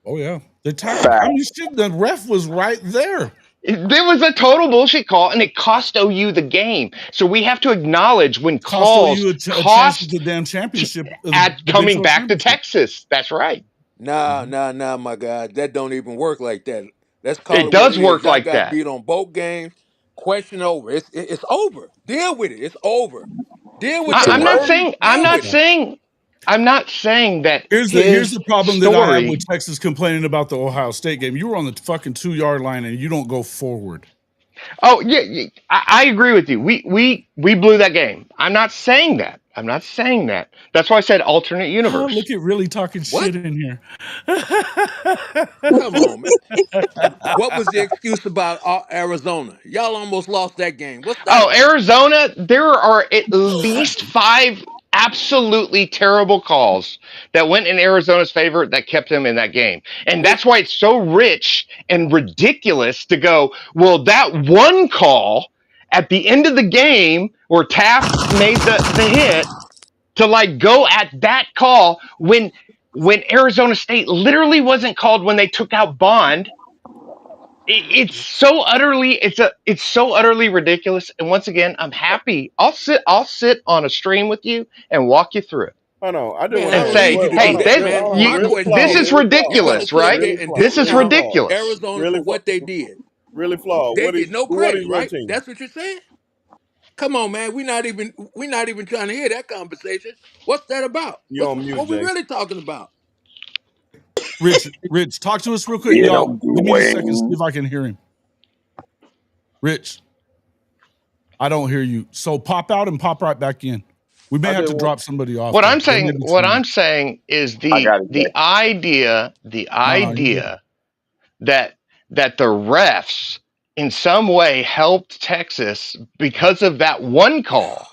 A: Oh yeah, the tackle. I mean, shit, the ref was right there.
E: There was a total bullshit call, and it cost OU the game. So we have to acknowledge when
A: Cost
E: calls
A: OU a chance at
E: cost
A: the damn championship,
E: at
A: the Big
E: coming
A: 12
E: back to
A: championship.
E: Texas. That's right.
H: Nah, my God. That don't even work like that. Let's call
E: It
H: it what
E: does
H: it is.
E: work
H: Y'all
E: like
H: got
E: that.
H: beat on both games. Question over. It's over. Deal with it. It's over. Deal with that
E: I'm not
H: loss.
E: saying. I'm
H: Deal
E: not
H: with it.
E: saying. I'm not saying that
A: Here's
E: his
A: the problem that I have
E: story.
A: with Texas complaining about the Ohio State game. You were on the fucking 2-yard line and you don't go forward.
E: Oh yeah, I agree with you. We blew that game. I'm not saying that. I'm not saying that. That's why I said alternate universe.
A: Look at really talking
H: What?
A: shit in here.
H: Come on, man. What was the excuse about Arizona? Y'all almost lost that game. What's that
E: Oh,
H: about?
E: Arizona, there are at least 5 absolutely terrible calls that went in Arizona's favor that kept them in that game. And that's why it's so rich and ridiculous to go, well, that one call at the end of the game where Taft made the hit to like go at that call when Arizona State literally wasn't called when they took out Bond. It's so utterly ridiculous. And once again, I'm happy. I'll sit on a stream with you and walk you through it
D: Hold on, I do
H: Man,
D: want
H: I
E: and
D: to
H: don't
D: ask.
E: say,
H: need you
D: What?
H: to
E: hey,
H: do
D: Hold
H: that,
D: on,
H: man.
D: hold on.
H: My
E: you,
D: Really
H: question
E: this
D: flawed.
E: is
H: is,
D: Really
H: you're
D: flawed.
H: going to
E: ridiculous,
H: sit
E: right?
H: there
D: Really
H: and
D: flawed.
E: This is
D: Really
H: discount
D: flawed.
E: ridiculous.
H: Arizona
D: Really
H: for
D: flawed.
H: what they did.
D: Really flawed.
H: They
D: What
H: get
D: is?
H: no
D: What
H: credit,
D: is your
H: right?
D: team?
H: That's what you're saying? Come on, man. We're not even trying to hear that conversation. What's that about?
D: You on mute,
H: What we
D: Jason?
H: really talking about?
A: Rich, talk to us real quick.
F: Get
A: Y'all,
F: him,
A: give me just a second, see
F: Dwayne.
A: if I can hear him. Rich, I don't hear you. So pop out and pop right back in. We may
D: I
A: have
D: did
A: to
D: want.
A: drop somebody off.
E: What
A: Though.
E: I'm
A: There may
E: saying,
A: be
E: what
A: some-
E: I'm saying is
F: I got it,
E: the
F: Jay.
E: idea
A: No, you good.
E: that the refs in some way helped Texas because of that one call,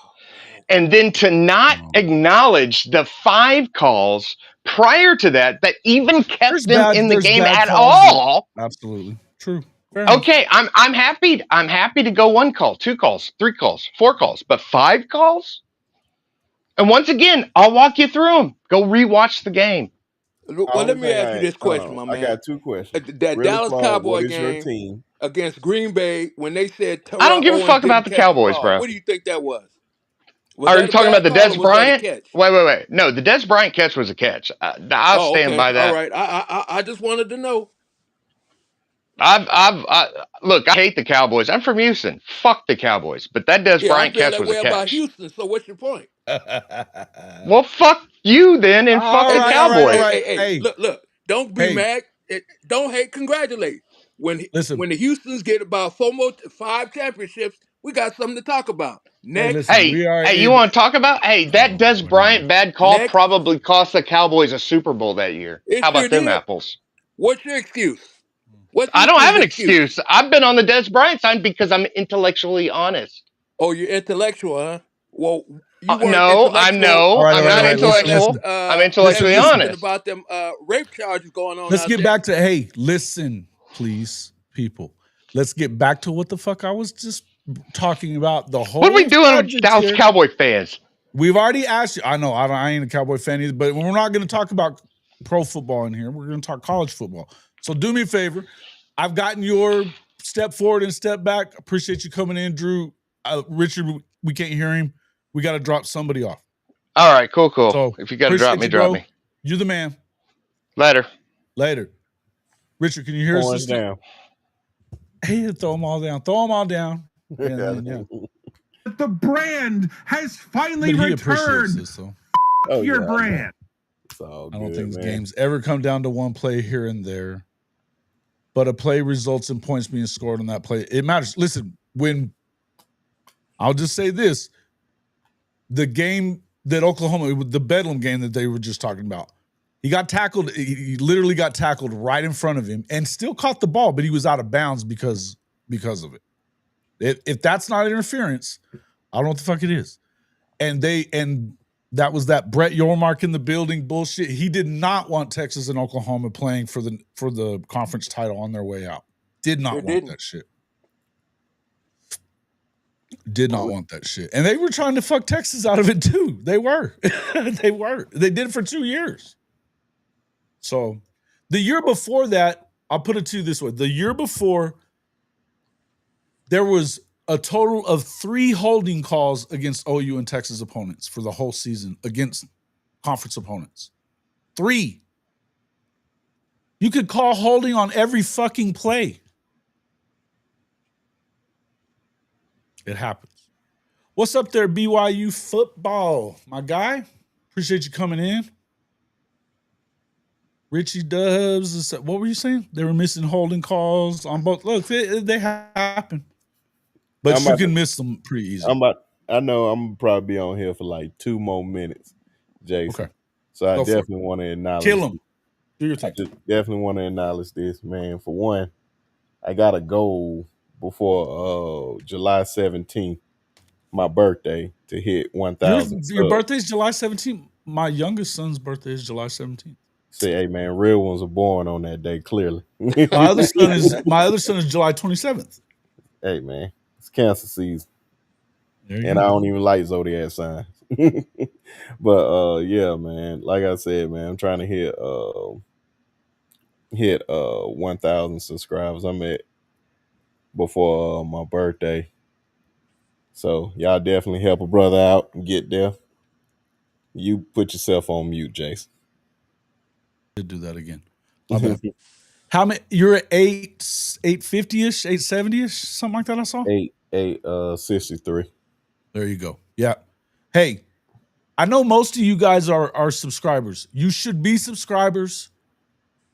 E: and then to not acknowledge the 5 calls prior to that even kept them in the
A: There's
E: game
A: bad
E: at
A: calls.
E: all.
A: Absolutely true. Fair enough.
E: Okay, I'm happy. I'm happy to go 1 call, 2 calls, 3 calls, 4 calls, but 5 calls. And once again, I'll walk you through them. Go rewatch the game.
H: Well, let me ask you this
D: Hold
H: question,
D: on.
H: my
D: I
H: man.
D: got 2 questions.
H: That
D: Really
H: Dallas
D: flawed. What
H: Cowboy
D: is your
H: game
D: team?
H: against Green Bay, when they said
E: I
H: Terrell
E: don't give a
H: Owens
E: fuck about
H: didn't
E: the
H: catch the
E: Cowboys,
H: ball,
E: bro.
H: what do you think that was? Was
E: Are you
H: that a
E: talking about
H: bad
E: the
H: call or
E: Des
H: was that a
E: Bryant?
H: catch?
E: Wait. No, the Des Bryant catch was a catch. I'll
H: Oh,
E: stand
H: okay.
E: by
H: All
E: that.
H: right. I just wanted to know.
E: Look, I hate the Cowboys. I'm from Houston. Fuck the Cowboys. But that Des
H: Yeah, I
E: Bryant
H: feel
E: catch
H: that
E: was a
H: way about
E: catch.
H: Houston. So what's your point?
E: Well, fuck you then, and fuck
A: All
E: the
A: right.
E: Cowboys.
H: Hey, look. Don't be
A: Hey.
H: mad. Don't hate. Congratulate.
A: Listen.
H: When the Houstons get about 5 championships, we got something to talk about.
A: Hey,
H: Next.
A: listen. We are
E: Hey, you
A: in.
E: want to talk about? Hey, that Des
A: Lord,
E: Bryant bad call
H: Next.
E: probably cost the Cowboys a Super Bowl that year.
H: It
E: How
H: sure
E: about them
H: did.
E: apples?
H: What's your excuse? What's
E: I don't have
H: Houston's
E: an
H: excuse?
E: excuse. I've been on the Des Bryant side because I'm intellectually honest.
H: Oh, you're intellectual, huh? Well, you weren't
E: No,
H: intellectual
A: All right.
E: I'm not
H: when you were
E: intellectual. I'm
H: at
E: intellectually
H: Houston
E: honest.
H: about them rape charges going on
A: Let's
H: out
A: get
H: there.
A: back to. Hey, listen, please, people. Let's get back to what the fuck I was just talking about. The whole
E: What are we doing with
A: subject
E: Dallas
A: here.
E: Cowboy fans?
A: We've already asked you. I know I ain't a Cowboy fan either, but we're not going to talk about pro football in here. We're going to talk college football. So do me a favor. I've gotten your step forward and step back. Appreciate you coming in, Drew. Richard, we can't hear him. We got to drop somebody off.
E: All right, cool.
A: So
E: If you got to drop me, drop me.
A: You're the man.
E: Later.
A: Richard, can you hear us?
D: Down.
A: Hey, throw them all down. Throw them all down. And then,
C: The brand has finally
A: But he appreciates
C: returned.
A: this, so.
C: Your brand.
D: It's all
A: I don't
D: good,
A: think
D: man.
A: games ever come down to one play here and there, but a play results in points being scored on that play. It matters. Listen, I'll just say this, the game that Oklahoma, the Bedlam game that they were just talking about, he got tackled. He literally got tackled right in front of him and still caught the ball, but he was out of bounds because of it. If that's not interference, I don't know what the fuck it is. And that was that Brett Yormark in the building bullshit. He did not want Texas and Oklahoma playing for the conference title on their way out. Did not want that shit. Did not want that shit. And they were trying to fuck Texas out of it too. They were. They were. They did it for 2 years. So The year before that, I'll put it to you this way. The year before, there was a total of 3 holding calls against OU and Texas opponents for the whole season against conference opponents. 3. You could call holding on every fucking play. It happens. What's up there, BYU football, my guy? Appreciate you coming in. Richie Dubs, what were you saying? They were missing holding calls on both. Look, they happen. But you can miss them pretty easy.
D: I know I'm gonna probably be on here for like 2 more minutes, Jason.
A: Okay.
D: So I definitely want to acknowledge.
A: Kill him. Do your
D: I
A: thing.
D: definitely want to acknowledge this, man. For one, I got a goal before July 17th, my birthday, to hit 1,000.
A: Your birthday's July 17th. My youngest son's birthday is July 17th.
D: Say, hey man, real ones are born on that day, clearly.
A: My other son is July 27th.
D: Hey man, it's cancer season.
A: And
D: I don't even like zodiac signs. But yeah, man, like I said, man, I'm trying to hit 1,000 subscribers. I'm at before my birthday. So y'all definitely help a brother out and get there. You put yourself on mute, Jason.
A: Did do that again. How many? You're at 850-ish, 870-ish, something like that. I saw
D: 863.
A: There you go. Yeah. Hey, I know most of you guys are subscribers. You should be subscribers.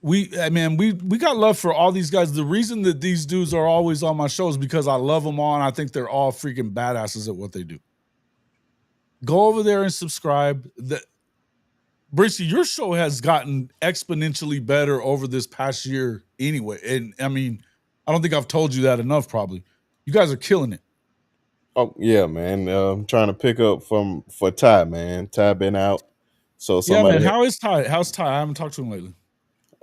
A: We got love for all these guys. The reason that these dudes are always on my show is because I love them all, and I think they're all freaking badasses at what they do. Go over there and subscribe. Brissy, your show has gotten exponentially better over this past year anyway. And I mean, I don't think I've told you that enough, probably. You guys are killing it.
D: Oh, yeah, man. I'm trying to pick up for Ty, man. Ty been out. So somebody.
A: Yeah, man. How is Ty? How's Ty? I haven't talked to him lately.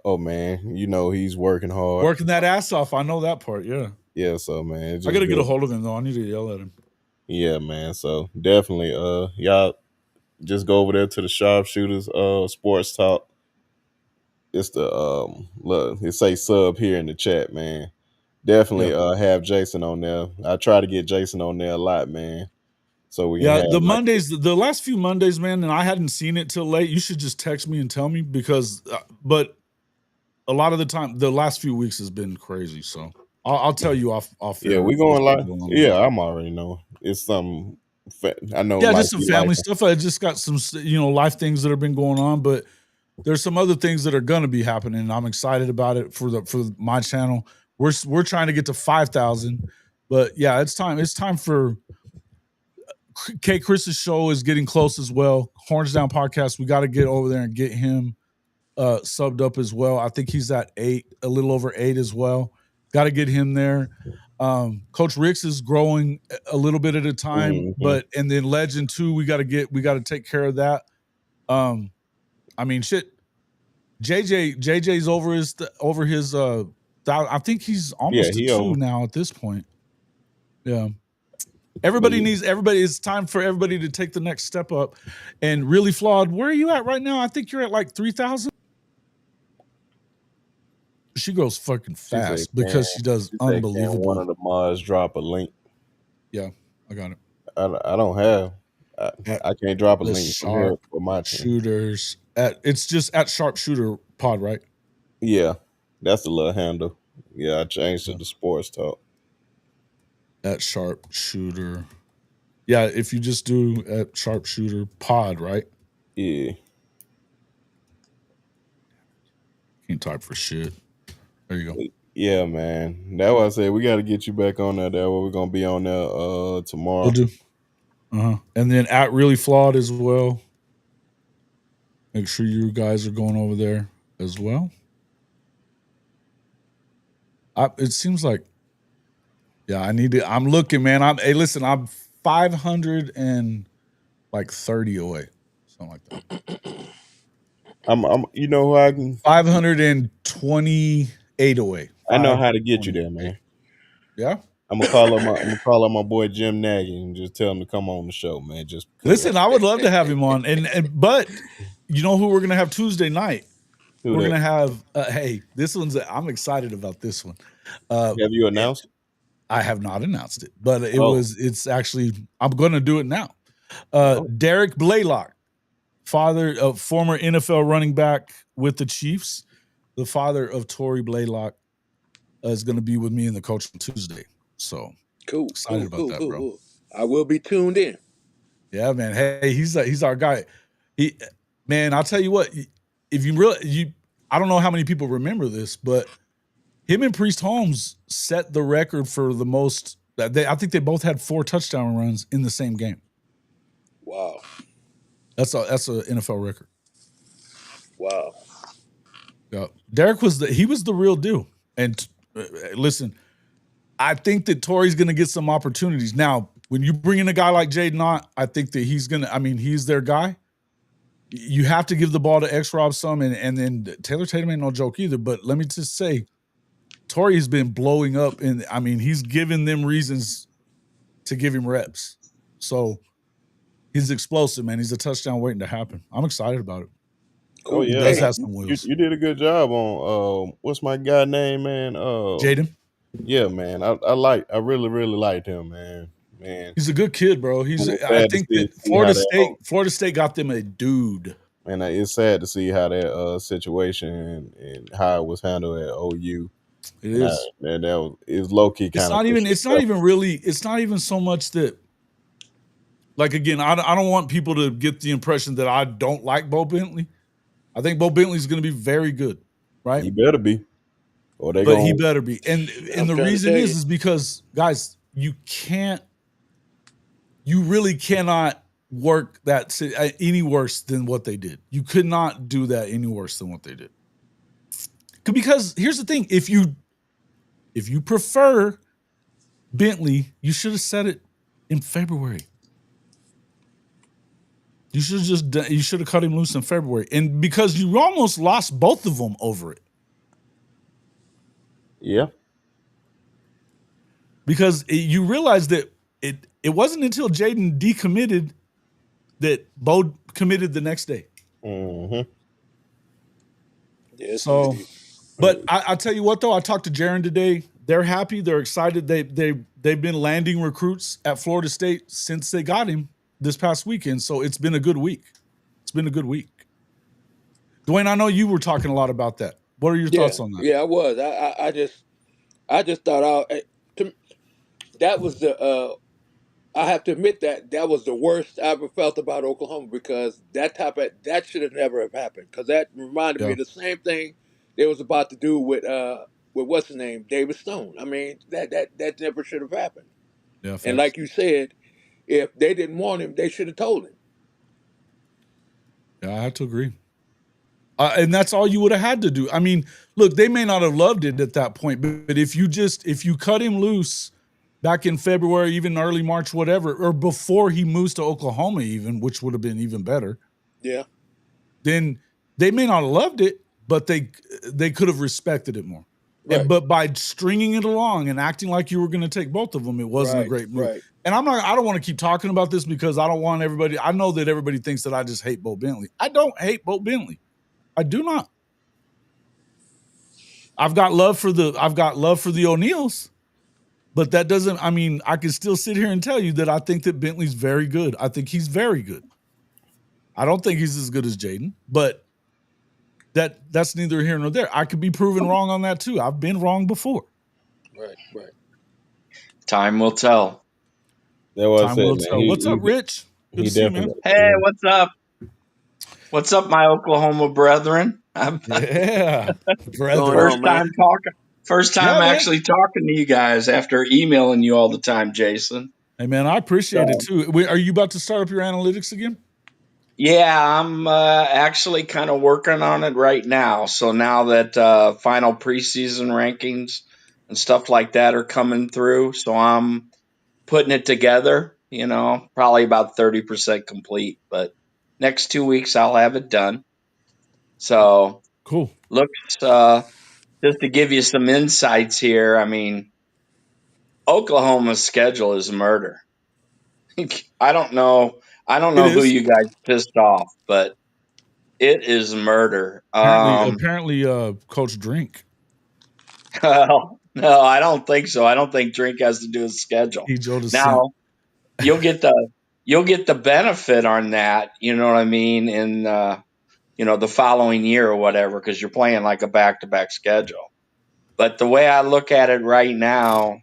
D: Oh, man. You know, he's working hard.
A: Working that ass off. I know that part, yeah.
D: Yeah, so, man.
A: I got to get a hold of him, though. I need to yell at him.
D: Yeah, man. So, definitely, y'all just go over there to the Sharpshooters Sports Talk. It's the, look, it say sub here in the chat, man. Definitely have Jason on there. I try to get Jason on there a lot, man. So we can
A: the Mondays, the last few Mondays, man, and I hadn't seen it till late. You should just text me and tell me because, but a lot of the time, the last few weeks has been crazy. So I'll tell you off.
D: Yeah, we going live. Yeah, I'm already know. It's some, I know.
A: Yeah, just some family stuff. I just got some, life things that have been going on, but there's some other things that are going to be happening. And I'm excited about it for my channel. We're trying to get to 5,000, but yeah, it's time. It's time for K. Chris's show is getting close as well. Horns Down Podcast. We got to get over there and get him subbed up as well. I think he's at 8, a little over 8 as well. Got to get him there. Coach Ricks is growing a little bit at a time, and then Legend 2, we got to take care of that. I mean, shit. JJ's over his I think he's almost to 2 now at this point. Yeah. Everybody. It's time for everybody to take the next step up. And Really Flawed, where are you at right now? I think you're at like 3,000. She goes fucking fast because she does unbelievable.
D: One of the mods drop a link.
A: Yeah, I got it.
D: I don't have. I can't drop a link from here for my
A: shooters. It's just at Sharpshooter Pod, right?
D: Yeah, that's the little handle. Yeah, I changed it to Sports Talk.
A: At Sharpshooter. Yeah, if you just do at Sharpshooter Pod, right?
D: Yeah.
A: Can't type for shit. There you go.
D: Yeah, man. That's why I said we got to get you back on there. That way we're gonna be on there tomorrow.
A: We'll do. And then at Really Flawed as well. Make sure you guys are going over there as well. It seems like, yeah, I need to. I'm looking, man. I'm 530 away, something like that.
D: I'm. You know who I can.
A: 528 away.
D: I know how to get you there, man.
A: Yeah.
D: I'm gonna call up my boy Jim Nagy and just tell him to come on the show, man. Just
A: listen. I would love to have him on, but you know who we're gonna have Tuesday night? we're gonna have. Hey, this one's. I'm excited about this one.
D: Have you announced it?
A: I have not announced it, but
D: Oh.
A: it's actually. I'm going to do it now.
D: Oh.
A: Derek Blaylock, father of former NFL running back with the Chiefs, the father of Tory Blaylock, is going to be with me in the coach on Tuesday. So
H: Cool.
A: excited about that, bro.
H: Cool. I will be tuned in.
A: Yeah, man. Hey, he's our guy. Man, I'll tell you what. If I don't know how many people remember this, but him and Priest Holmes set the record for the most. I think they both had 4 touchdown runs in the same game.
H: Wow.
A: That's a NFL record.
H: Wow.
A: Yeah, Derek was the real deal. And listen, I think that Torrey's going to get some opportunities. Now, when you bring in a guy like Jaden Ott, I think that he's their guy. You have to give the ball to X-Rob some, and then Taylor Tatum ain't no joke either. But let me just say, Torrey has been blowing up, and he's given them reasons to give him reps. So he's explosive, man. He's a touchdown waiting to happen. I'm excited about it.
D: Oh yeah,
A: he does have some wheels.
D: You did a good job on what's my guy name, man?
A: Jaden.
D: Yeah, man. I really liked him, man.
A: He's a good kid, bro. I think that Florida State got them a dude.
D: And it's sad to see how that situation and how it was handled at OU.
A: It is.
D: And that was low key kind of.
A: It's not even so much that. Like, again, I don't want people to get the impression that I don't like Bo Bentley. I think Bo Bentley is going to be very good, right?
D: He better be.
A: He better be. And the reason is because, guys, you really cannot work that any worse than what they did. You could not do that any worse than what they did. Because here's the thing. If you prefer Bentley, you should have said it in February. You should have cut him loose in February. And because you almost lost both of them over it.
D: Yeah.
A: Because you realize that it wasn't until Jaden decommitted that Bo committed the next day.
D: Mm-hmm.
H: Yes,
A: so, but I tell you what, though, I talked to Jaron today. They're happy. They're excited. They've been landing recruits at Florida State since they got him this past weekend. So it's been a good week. Dwayne, I know you were talking a lot about that. What are your thoughts on that?
H: Yeah, I was. I just thought that was the. I have to admit that was the worst I ever felt about Oklahoma, because that should have never have happened, because that reminded me of the same thing they was about to do with what's his name, David Stone. I mean, that never should have happened.
A: Yeah,
H: and like you said, if they didn't want him, they should have told him.
A: Yeah, I have to agree. And that's all you would have had to do. I mean, look, they may not have loved it at that point, but if you cut him loose back in February, even early March, whatever, or before he moves to Oklahoma even, which would have been even better.
H: Yeah.
A: Then they may not have loved it, but they could have respected it more.
H: Right.
A: But by stringing it along and acting like you were going to take both of them, it wasn't a great move.
H: Right.
A: And I don't want to keep talking about this because I don't want everybody. I know that everybody thinks that I just hate Bo Bentley. I don't hate Bo Bentley. I do not. I've got love for the O'Neills, but that doesn't. I mean, I can still sit here and tell you that I think that Bentley's very good. I think he's very good. I don't think he's as good as Jaden, but that's neither here nor there. I could be proven wrong on that too. I've been wrong before.
H: Right.
G: Time will tell.
A: Time will tell. What's up, Rich? Good to see you, man.
G: Hey, what's up? What's up, my Oklahoma brethren?
A: Yeah,
G: First time actually talking to you guys after emailing you all the time, Jason.
A: Hey, man, I appreciate it too. Are you about to start up your analytics again?
G: Yeah, I'm actually kind of working on it right now. So now that final preseason rankings and stuff like that are coming through, so I'm putting it together, probably about 30% complete, but next 2 weeks I'll have it done. So
A: cool.
G: Looks just to give you some insights here. I mean, Oklahoma's schedule is murder. I don't know who you guys pissed off, but It is murder.
A: Apparently, Coach Drink.
G: Well, no, I don't think so. I don't think drink has to do with schedule.
A: He Joe the Simp.
G: Now you'll get the benefit on that. You know what I mean? In the following year or whatever, because you're playing like a back-to-back schedule. But the way I look at it right now,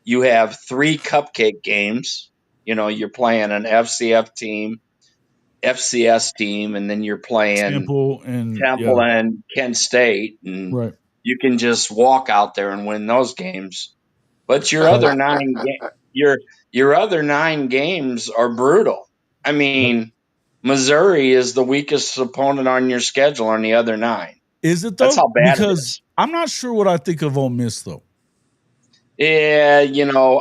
G: you have 3 cupcake games. You're playing an FCF team, FCS team, and then you're playing
A: Temple and
G: Kent State, and
A: right.
G: you can just walk out there and win those games. But your other 9 your other 9 games are brutal. I mean, Missouri is the weakest opponent on your schedule on the other 9.
A: Is it though?
G: That's how bad
A: because
G: it is.
A: I'm not sure what I think of Ole Miss though.
G: Yeah,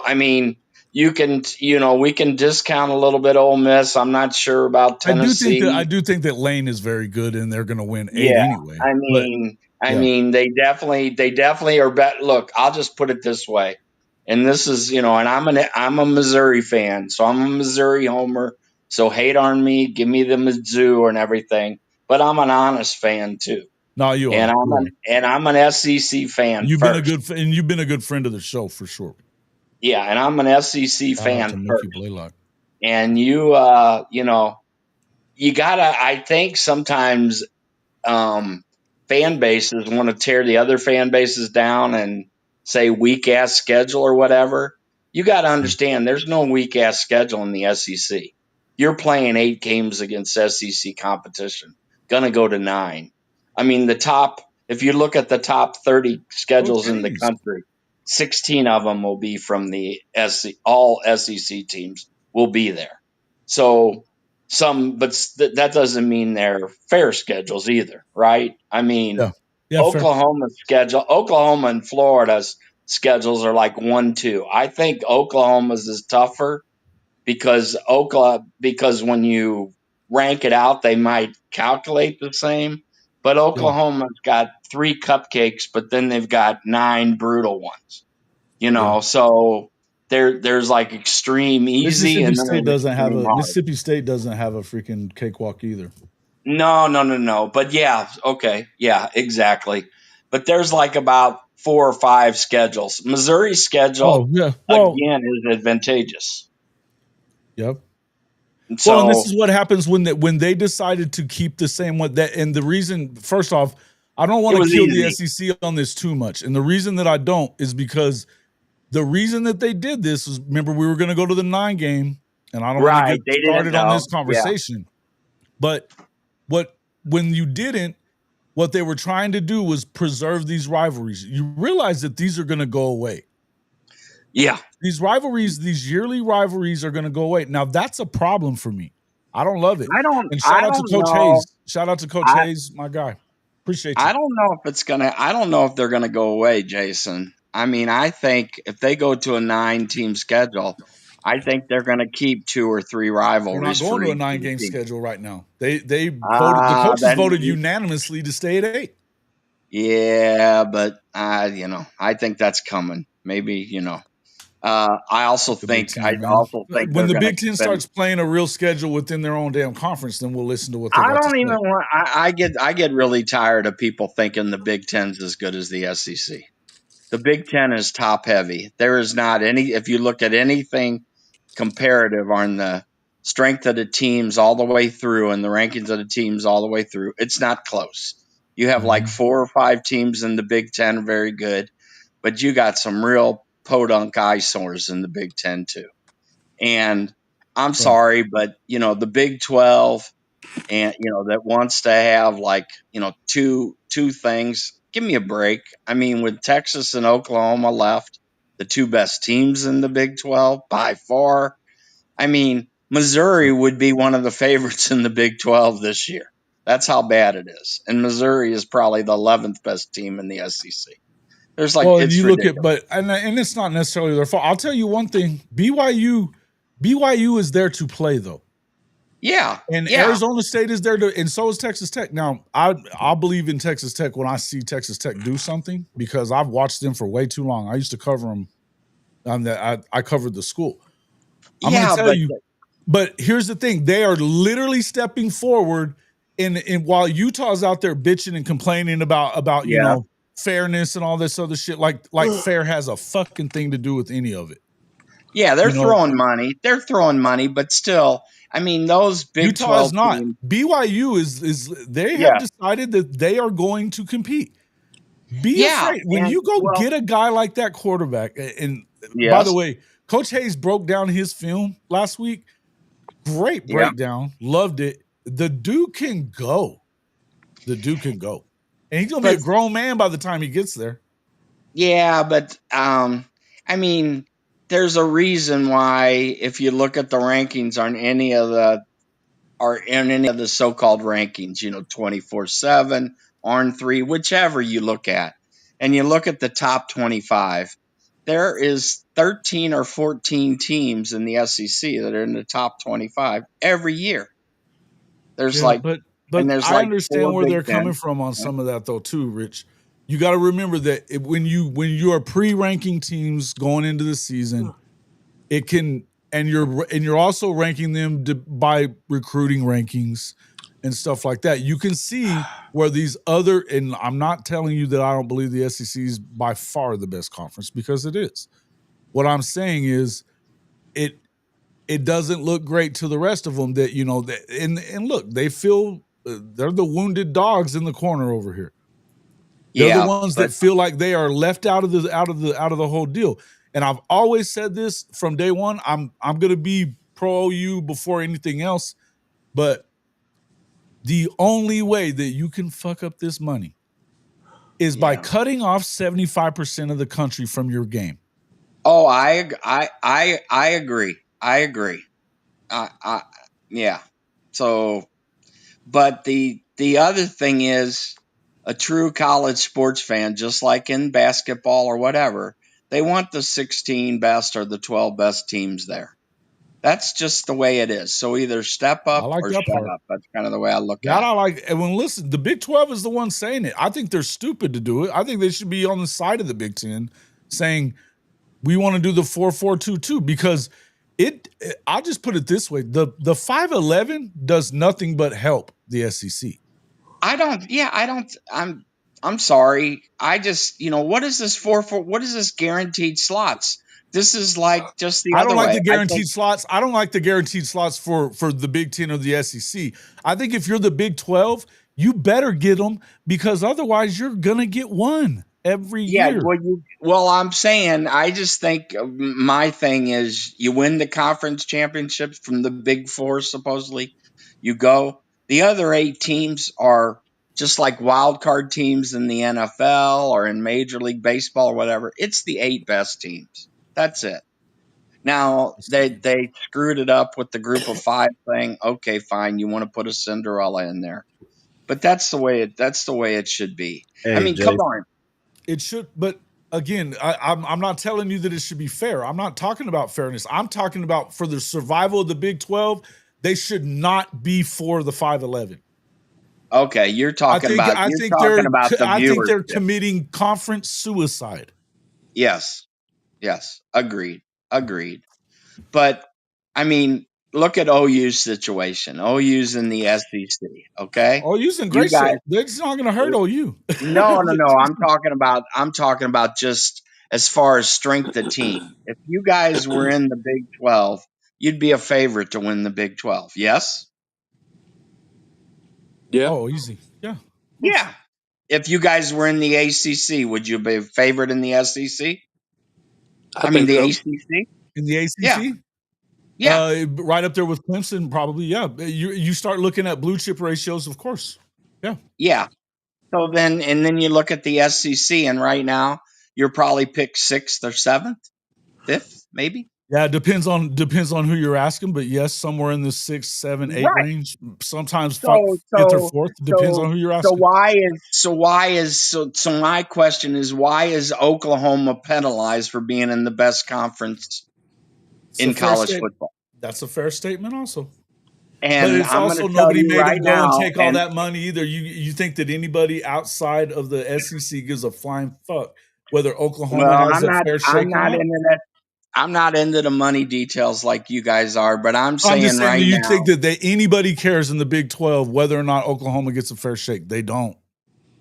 G: I mean, we can discount a little bit Ole Miss. I'm not sure about Tennessee.
A: I do think that Lane is very good, and they're going to win 8 anyway.
G: I mean, they definitely are bet. Look, I'll just put it this way, and this is, and I'm a Missouri fan, so I'm a Missouri homer. So hate on me, give me the Mizzou and everything, but I'm an honest fan too.
A: No, you
G: and
A: are.
G: I'm an SEC fan.
A: You've been a good friend of the show for sure.
G: Yeah, and I'm an SEC fan first. And you gotta. I think sometimes fan bases want to tear the other fan bases down and say weak ass schedule or whatever. You got to understand, there's no weak ass schedule in the SEC. You're playing 8 games against SEC competition. Gonna go to 9. I mean, if you look at the top 30 schedules in the country, 16 of them will be from the all SEC teams will be there. So that doesn't mean they're fair schedules either, right? I mean, Oklahoma and Florida's schedules are like 1-2. I think Oklahoma's is tougher because when you rank it out, they might calculate the same. But Oklahoma's got 3 cupcakes, but then they've got 9 brutal ones. So there's like extreme easy, and
A: Mississippi State doesn't have a freaking cakewalk either.
G: No. But yeah, okay, yeah, exactly. But there's like about 4 or 5 schedules. Missouri's schedule again is advantageous.
A: Yep. And this is what happens when they decided to keep the same one. And the reason, first off, I don't want to kill the SEC on this too much. And the reason that I don't is because the reason that they did this was, remember, we were going to go to the 9 game, and I don't want to get started on this conversation. Yeah. But when you didn't, what they were trying to do was preserve these rivalries. You realize that these are going to go away.
G: Yeah.
A: These rivalries, these yearly rivalries are going to go away. Now, that's a problem for me. I don't love it. And shout out to Coach Hayes. Shout out to Coach Hayes, my guy. Appreciate you.
G: I don't know if they're going to go away, Jason. I mean, I think if they go to a 9-team schedule, I think they're going to keep 2 or 3 rivalries.
A: They're not going to a 9-game schedule right now. They voted. The coaches voted unanimously to stay at 8.
G: Yeah, but I think that's coming. Maybe I also think
A: when the Big Ten starts playing a real schedule within their own damn conference, then we'll listen to what they got to say.
G: I get really tired of people thinking the Big Ten's as good as the SEC. The Big Ten is top heavy. There is not any. If you look at anything comparative on the strength of the teams all the way through and the rankings of the teams all the way through, it's not close. You have like 4 or 5 teams in the Big Ten very good, but you got some real podunk eyesores in the Big Ten too. And I'm sorry, but the Big 12 and that wants to have like two things. Give me a break. I mean, with Texas and Oklahoma left, the 2 best teams in the Big 12 by far. I mean, Missouri would be one of the favorites in the Big 12 this year. That's how bad it is. And Missouri is probably the 11th best team in the SEC. There's like, it's
A: you
G: ridiculous.
A: look at, and it's not necessarily their fault. I'll tell you one thing: BYU is there to play, though.
G: Yeah,
A: and Arizona State is there to, and so is Texas Tech. Now, I believe in Texas Tech when I see Texas Tech do something because I've watched them for way too long. I used to cover them. I covered the school. I'm going to tell you, but here's the thing: they are literally stepping forward and while Utah's out there bitching and complaining about
G: Yeah.
A: fairness and all this other shit, like fair has a fucking thing to do with any of it.
G: Yeah, they're throwing money. They're throwing money, but still, I mean, those Big
A: Utah
G: 12
A: is not.
G: teams.
A: BYU is they have decided that they are going to compete. Be afraid when you go get a guy like that quarterback. And by the way, Coach Hayes broke down his film last week. Great breakdown. Loved it. The dude can go. And he's gonna be a grown man by the time he gets there.
G: Yeah, but I mean, there's a reason why if you look at the rankings on any of the so-called rankings, 24/7, On3, whichever you look at, and you look at the top 25, there is 13 or 14 teams in the SEC that are in the top 25 every year. There's
A: but I understand where they're coming from on some of that though too, Rich. You got to remember that when you are pre-ranking teams going into the season, it can, and you're also ranking them by recruiting rankings and stuff like that. You can see where these other, and I'm not telling you that I don't believe the SEC is by far the best conference, because it is. What I'm saying is it doesn't look great to the rest of them that, and look, they feel they're the wounded dogs in the corner over here. They're the ones that feel like they are left out of the whole deal. And I've always said this from day one. I'm going to be pro OU before anything else. But the only way that you can fuck up this money is by cutting off 75% of the country from your game.
G: Oh, I agree. Yeah. So, but the other thing is, a true college sports fan, just like in basketball or whatever, they want the 16 best or the 12 best teams there. That's just the way it is. So either step up or shut up. That's kind of the way I look at it.
A: I like. And listen, the Big 12 is the one saying it. I think they're stupid to do it. I think they should be on the side of the Big 10 saying we want to do the 4-4-2-2, because I'll just put it this way. The 5-11 does nothing but help the SEC.
G: I'm sorry. I just, what is this what is this guaranteed slots? This is like just the other way.
A: I don't like the guaranteed slots. I don't like the guaranteed slots for the Big 10 or the SEC. I think if you're the Big 12, you better get them, because otherwise you're going to get one every year.
G: Well, I'm saying, I just think my thing is you win the conference championships from the Big Four, supposedly. You go. The other 8 teams are just like wild card teams in the NFL or in Major League Baseball or whatever. It's the 8 best teams. That's it. Now, they screwed it up with the group of 5 thing. Okay, fine. You want to put a Cinderella in there. But that's the way it should be.
D: Hey,
G: I mean,
D: Jason,
G: come on.
A: It should, but again, I'm not telling you that it should be fair. I'm not talking about fairness. I'm talking about for the survival of the Big 12, they should not be for the 5-11.
G: Okay, you're talking about the
A: I think they're committing conference suicide.
G: Yes. Agreed. But I mean, look at OU's situation. OU's in the SEC. Okay.
A: OU's in great shape. It's not going to hurt OU.
G: No. I'm talking about just as far as strength of team. If you guys were in the Big 12, you'd be a favorite to win the Big 12. Yes.
H: Yeah.
A: Oh, easy. Yeah.
G: Yeah. If you guys were in the ACC, would you be a favorite in the SEC? I mean, the ACC?
A: In the ACC?
G: Yeah.
A: Right up there with Clemson, probably. Yeah. You start looking at blue chip ratios, of course. Yeah.
G: Yeah. So then you look at the SEC, and right now you're probably picked 6th or 7th, 5th, maybe.
A: Yeah, it depends on who you're asking, but yes, somewhere in the 6, 7, 8 range. Sometimes 5th or 4th. Depends on who you're asking.
G: So my question is, why is Oklahoma penalized for being in the best conference in college football?
A: That's a fair statement, also.
G: And
A: but it's
G: I'm
A: also nobody made them go and take all that money either. You think that anybody outside of the SEC gives a flying fuck whether Oklahoma has a fair shake?
G: I'm not into the money details like you guys are, but I'm
A: I'm
G: saying
A: just saying,
G: right
A: do you
G: now,
A: think that anybody cares in the Big 12 whether or not Oklahoma gets a fair shake? They don't.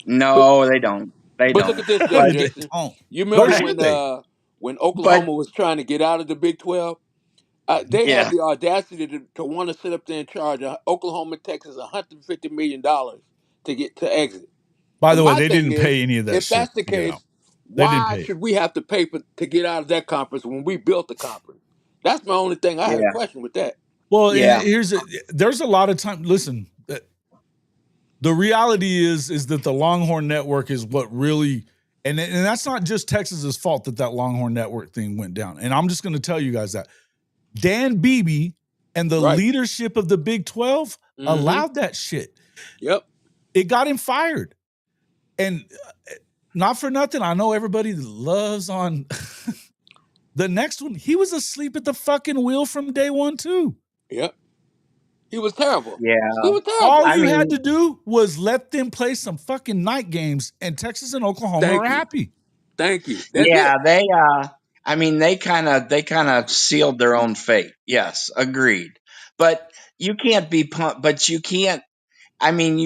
H: But
G: no, they don't. They
H: but look
G: don't.
H: at this though,
G: But
A: They
H: Jason.
A: don't.
H: You
A: Nor
H: remember
A: should they.
H: when
G: but
H: Oklahoma was trying to get out of the Big 12? They
G: yeah,
H: had the audacity to want to sit up there and charge Oklahoma, Texas, $150 million to get to exit.
A: By
H: And
A: the way,
H: my
A: they
H: thing
A: didn't
H: is,
A: pay any of that
H: if
A: shit
H: that's the
A: to get out.
H: case,
A: They didn't
H: why
A: pay it.
H: should we have to pay to get out of that conference when we built the conference? That's my only thing. I had a
G: yeah,
H: question with that.
A: Well,
G: yeah.
A: there's a lot of time. Listen, the reality is that the Longhorn Network is what really, and that's not just Texas's fault that Longhorn Network thing went down. And I'm just going to tell you guys that Dan Beebe and the
H: Right.
A: leadership of the Big 12 allowed that shit.
H: Yep.
A: It got him fired. And not for nothing, I know everybody loves on the next one. He was asleep at the fucking wheel from day one, too.
H: Yep. He was terrible.
G: Yeah.
H: He was
A: All
H: terrible.
G: I
A: you had
G: mean,
A: to do was let them play some fucking night games, and Texas and Oklahoma
H: Thank
A: are
H: you.
A: happy.
H: Thank you. That's
G: yeah,
H: it.
G: they kind of sealed their own fate. Yes, agreed. But you can't you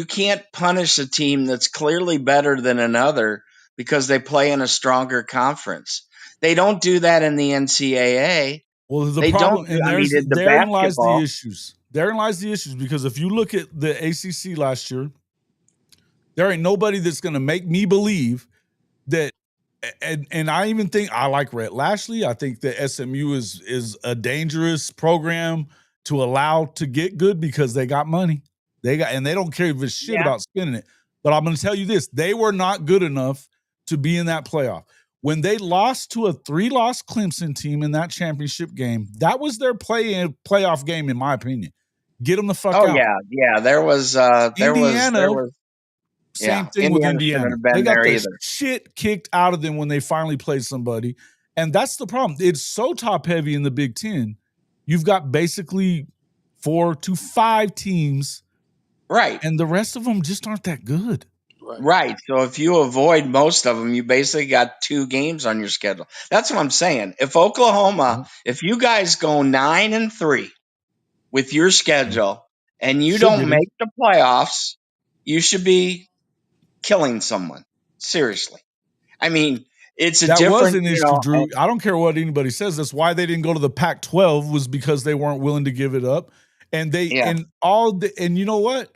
G: can't punish a team that's clearly better than another because they play in a stronger conference. They don't do that in the NCAA.
A: Well, the
G: They don't
A: problem,
G: do,
A: and
G: I mean, the
A: therein lies the
G: basketball.
A: issues. Therein lies the issues because if you look at the ACC last year, there ain't nobody that's going to make me believe that. And I even think I like Rhett Lashley. I think that SMU is a dangerous program to allow to get good because they got money. They don't care if it's shit
G: Yeah.
A: about spending it. But I'm going to tell you this: they were not good enough to be in that playoff. When they lost to a 3-loss Clemson team in that championship game, that was their playoff game, in my opinion. Get them the fuck
G: Oh
A: out.
G: yeah. There was
A: Indiana, same
G: yeah.
A: thing with
G: Indiana shouldn't
A: Indiana.
G: have been
A: They got
G: there
A: the
G: either.
A: shit kicked out of them when they finally played somebody. And that's the problem. It's so top heavy in the Big Ten. You've got basically 4 to 5 teams,
G: Right.
A: and the rest of them just aren't that good.
G: Right. So if you avoid most of them, you basically got 2 games on your schedule. That's what I'm saying. If Oklahoma, if you guys go 9-3 with your schedule and you
A: Should
G: don't
A: get in.
G: make the playoffs, you should be killing someone. Seriously. I mean, it's a
A: That was
G: different,
A: an issue, Drew. I don't care what anybody says. That's why they didn't go to the Pac-12 was because they weren't willing to give it up. And and you know what?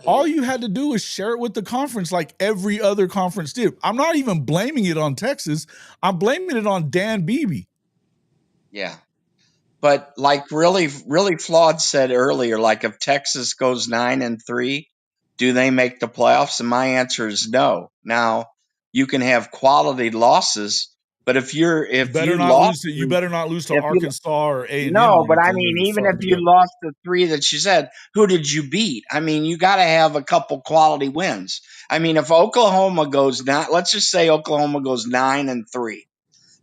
A: All you had to do is share it with the conference like every other conference did. I'm not even blaming it on Texas. I'm blaming it on Dan Beebe.
G: Yeah. But like really flawed said earlier, like if Texas goes 9-3, do they make the playoffs? And my answer is no. Now you can have quality losses, but if you
A: better not
G: lost,
A: lose to, you better not lose to
G: if you
A: Arkansas or A&M
G: no,
A: or
G: but I
A: anything, or
G: mean,
A: you're
G: even if
A: fucked
G: you
A: up.
G: lost the 3 that she said, who did you beat? I mean, you got to have a couple quality wins. I mean, if Oklahoma goes let's just say Oklahoma goes 9-3.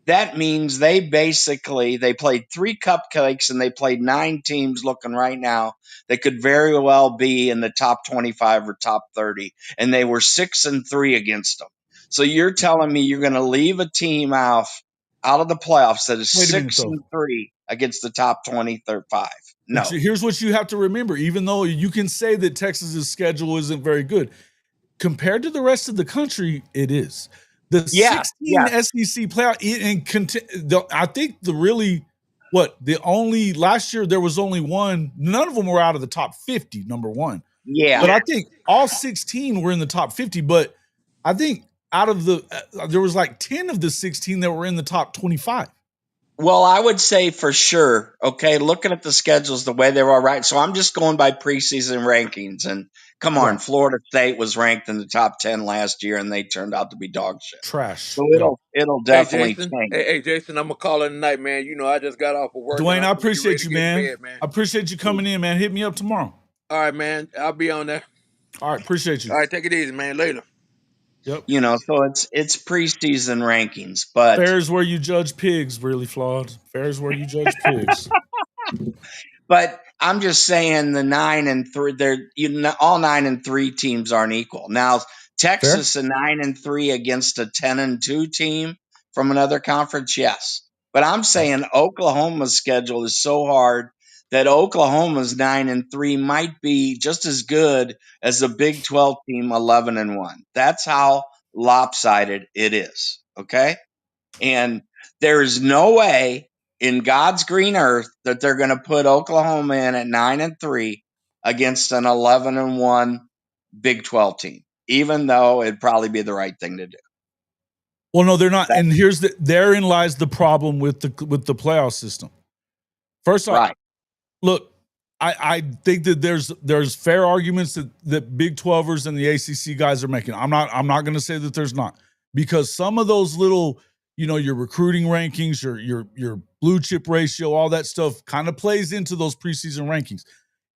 G: That means they played 3 cupcakes and they played 9 teams looking right now that could very well be in the top 25 or top 30, and they were 6-3 against them. So you're telling me you're going to leave a team out of the playoffs that is
A: Wait a minute, though.
G: 6-3 against the top 25? No.
A: But here's what you have to remember. Even though you can say that Texas's schedule isn't very good, compared to the rest of the country, it is. The 16 SEC playoff, I think last year there was only one. None of them were out of the top 50. Number one, but I think all 16 were in the top 50. But I think out of there was like 10 of the 16 that were in the top 25.
G: Well, I would say for sure, okay, looking at the schedules the way they were, right? So I'm just going by preseason rankings. And come on,
A: Right.
G: Florida State was ranked in the top 10 last year, and they turned out to be dog shit.
A: Trash.
G: So it'll
H: Hey
G: definitely
H: Jason.
G: change.
H: Hey Jason, I'm gonna call it a night, man. You know, I just got off of work.
A: Dwayne,
H: and
A: I
H: I'm gonna get ready
A: appreciate
H: to
A: you,
H: get in
A: man.
H: bed, man.
A: I appreciate you coming in, man. Hit me up tomorrow.
H: All right, man. I'll be on there.
A: All right, appreciate you.
H: All right, take it easy, man. Later.
A: Yep.
G: You know, so it's preseason rankings, but
A: Fair's where you judge pigs, really flawed. Fair's where you judge pigs.
G: but I'm just saying the 9-3, all 9-3 teams aren't equal. Now, Texas a 9-3 against a 10-2 team from another conference, yes. But I'm saying Oklahoma's schedule is so hard that Oklahoma's 9-3 might be just as good as a Big 12 team 11-1. That's how lopsided it is. Okay. And there is no way in God's green earth that they're going to put Oklahoma in at 9-3 against an 11-1 Big 12 team, even though it'd probably be the right thing to do.
A: Well, no, they're not. And therein lies the problem with the playoff system. First off,
G: Right.
A: Look, I think that there's fair arguments that Big 12ers and the ACC guys are making. I'm not going to say that there's not, because some of those little, your recruiting rankings, your blue chip ratio, all that stuff kind of plays into those preseason rankings.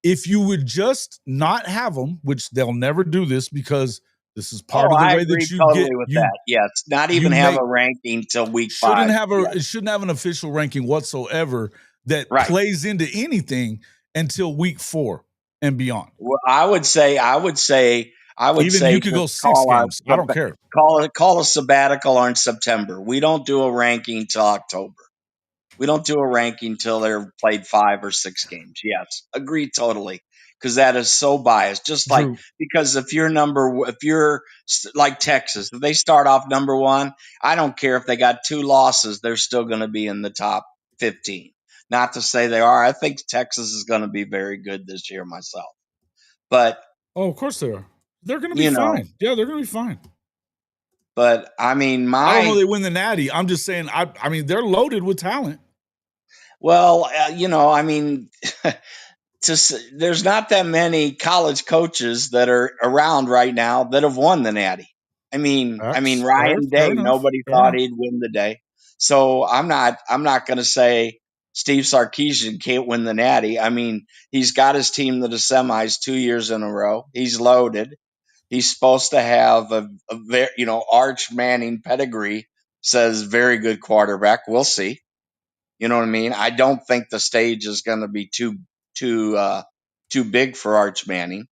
A: If you would just not have them, which they'll never do this because this is part of the way that you
G: totally
A: get
G: with that. Yes, not even have a ranking till week 5.
A: It shouldn't have an official ranking whatsoever that plays into anything until week 4 and beyond.
G: Well, I would say
A: you could go 6 games. I don't care.
G: Call a sabbatical in September. We don't do a ranking till October. We don't do a ranking till they're played 5 or 6 games. Yes, agree totally, because that is so biased. Just like because if you're like Texas, if they start off number 1, I don't care if they got 2 losses, they're still going to be in the top 15. Not to say they are. I think Texas is going to be very good this year myself. But
A: of course they are. They're going to be fine. Yeah, they're going to be fine.
G: But I mean,
A: I don't know they win the Natty. I'm just saying. I mean, they're loaded with talent.
G: Well, I mean, there's not that many college coaches that are around right now that have won the Natty. I mean, Ryan Day, nobody thought he'd win the day. So I'm not going to say Steve Sarkisian can't win the Natty. I mean, he's got his team to the semis 2 years in a row. He's loaded. He's supposed to have a very, Arch Manning pedigree, says very good quarterback. We'll see. You know what I mean? I don't think the stage is going to be too big for Arch Manning,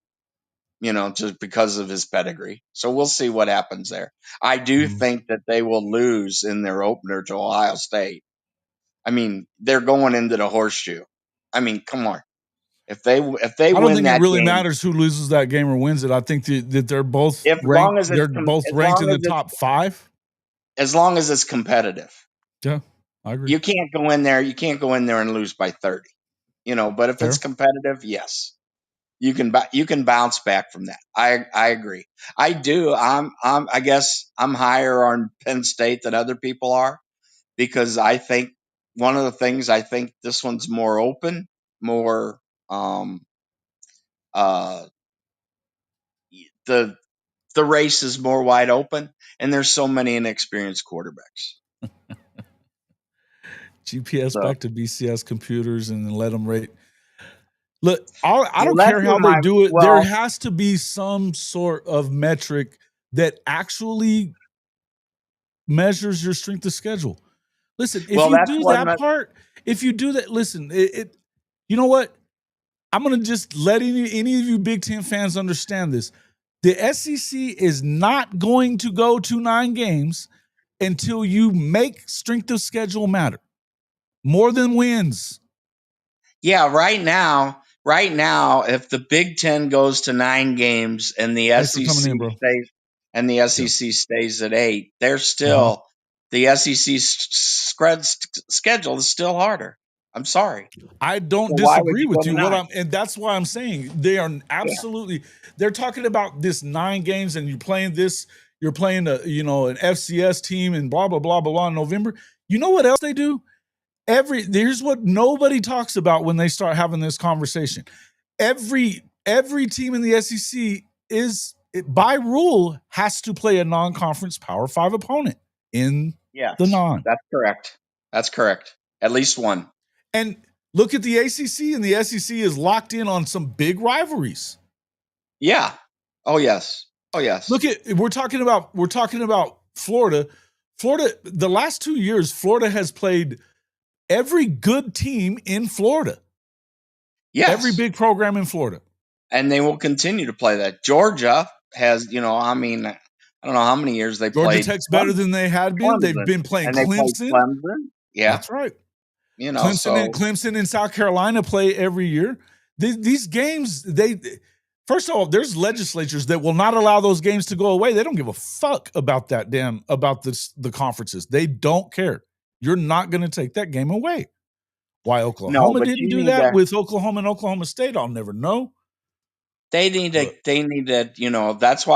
G: just because of his pedigree. So we'll see what happens there. I do think that they will lose in their opener to Ohio State. I mean, they're going into the horseshoe. I mean, come on. If they win that game,
A: I don't think it really matters who loses that game or wins it. I think that they're both ranked. They're both ranked in the top 5.
G: As long as it's competitive.
A: Yeah, I agree.
G: You can't go in there and lose by 30. But if it's competitive, yes. You can bounce back from that. I agree. I do. I guess I'm higher on Penn State than other people are, because I think one of the things, I think this one's more open, more the race is more wide open, and there's so many inexperienced quarterbacks.
A: GPS back to BCS computers and then let them rate. Look, I don't care how they do it. There has to be some sort of metric that actually measures your strength of schedule. Listen, if you do that part, listen, you know what? I'm going to just let any of you Big Ten fans understand this. The SEC is not going to go to 9 games until you make strength of schedule matter more than wins.
G: Yeah, right now, if the Big Ten goes to 9 games and the SEC stays at 8, they're still the SEC schedule is still harder. I'm sorry.
A: I don't disagree with you. And that's why I'm saying they are absolutely. They're talking about this 9 games, and you're playing this. You're playing an FCS team and blah blah blah blah in November. You know what else they do? Here's what nobody talks about when they start having this conversation. Every team in the SEC by rule has to play a non-conference Power 5 opponent in the non.
G: That's correct. At least one.
A: And look at the ACC, and the SEC is locked in on some big rivalries.
G: Yeah. Oh yes.
A: We're talking about Florida. Florida, the last 2 years, Florida has played every good team in Florida.
G: Yes.
A: Every big program in Florida.
G: And they will continue to play that. Georgia has, I don't know how many years they played.
A: Georgia Tech's better than they had been. They've been playing Clemson.
G: Yeah.
A: That's right.
G: You know,
A: Clemson and South Carolina play every year. These games, first of all, there's legislatures that will not allow those games to go away. They don't give a fuck about that about the conferences. They don't care. You're not going to take that game away. Why Oklahoma didn't do that with Oklahoma and Oklahoma State, I'll never know.
G: They need to, you know, that's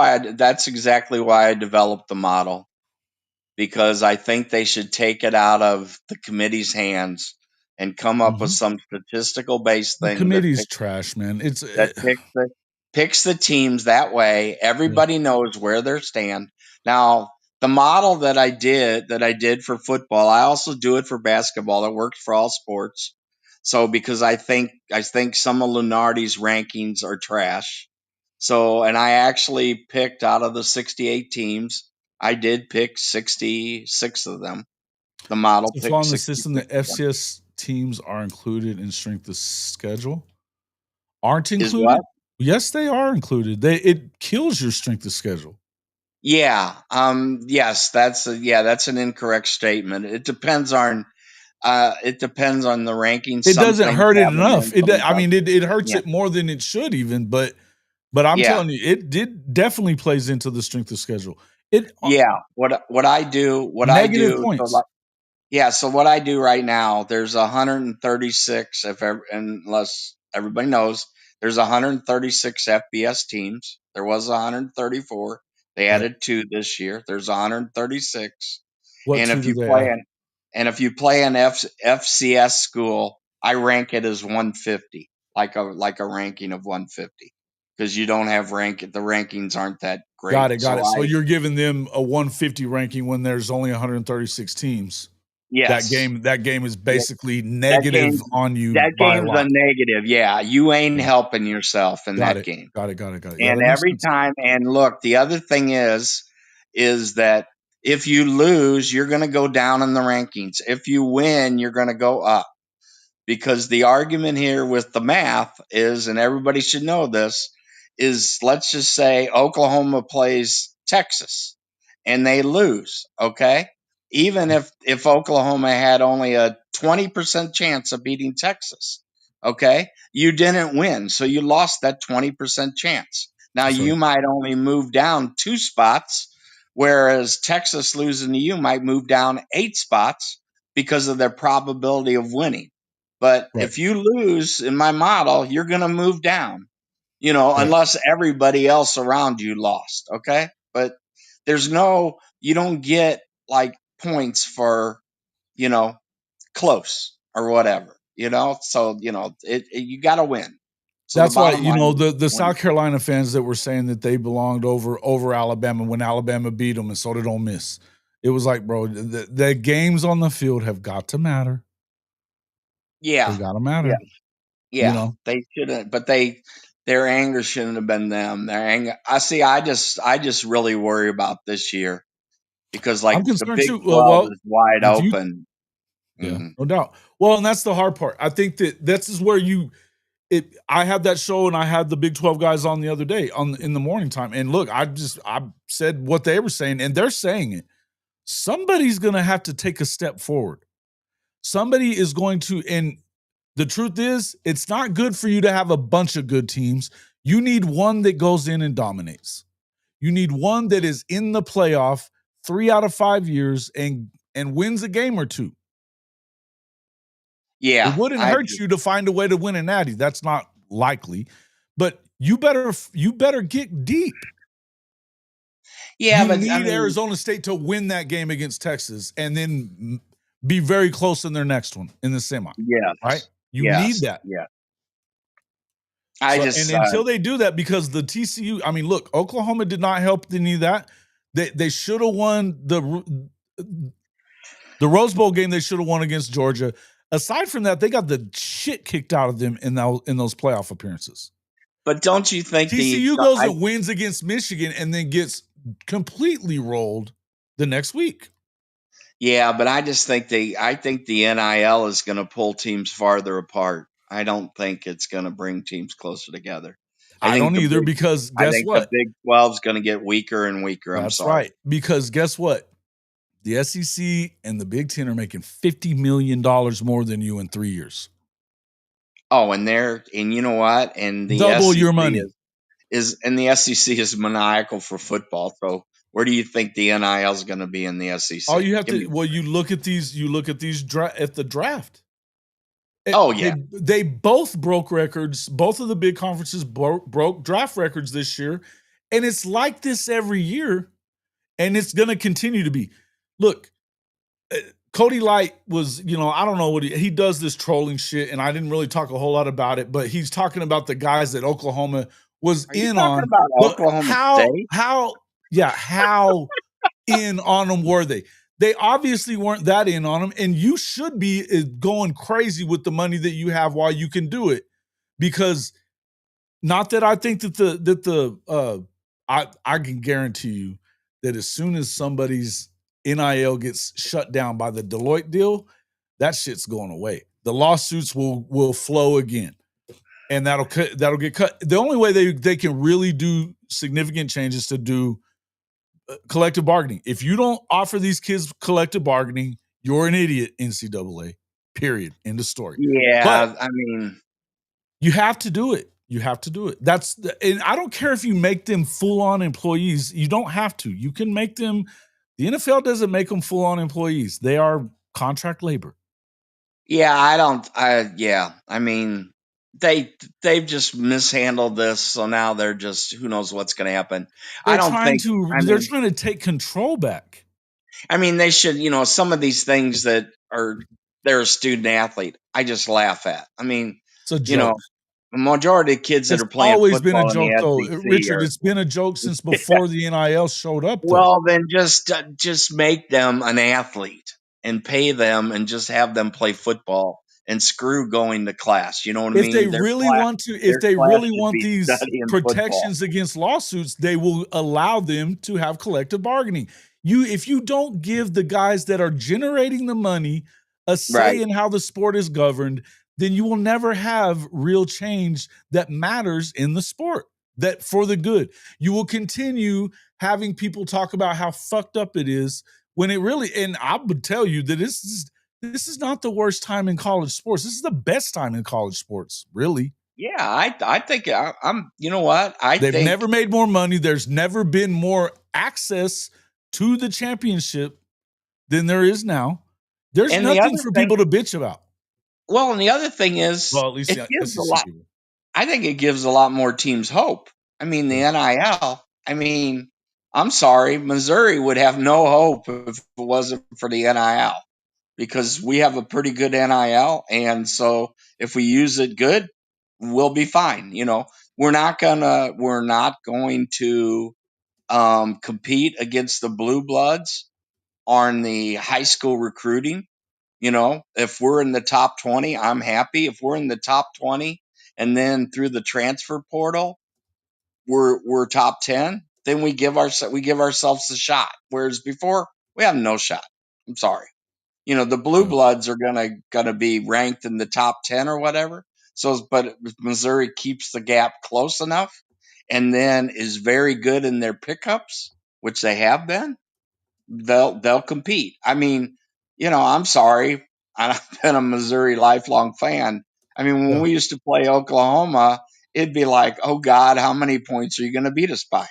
G: exactly why I developed the model, because I think they should take it out of the committee's hands and come up with some statistical based
A: The
G: thing.
A: committee's trash, man.
G: Picks the teams that way. Everybody knows where they stand. Now, the model that I did for football, I also do it for basketball. It works for all sports. So because I think some of Lunardi's rankings are trash. So, and I actually picked out of the 68 teams, I did pick 66 of them. The model
A: picked on the system that FCS teams are included in strength of schedule. Aren't included? Yes, they are included. It kills your strength of schedule.
G: Yeah. Yes, that's an incorrect statement. It depends on the rankings.
A: It doesn't hurt it enough. It hurts it more than it should even, but I'm telling you, it definitely plays into the strength of schedule.
G: What I do
A: points.
G: So what I do right now, there's 136 unless everybody knows, there's 136 FBS teams. There was 134. They added 2 this year. There's 136.
A: What
G: and if you play an FCS school, I rank it as 150, like a ranking of 150, because you don't have the rankings aren't that great.
A: Got it. So you're giving them a 150 ranking when there's only 136 teams.
G: Yes.
A: That game is basically negative on you.
G: That game's a negative. Yeah. You ain't helping yourself in that game.
A: Got it.
G: And every time, and look, the other thing is that if you lose, you're going to go down in the rankings. If you win, you're going to go up. Because the argument here with the math is, and everybody should know this, is let's just say Oklahoma plays Texas and they lose, okay? Even if Oklahoma had only a 20% chance of beating Texas, okay? You didn't win, so you lost that 20% chance. Now, you might only move down 2 spots, whereas Texas losing to you might move down 8 spots because of their probability of winning. But if you lose in my model, you're going to move down, unless everybody else around you lost. Okay. But you don't get like points for, close or whatever, so, you got to win. So
A: that's why, the South Carolina fans that were saying that they belonged over Alabama when Alabama beat them, and so did Ole Miss. It was like, bro, the games on the field have got to matter.
G: Yeah.
A: They gotta matter.
G: Yeah. They shouldn't, but their anger shouldn't have been them. Their anger. I just really worry about this year because like the Big 12 is wide open.
A: Yeah, no doubt. Well, and that's the hard part. I think that this is where I had that show and I had the Big 12 guys on the other day in the morning time. And look, I said what they were saying, and they're saying it. Somebody's going to have to take a step forward. Somebody is going to, and the truth is, it's not good for you to have a bunch of good teams. You need one that goes in and dominates. You need one that is in the playoff 3 out of 5 years and wins a game or 2.
G: Yeah.
A: It wouldn't hurt you to find a way to win a natty. That's not likely, but you better get deep.
G: Yeah,
A: you need Arizona State to win that game against Texas and then be very close in their next one in the semi.
G: Yeah.
A: Right? You need that.
G: Yeah.
A: Until they do that, because the TCU, look, Oklahoma did not help any of that. They should have won the Rose Bowl game. They should have won against Georgia. Aside from that, they got the shit kicked out of them in those playoff appearances.
G: But don't you think
A: TCU goes and wins against Michigan and then gets completely rolled the next week?
G: Yeah, but I think the NIL is going to pull teams farther apart. I don't think it's going to bring teams closer together.
A: I don't either, because guess what?
G: The Big 12 is going to get weaker and weaker.
A: That's right. Because guess what? The SEC and the Big Ten are making $50 million more than you in 3 years.
G: Oh, and you know what? And the
A: Double
G: SEC
A: your money.
G: and the SEC is maniacal for football. So where do you think the NIL is going to be in the SEC?
A: All you have to you look at these at the draft.
G: Oh yeah,
A: they both broke records. Both of the big conferences broke draft records this year, and it's like this every year, and it's going to continue to be. Look, Cody Light was, I don't know what he does this trolling shit, and I didn't really talk a whole lot about it, but he's talking about the guys that Oklahoma was in on.
G: About Oklahoma State?
A: How in on them were they? They obviously weren't that in on them, and you should be going crazy with the money that you have while you can do it, because not that I think that I can guarantee you that as soon as somebody's NIL gets shut down by the Deloitte deal, that shit's going away. The lawsuits will flow again, and that'll get cut. The only way they can really do significant changes to do collective bargaining. If you don't offer these kids collective bargaining, you're an idiot, NCAA. Period. End of story.
G: Yeah,
A: but
G: I mean,
A: you have to do it. You have to do it. And I don't care if you make them full-on employees. You don't have to. You can make them. The NFL doesn't make them full-on employees. They are contract labor.
G: Yeah, I mean, they've just mishandled this, so now they're just, who knows what's going to happen.
A: They're trying to take control back.
G: I mean, they should, some of these things that they're a student athlete, I just laugh at. I mean,
A: it's a joke.
G: The majority of kids that are playing
A: always
G: football
A: been a joke, though, Richard. It's been a joke since before the NIL showed up. Though.
G: Well, then just make them an athlete and pay them and just have them play football and screw going to class. You know what I mean?
A: If they really want these protections against lawsuits, they will allow them to have collective bargaining. If you don't give the guys that are generating the money a say in how the sport is governed, then you will never have real change that matters in the sport, that for the good. You will continue having people talk about how fucked up it is when it really, and I would tell you that this is not the worst time in college sports. This is the best time in college sports, really.
G: Yeah, I think I'm, you know what?
A: They've never made more money. There's never been more access to the championship than there is now. There's nothing for people to bitch about.
G: Well, and the other thing is,
A: at least
G: it gives a lot. I think it gives a lot more teams hope. I mean, the NIL. I mean, I'm sorry, Missouri would have no hope if it wasn't for the NIL, because we have a pretty good NIL, and so if we use it good, we'll be fine. We're not going to compete against the blue bloods on the high school recruiting. If we're in the top 20, I'm happy. If we're in the top 20 and then through the transfer portal, we're top 10, then we give ourselves a shot. Whereas before, we have no shot. I'm sorry. The blue bloods are gonna be ranked in the top 10 or whatever. So, but if Missouri keeps the gap close enough and then is very good in their pickups, which they have been, they'll compete. I mean, I'm sorry, I've been a Missouri lifelong fan. I mean, when we used to play Oklahoma, it'd be like, oh God, how many points are you going to beat us by?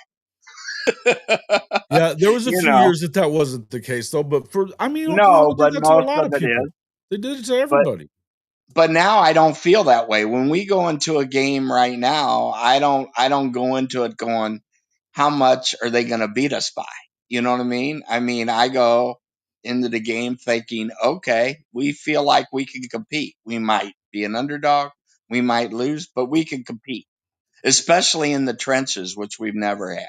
A: Yeah, there was a few years that wasn't the case, though. But
G: no, but most
A: to a lot of people. They did it to everybody.
G: But now I don't feel that way. When we go into a game right now, I don't go into it going, how much are they going to beat us by? You know what I mean? I mean, I go into the game thinking, okay, we feel like we can compete. We might be an underdog, we might lose, but we can compete, especially in the trenches, which we've never had.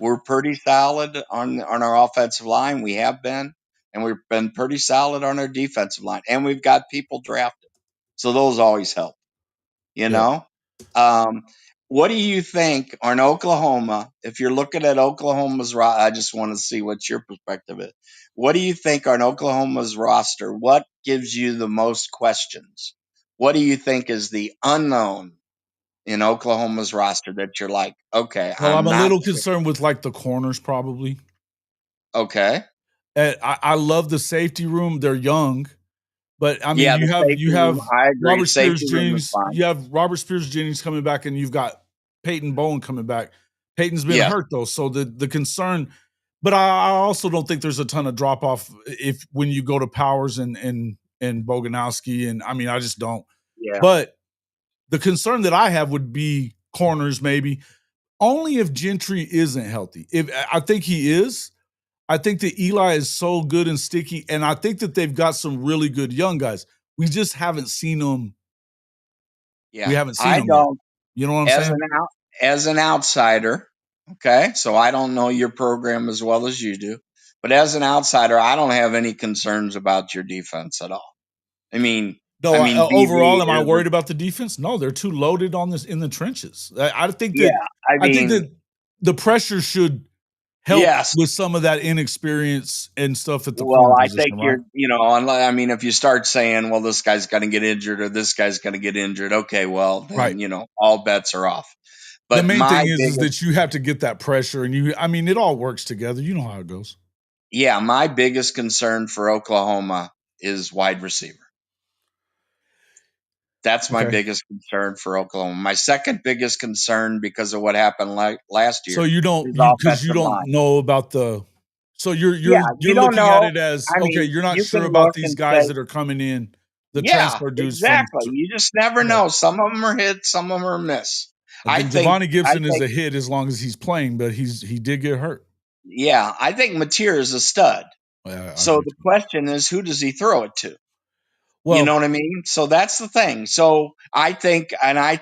G: We're pretty solid on our offensive line. We have been, and we've been pretty solid on our defensive line, and we've got people drafted. So those always help, What do you think on Oklahoma? If you're looking at Oklahoma's roster, I just want to see what your perspective is. What do you think on Oklahoma's roster? What gives you the most questions? What do you think is the unknown in Oklahoma's roster that you're like, okay,
A: I'm a little concerned with like the corners, probably.
G: Okay.
A: I love the safety room. They're young, but I mean,
G: Yeah,
A: you
G: the
A: have
G: safety room, I agree.
A: Robert Spears
G: Safety room is
A: Jennings.
G: fine.
A: You have Robert Spears Jennings coming back, and you've got Peyton Bowen coming back. Peyton's been
G: Yes.
A: hurt though, so the concern. But I also don't think there's a ton of drop off if when you go to Powers and Boganowski, and I mean, I just don't.
G: Yeah.
A: But the concern that I have would be corners, maybe only if Gentry isn't healthy. If I think he is, I think that Eli is so good and sticky, and I think that they've got some really good young guys. We just haven't seen them.
G: Yeah.
A: We haven't seen
G: I
A: them
G: don't.
A: yet. You know what I'm saying?
G: As an outsider, okay, so I don't know your program as well as you do, but as an outsider, I don't have any concerns about your defense at all. I mean,
A: No, overall, am I
G: BB
A: worried about the defense? No, they're too loaded on this in the trenches. I think that
G: Yeah, I
A: think
G: mean,
A: that the pressure should help
G: yes.
A: with some of that inexperience and stuff at the
G: Well,
A: corner
G: I
A: position,
G: think
A: right?
G: I mean, if you start saying, well, this guy's going to get injured or this guy's going to get injured, okay, well, then,
A: Right.
G: All bets are off.
A: The
G: But
A: main
G: my
A: thing is
G: biggest,
A: that you have to get that pressure, and I mean, it all works together. You know how it goes.
G: yeah, my biggest concern for Oklahoma is wide receiver. That's my
A: Okay.
G: biggest concern for Oklahoma. My second biggest concern, because of what happened last year,
A: So you don't
G: is
A: because you
G: offensive
A: don't
G: line.
A: know about the. So you're
G: Yeah, you don't
A: looking at
G: know.
A: it as
G: I
A: okay.
G: mean,
A: You're not
G: you
A: sure
G: can
A: about
G: look
A: these
G: and
A: guys
G: say,
A: that are coming in, the
G: yeah,
A: transfer dudes
G: exactly.
A: from.
G: You just never
A: Yeah.
G: know. Some of them are hits, some of them are miss.
A: I think Giovanni Gibson is a hit as long as he's playing, but he did get hurt.
G: Yeah, I think Mateer is a stud. So the question is, who does he throw it to?
A: Well,
G: you know what I mean? So that's the thing. So I think,
A: Burks has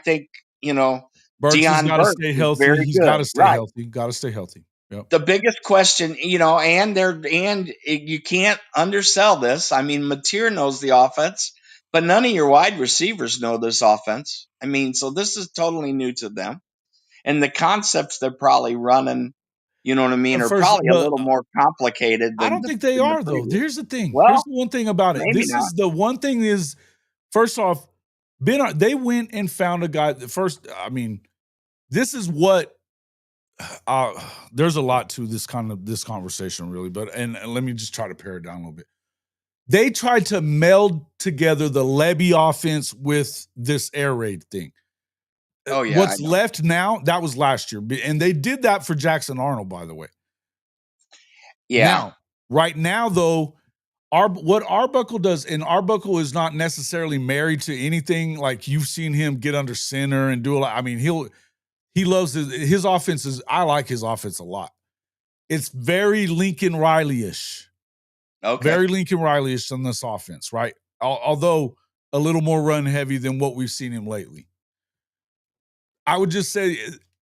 G: Deion
A: got to
G: Burks
A: stay
G: is
A: healthy.
G: very
A: He's
G: good.
A: got to stay
G: Right.
A: healthy. Got to stay healthy. Yep.
G: The biggest question, and you can't undersell this. I mean, Mateer knows the offense, but none of your wide receivers know this offense. I mean, so this is totally new to them. And the concepts they're probably running, you know what I mean, are probably a little more complicated than
A: I don't think they are, though.
G: previous.
A: Here's the thing.
G: Well,
A: Here's the one thing about it.
G: maybe
A: This
G: not.
A: is the one thing is, first off, they went and found a guy. This is what there's a lot to this conversation, really. But and let me just try to pare it down a little bit. They tried to meld together the Levy offense with this air raid thing.
G: Oh, yeah.
A: What's left now, that was last year. And they did that for Jackson Arnold, by the way.
G: Yeah.
A: Now, right now, though, what Arbuckle does, and Arbuckle is not necessarily married to anything. Like you've seen him get under center and do a lot. I mean, he loves his offense. I like his offense a lot. It's very Lincoln Riley-ish.
G: Okay.
A: Very Lincoln Riley-ish on this offense, right? Although a little more run heavy than what we've seen him lately. I would just say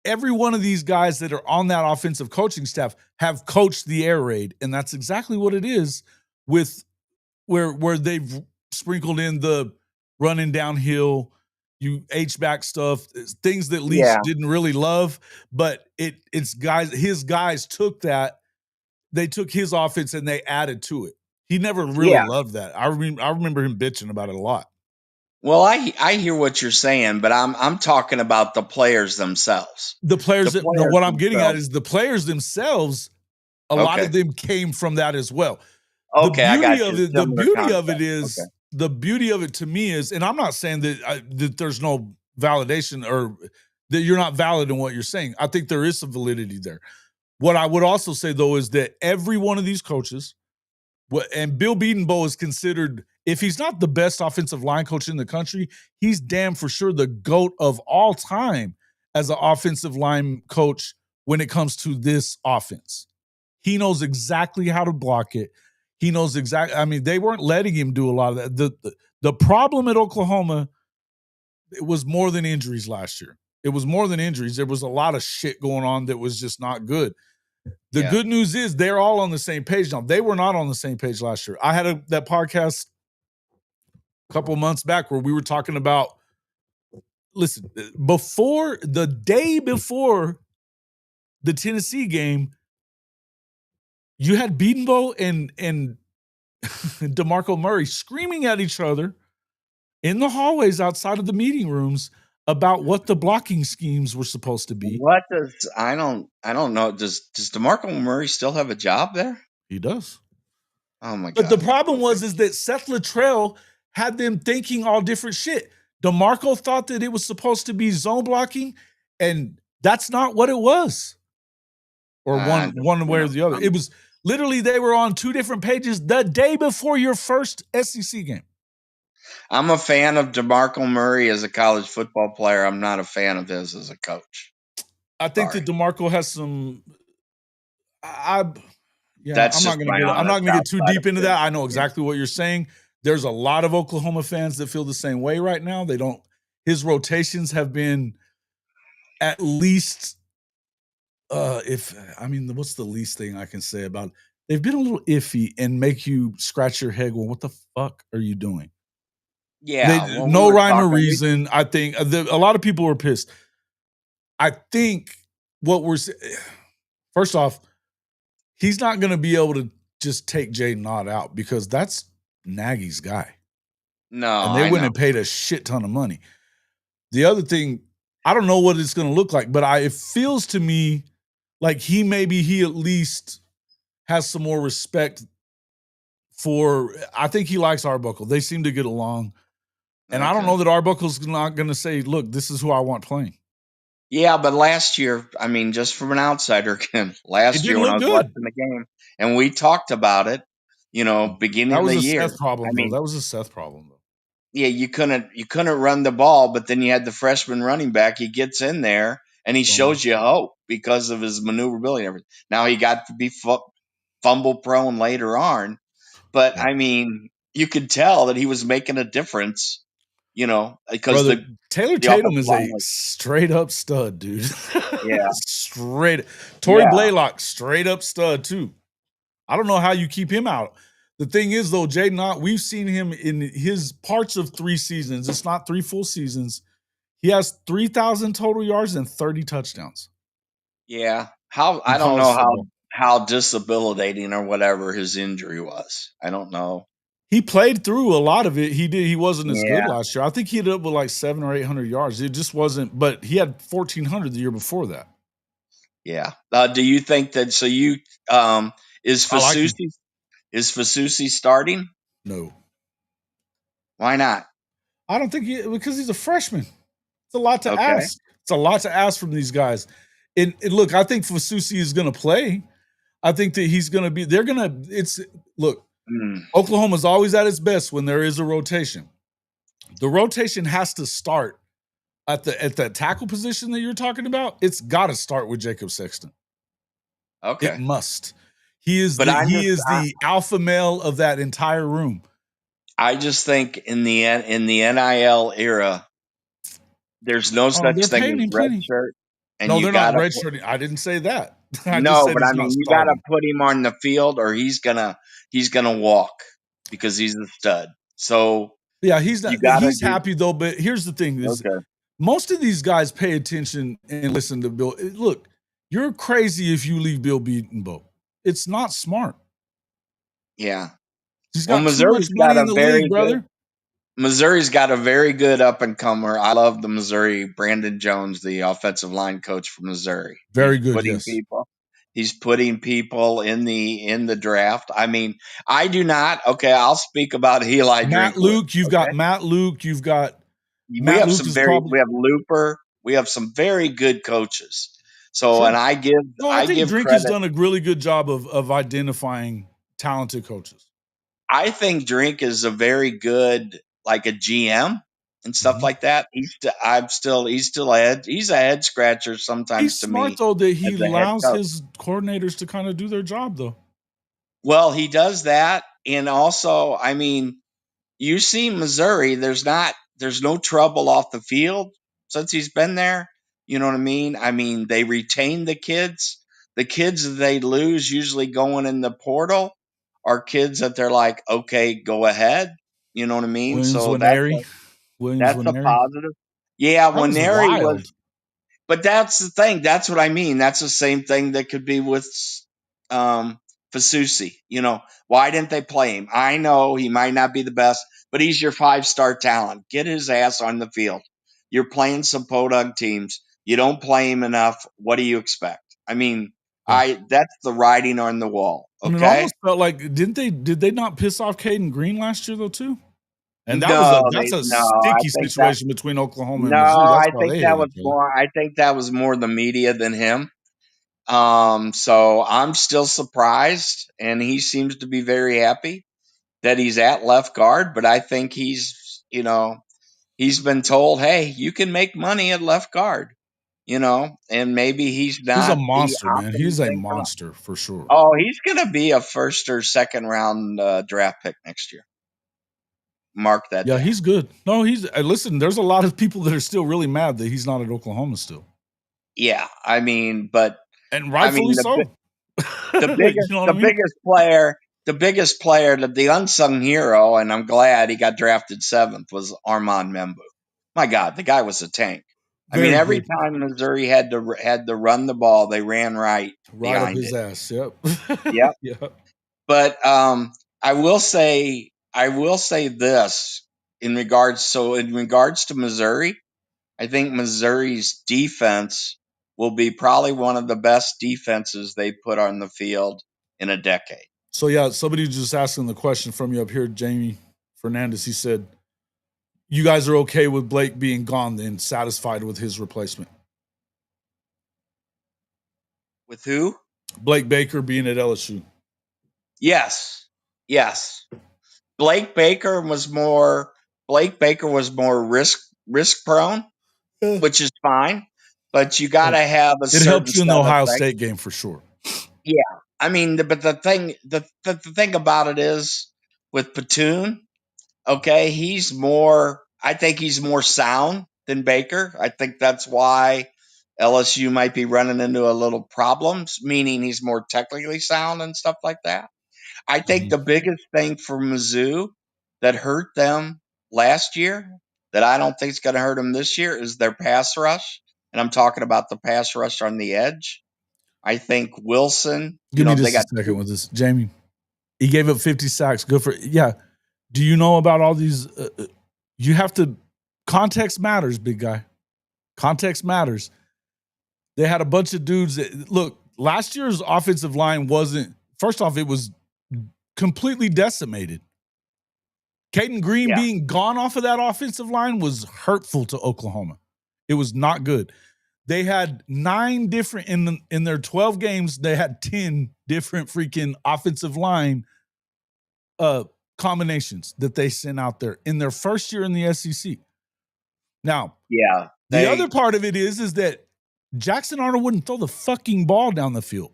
A: every one of these guys that are on that offensive coaching staff have coached the air raid, and that's exactly what it is with where they've sprinkled in the running downhill, you H-back stuff, things that Leach didn't really love, but it's his guys took that, they took his offense and they added to it. He never really loved that. I remember him bitching about it a lot.
G: Well, I hear what you're saying, but I'm talking about the players themselves.
A: What I'm getting at is the players themselves. A lot of them came from that as well.
G: Okay,
A: the beauty
G: I got
A: of
G: you.
A: it. The beauty of it is the beauty of it to me is, and I'm not saying that there's no validation or that you're not valid in what you're saying. I think there is some validity there. What I would also say though is that every one of these coaches, and Bill Bedenbaugh is considered, if he's not the best offensive line coach in the country, he's damn for sure the GOAT of all time as an offensive line coach when it comes to this offense. He knows exactly how to block it. He knows exactly. I mean, they weren't letting him do a lot of that. The problem at Oklahoma, it was more than injuries last year. It was more than injuries. There was a lot of shit going on that was just not good. The good news is they're all on the same page now. They were not on the same page last year. I had that podcast a couple of months back where we were talking about, listen, the day before the Tennessee game, you had Bedenbaugh and DeMarco Murray screaming at each other in the hallways outside of the meeting rooms about what the blocking schemes were supposed to be.
G: What does I don't know. Does DeMarco Murray still have a job there?
A: He does.
G: Oh my
A: But the
G: God.
A: problem
G: Okay.
A: is that Seth Luttrell had them thinking all different shit. DeMarco thought that it was supposed to be zone blocking, and that's not what it was. Or one way or the other. It was literally they were on two different pages the day before your first SEC game.
G: I'm a fan of DeMarco Murray as a college football player. I'm not a fan of his as a coach.
A: I think
G: Sorry.
A: that DeMarco has some.
G: That's
A: I'm not
G: just
A: going
G: my
A: to get. I'm not
G: honest
A: going to get too
G: outside
A: deep into
G: opinion.
A: that. I know exactly what you're saying. There's a lot of Oklahoma fans that feel the same way right now. They don't. His rotations have been at least. What's the least thing I can say about it? They've been a little iffy and make you scratch your head. Well, what the fuck are you doing?
G: Yeah, well,
A: No
G: we were
A: rhyme or
G: talking.
A: reason. I think a lot of people were pissed. I think what we're first off, he's not going to be able to just take Jaden Nod out because that's Nagy's guy.
G: No,
A: And they
G: I
A: went
G: know.
A: and paid a shit ton of money. The other thing, I don't know what it's going to look like, but it feels to me like he at least has some more respect for. I think he likes Arbuckle. They seem to get along. And I don't know that Arbuckle's not going to say, look, this is who I want playing.
G: Yeah, but last year, I mean, just from an outsider, last year when I was watching the game, and we talked about it, beginning of the year.
A: That was a Seth problem, though. That was a Seth problem, though.
G: Yeah, you couldn't run the ball, but then you had the freshman running back. He gets in there and he shows you hope because of his maneuverability and everything. Now he got to be fumble prone later on, but I mean, you could tell that he was making a difference. Because
A: Taylor Tatum is a straight up stud, dude.
G: Yeah,
A: straight. Torrey Blaylock, straight up stud too. I don't know how you keep him out. The thing is, though, Jaden Ott, we've seen him in his parts of 3 seasons. It's not 3 full seasons. He has 3,000 total yards and 30 touchdowns.
G: Yeah. I don't know how disabilitating or whatever his injury was. I don't know.
A: He played through a lot of it. He did. He wasn't as good last year. I think he ended up with like 700 or 800 yards. It just wasn't. But he had 1,400 the year before that.
G: Yeah. Do you think that? So you is Fasusi starting?
A: No.
G: Why not?
A: I don't think because he's a freshman. It's a lot to ask. It's a lot to ask from these guys. And look, I think Fasusi is going to play. I think that he's going to be. They're going to. Oklahoma's always at its best when there is a rotation. The rotation has to start at that tackle position that you're talking about. It's got to start with Jacob Sexton.
G: Okay,
A: it must. He is the alpha male of that entire room.
G: I just think in the NIL era, there's no such thing as red shirt. And
A: no, they're not red shirting. I didn't say that.
G: I mean, you got to put him on the field, or he's gonna walk because he's a stud. So
A: yeah, he's not. He's happy though. But here's the thing: is most of these guys pay attention and listen to Bill. Look, you're crazy if you leave Bill Beatonbow. It's not smart.
G: Yeah,
A: he's got too much money in the league, brother.
G: Missouri's got a very good up and comer. I love the Missouri Brandon Jones, the offensive line coach from Missouri.
A: Very good.
G: He's putting people in the draft. I mean, I do not. Okay, I'll speak about Eli
A: Matt
G: Drinkwind.
A: Luke. You've got Matt Luke. You've got.
G: We have Looper. We have some very good coaches. So, and I give.
A: No, I think Drink has done a really good job of identifying talented coaches.
G: I think Drink is a very good, like a GM and stuff like that. He's still a head scratcher sometimes.
A: He's
G: to
A: smart
G: me,
A: though that he allows his coordinators to kind of do their job though.
G: Well, he does that, and also, I mean, you see Missouri. There's no trouble off the field since he's been there. You know what I mean? I mean, they retain the kids. The kids that they lose usually going in the portal are kids that they're like, okay, go ahead. You know what I mean? That's a positive. Yeah, Winery was. But that's the thing. That's what I mean. That's the same thing that could be with Fasusi. Why didn't they play him? I know he might not be the best, but he's your 5-star talent. Get his ass on the field. You're playing some podunk teams. You don't play him enough. What do you expect? I mean, That's the writing on the wall.
A: And it
G: Okay.
A: almost felt like did they not piss off Caden Green last year though too? And that's a sticky situation between Oklahoma and Mizzou. That's why they hate each other.
G: I think that was more the media than him. So I'm still surprised, and he seems to be very happy that he's at left guard. But I think he's been told, hey, you can make money at left guard, and maybe he's not.
A: He's a monster, man. He's a monster for sure.
G: Oh, he's going to be a first or second round draft pick next year. Mark that.
A: Yeah,
G: down.
A: he's good. No, listen, there's a lot of people that are still really mad that he's not at Oklahoma still.
G: Yeah, and
A: rightfully so.
G: The biggest player, the unsung hero, and I'm glad he got drafted 7th, was Armand Membu. My God, the guy was a tank. Every time Missouri had to run the ball, they ran right
A: up his ass. Yep.
G: Yep.
A: Yep.
G: But I will say this in regards to Missouri, I think Missouri's defense will be probably one of the best defenses they put on the field in a decade.
A: So yeah, somebody just asking the question from you up here, Jamie Fernandez. He said, "You guys are okay with Blake being gone, then satisfied with his replacement?"
G: With who?
A: Blake Baker being at LSU.
G: Yes. Blake Baker was more risk prone, which is fine. But you got to have a certain.
A: It helped you in the Ohio State game for sure.
G: Yeah, but the thing about it is with Platoon, okay, I think he's more sound than Baker. I think that's why LSU might be running into a little problems, meaning he's more technically sound and stuff like that. I think the biggest thing for Mizzou that hurt them last year that I don't think is going to hurt them this year is their pass rush. And I'm talking about the pass rush on the edge. I think Wilson.
A: Give me just a second with this. Jamie, he gave up 50 sacks. Good for, yeah. Do you know about all these? You have to, context matters, big guy. Context matters. They had a bunch of dudes that, look, last year's offensive line wasn't, first off, it was completely decimated. Caden Green being gone off of that offensive line was hurtful to Oklahoma. It was not good. They had 9 different, in their 12 games, they had 10 different freaking offensive line combinations that they sent out there in their first year in the SEC. Now, the other part of it is that Jackson Arnold wouldn't throw the fucking ball down the field.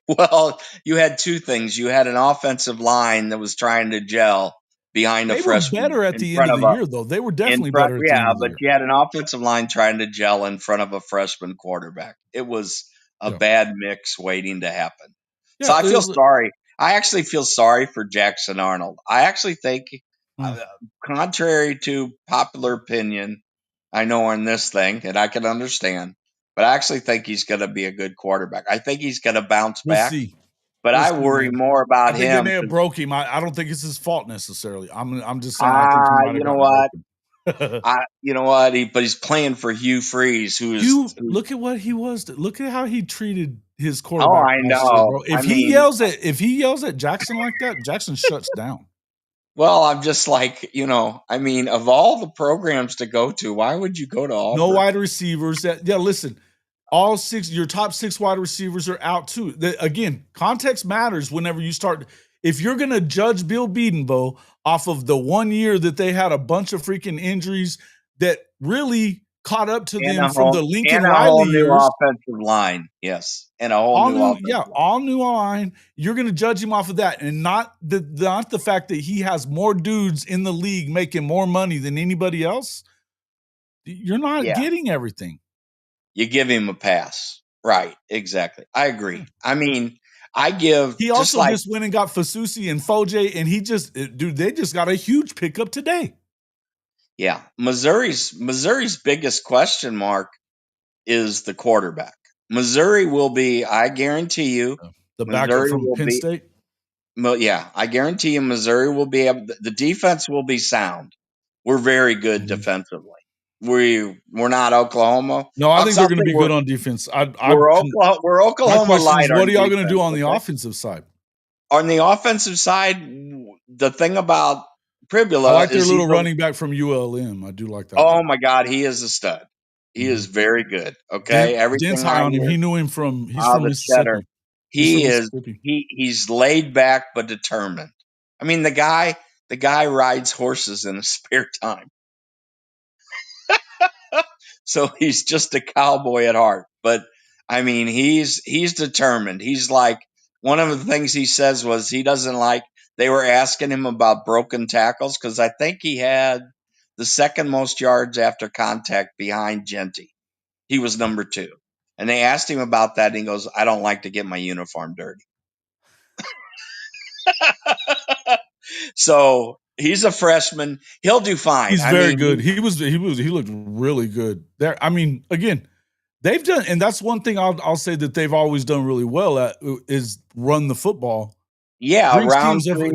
G: Well, you had 2 things. You had an offensive line that was trying to gel behind a freshman.
A: They were better at the end of the year, though. They were definitely better at the end of the year.
G: Yeah, but you had an offensive line trying to gel in front of a freshman quarterback. It was a bad mix waiting to happen. Yeah, so I feel sorry. I actually feel sorry for Jackson Arnold. I actually think, contrary to popular opinion, I know on this thing, and I can understand, but I actually think he's going to be a good quarterback. I think he's going to bounce back.
A: See.
G: But I worry more about him.
A: I think they may have broke him. I don't think it's his fault necessarily. I'm just saying. I think he might have
G: you know what? But he's playing for Hugh Freeze,
A: look at what he was. Look at how he treated his quarterback.
G: Oh, I know.
A: Year, if he yells at Jackson like that, Jackson shuts down.
G: Well, I'm just like, of all the programs to go to, why would you go to Auburn?
A: No wide receivers. Listen. All 6, your top 6 wide receivers are out too. Again, context matters whenever you start. If you're going to judge Bill Bedenbaugh off of the 1 year that they had a bunch of freaking injuries that really caught up to them from the Lincoln Riley years.
G: New offensive line, yes, and a whole new offensive line.
A: All new line. You're going to judge him off of that, and not the fact that he has more dudes in the league making more money than anybody else. You're not getting everything.
G: You give him a pass. Right, exactly. I agree.
A: He also just went and got Fasusi and Foje, and they just got a huge pickup today.
G: Yeah. Missouri's biggest question mark is the quarterback. Missouri will be, I guarantee you.
A: The backup from Penn State?
G: Yeah, I guarantee you Missouri will be able, the defense will be sound. We're very good defensively. we're not Oklahoma.
A: No, I think they're
G: I'll
A: going to
G: say
A: be good on defense.
G: we're
A: My
G: Oklahoma
A: question
G: light
A: is, what
G: on
A: are y'all going to do
G: defense,
A: on the
G: okay?
A: offensive side?
G: On the offensive side, the thing about
A: I
G: Pribula
A: like their
G: is
A: little running back from ULM. I do like that.
G: Oh
A: guy.
G: my God, he is a stud. He is very good. Okay,
A: Dent's
G: everything
A: high
G: I
A: on him.
G: hear
A: He knew him from. He's
G: out of
A: from
G: the cheddar,
A: Mississippi. He's from
G: he is
A: Mississippi.
G: he's laid back but determined. I mean, the guy rides horses in his spare time. So he's just a cowboy at heart. But I mean, he's determined. He's like, one of the things he says was he doesn't like, they were asking him about broken tackles because I think he had the second most yards after contact behind Genty. He was number 2. And they asked him about that, and he goes, I don't like to get my uniform dirty. So he's a freshman. He'll do fine.
A: He's very good. He looked really good there. I mean, again, they've done, and that's one thing I'll say that they've always done really well at is run the football.
G: Yeah,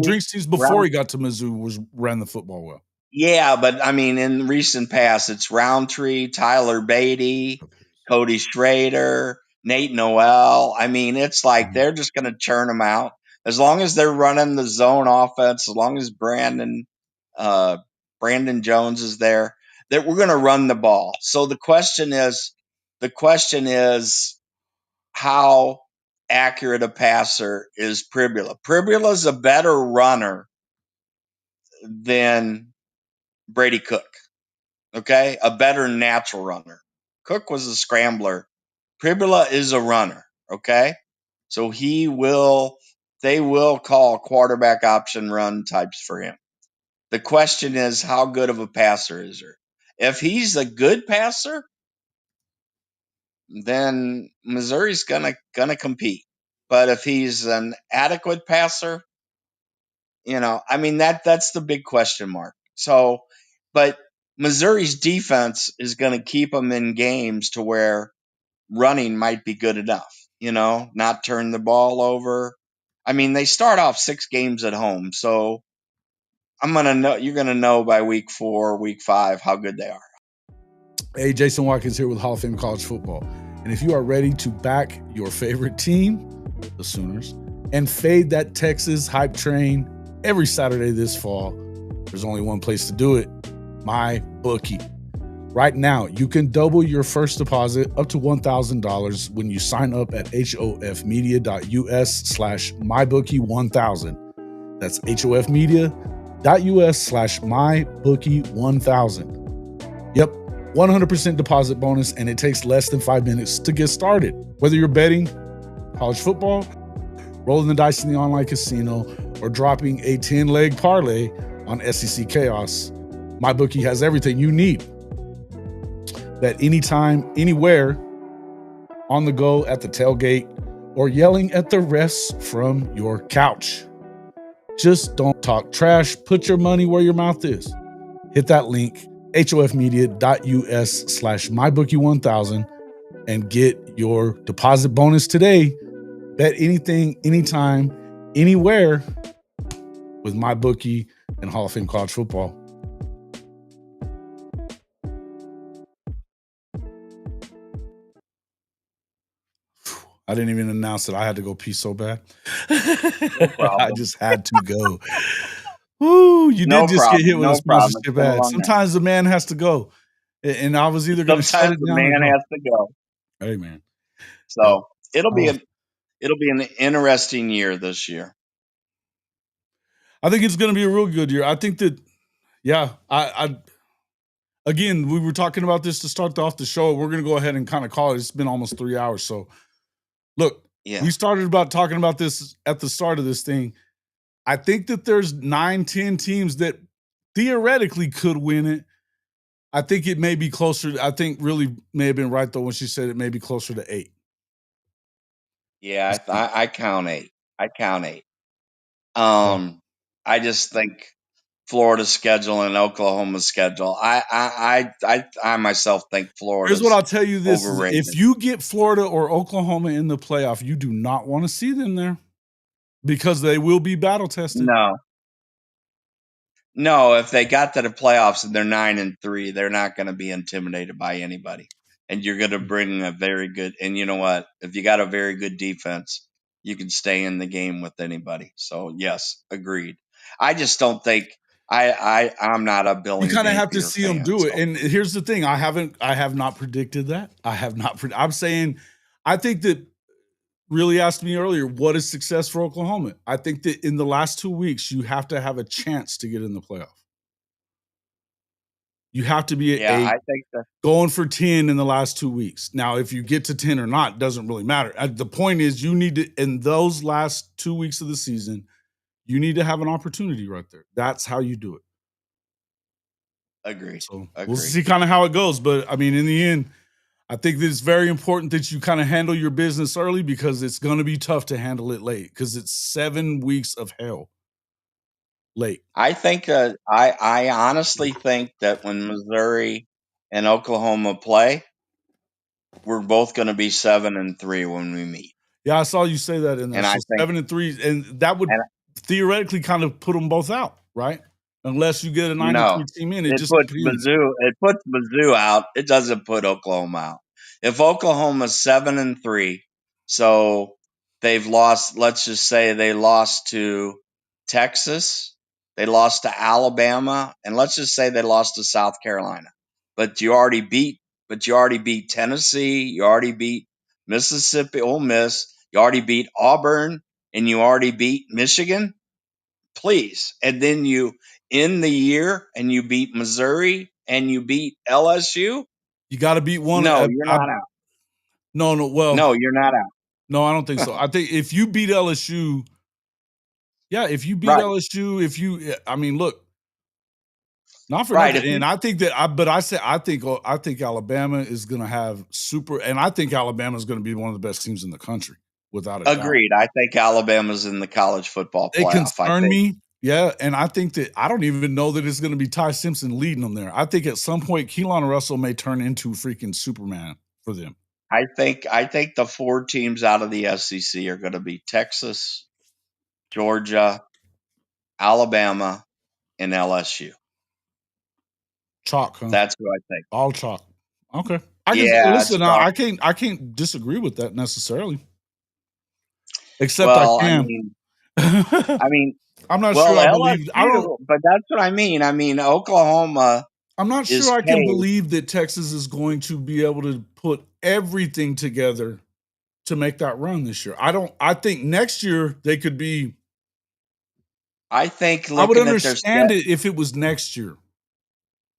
A: Drinks teams before he got to Mizzou ran the football well.
G: Yeah, but I mean, in recent past, it's Roundtree, Tyler Beatty, Cody Schrader, Nate Noel. I mean, it's like they're just going to churn them out as long as they're running the zone offense. As long as Brandon Jones is there, that we're going to run the ball. So the question is, how accurate a passer is Pribula? Pribula's a better runner than Brady Cook. Okay, a better natural runner. Cook was a scrambler. Pribula is a runner. Okay, so they will call quarterback option run types for him. The question is, how good of a passer is he? If he's a good passer, then Missouri's gonna compete. But if he's an adequate passer, I mean, that's the big question mark. So, but Missouri's defense is going to keep them in games to where running might be good enough, not turn the ball over. I mean, they start off 6 games at home, so you're going to know by week 4, week 5 how good they are.
A: Hey, Jason Watkins here with Hall of Fame College Football. And if you are ready to back your favorite team, the Sooners, and fade that Texas hype train every Saturday this fall, there's only one place to do it, MyBookie. Right now, you can double your first deposit up to $1,000 when you sign up at hofmedia.us/mybookie1000. That's hofmedia.us/mybookie1000. Yep, 100% deposit bonus, and it takes less than 5 minutes to get started. Whether you're betting college football, rolling the dice in the online casino, or dropping a 10-leg parlay on SEC Chaos, MyBookie has everything you need. Bet anytime, anywhere, on the go, at the tailgate, or yelling at the refs from your couch. Just don't talk trash. Put your money where your mouth is. Hit that link, hofmedia.us/mybookie1000, and get your deposit bonus today. Bet anything, anytime, anywhere with MyBookie and Hall of Fame College Football. I didn't even announce that I had to go pee so bad. I just had to go. Woo, you did just get hit with a sponsorship ad. Sometimes the man has to go. And I was either going to shut it down.
G: Sometimes the man has to go.
A: Hey, man.
G: So it'll be an interesting year this year.
A: I think it's going to be a real good year. I think that, yeah, I again, we were talking about this to start off the show. We're going to go ahead and kind of call it. It's been almost 3 hours. So, look, we started talking about this at the start of this thing. I think that there's 9-10 teams that theoretically could win it. I think it may be closer. I think really may have been right, though, when she said it may be closer to 8.
G: Yeah, I count 8. I just think Florida's schedule and Oklahoma's schedule. I myself think Florida's
A: Here's what I'll tell you this.
G: overrated.
A: If you get Florida or Oklahoma in the playoff, you do not want to see them there because they will be battle tested.
G: No. No, if they got to the playoffs and they're 9-3, they're not going to be intimidated by anybody. And you're going to bring a very good. And you know what? If you got a very good defense, you can stay in the game with anybody. So yes, agreed. I just don't think I'm not a Billy
A: You kind of have to
G: Napier
A: see them
G: fan.
A: do it.
G: So
A: And here's the thing: I have not predicted that. I'm saying, I think that really asked me earlier, what is success for Oklahoma? I think that in the last 2 weeks, you have to have a chance to get in the playoff. You have to be at
G: yeah,
A: 8,
G: I think that
A: going for 10 in the last 2 weeks. Now, if you get to 10 or not, doesn't really matter. The point is, you need to, in those last 2 weeks of the season, you need to have an opportunity right there. That's how you do it.
G: agree.
A: So we'll
G: Agree.
A: see kind of how it goes. But I mean, in the end, I think that it's very important that you kind of handle your business early, because it's going to be tough to handle it late, because it's 7 weeks of hell late.
G: I think that I honestly think that when Missouri and Oklahoma play, we're both going to be 7-3 when we meet.
A: Yeah, I saw you say that in there.
G: And I
A: So
G: think
A: 7-3, and that would
G: and
A: theoretically kind of put them both out, right? Unless you get a 9-3
G: no,
A: team in, it
G: it
A: just
G: puts
A: depends.
G: Mizzou out. It doesn't put Oklahoma out. If Oklahoma's 7-3, so they've lost, let's just say they lost to Texas, they lost to Alabama, and let's just say they lost to South Carolina. But you already beat Tennessee, you already beat Mississippi, Ole Miss, you already beat Auburn, and you already beat Michigan. Please. And then you end the year and you beat Missouri and you beat LSU.
A: You got to beat one.
G: No, you're not out.
A: No. Well,
G: No, you're not out.
A: no, I don't think so. I think if you beat LSU, if you beat
G: Right.
A: LSU, I mean, look, not for
G: Right.
A: nothing. And I think that I think Alabama is going to have and I think Alabama is going to be one of the best teams in the country, without a doubt.
G: Agreed. I think Alabama's in the college football
A: They
G: playoff.
A: concern me. Yeah, and I think that I don't even know that it's going to be Ty Simpson leading them there. I think at some point Keelan Russell may turn into freaking Superman for them.
G: I think the 4 teams out of the SEC are going to be Texas, Georgia, Alabama, and LSU.
A: Chalk, huh?
G: That's who I think.
A: All chalk. Okay. I can't disagree with that necessarily. Except
G: well,
A: I can.
G: I mean,
A: I'm not sure I believe.
G: But that's what I mean. I mean, Oklahoma.
A: I'm not sure I can believe that Texas is going to be able to put everything together to make that run this year. I think next year they could be.
G: I think
A: I would understand it if it was next year.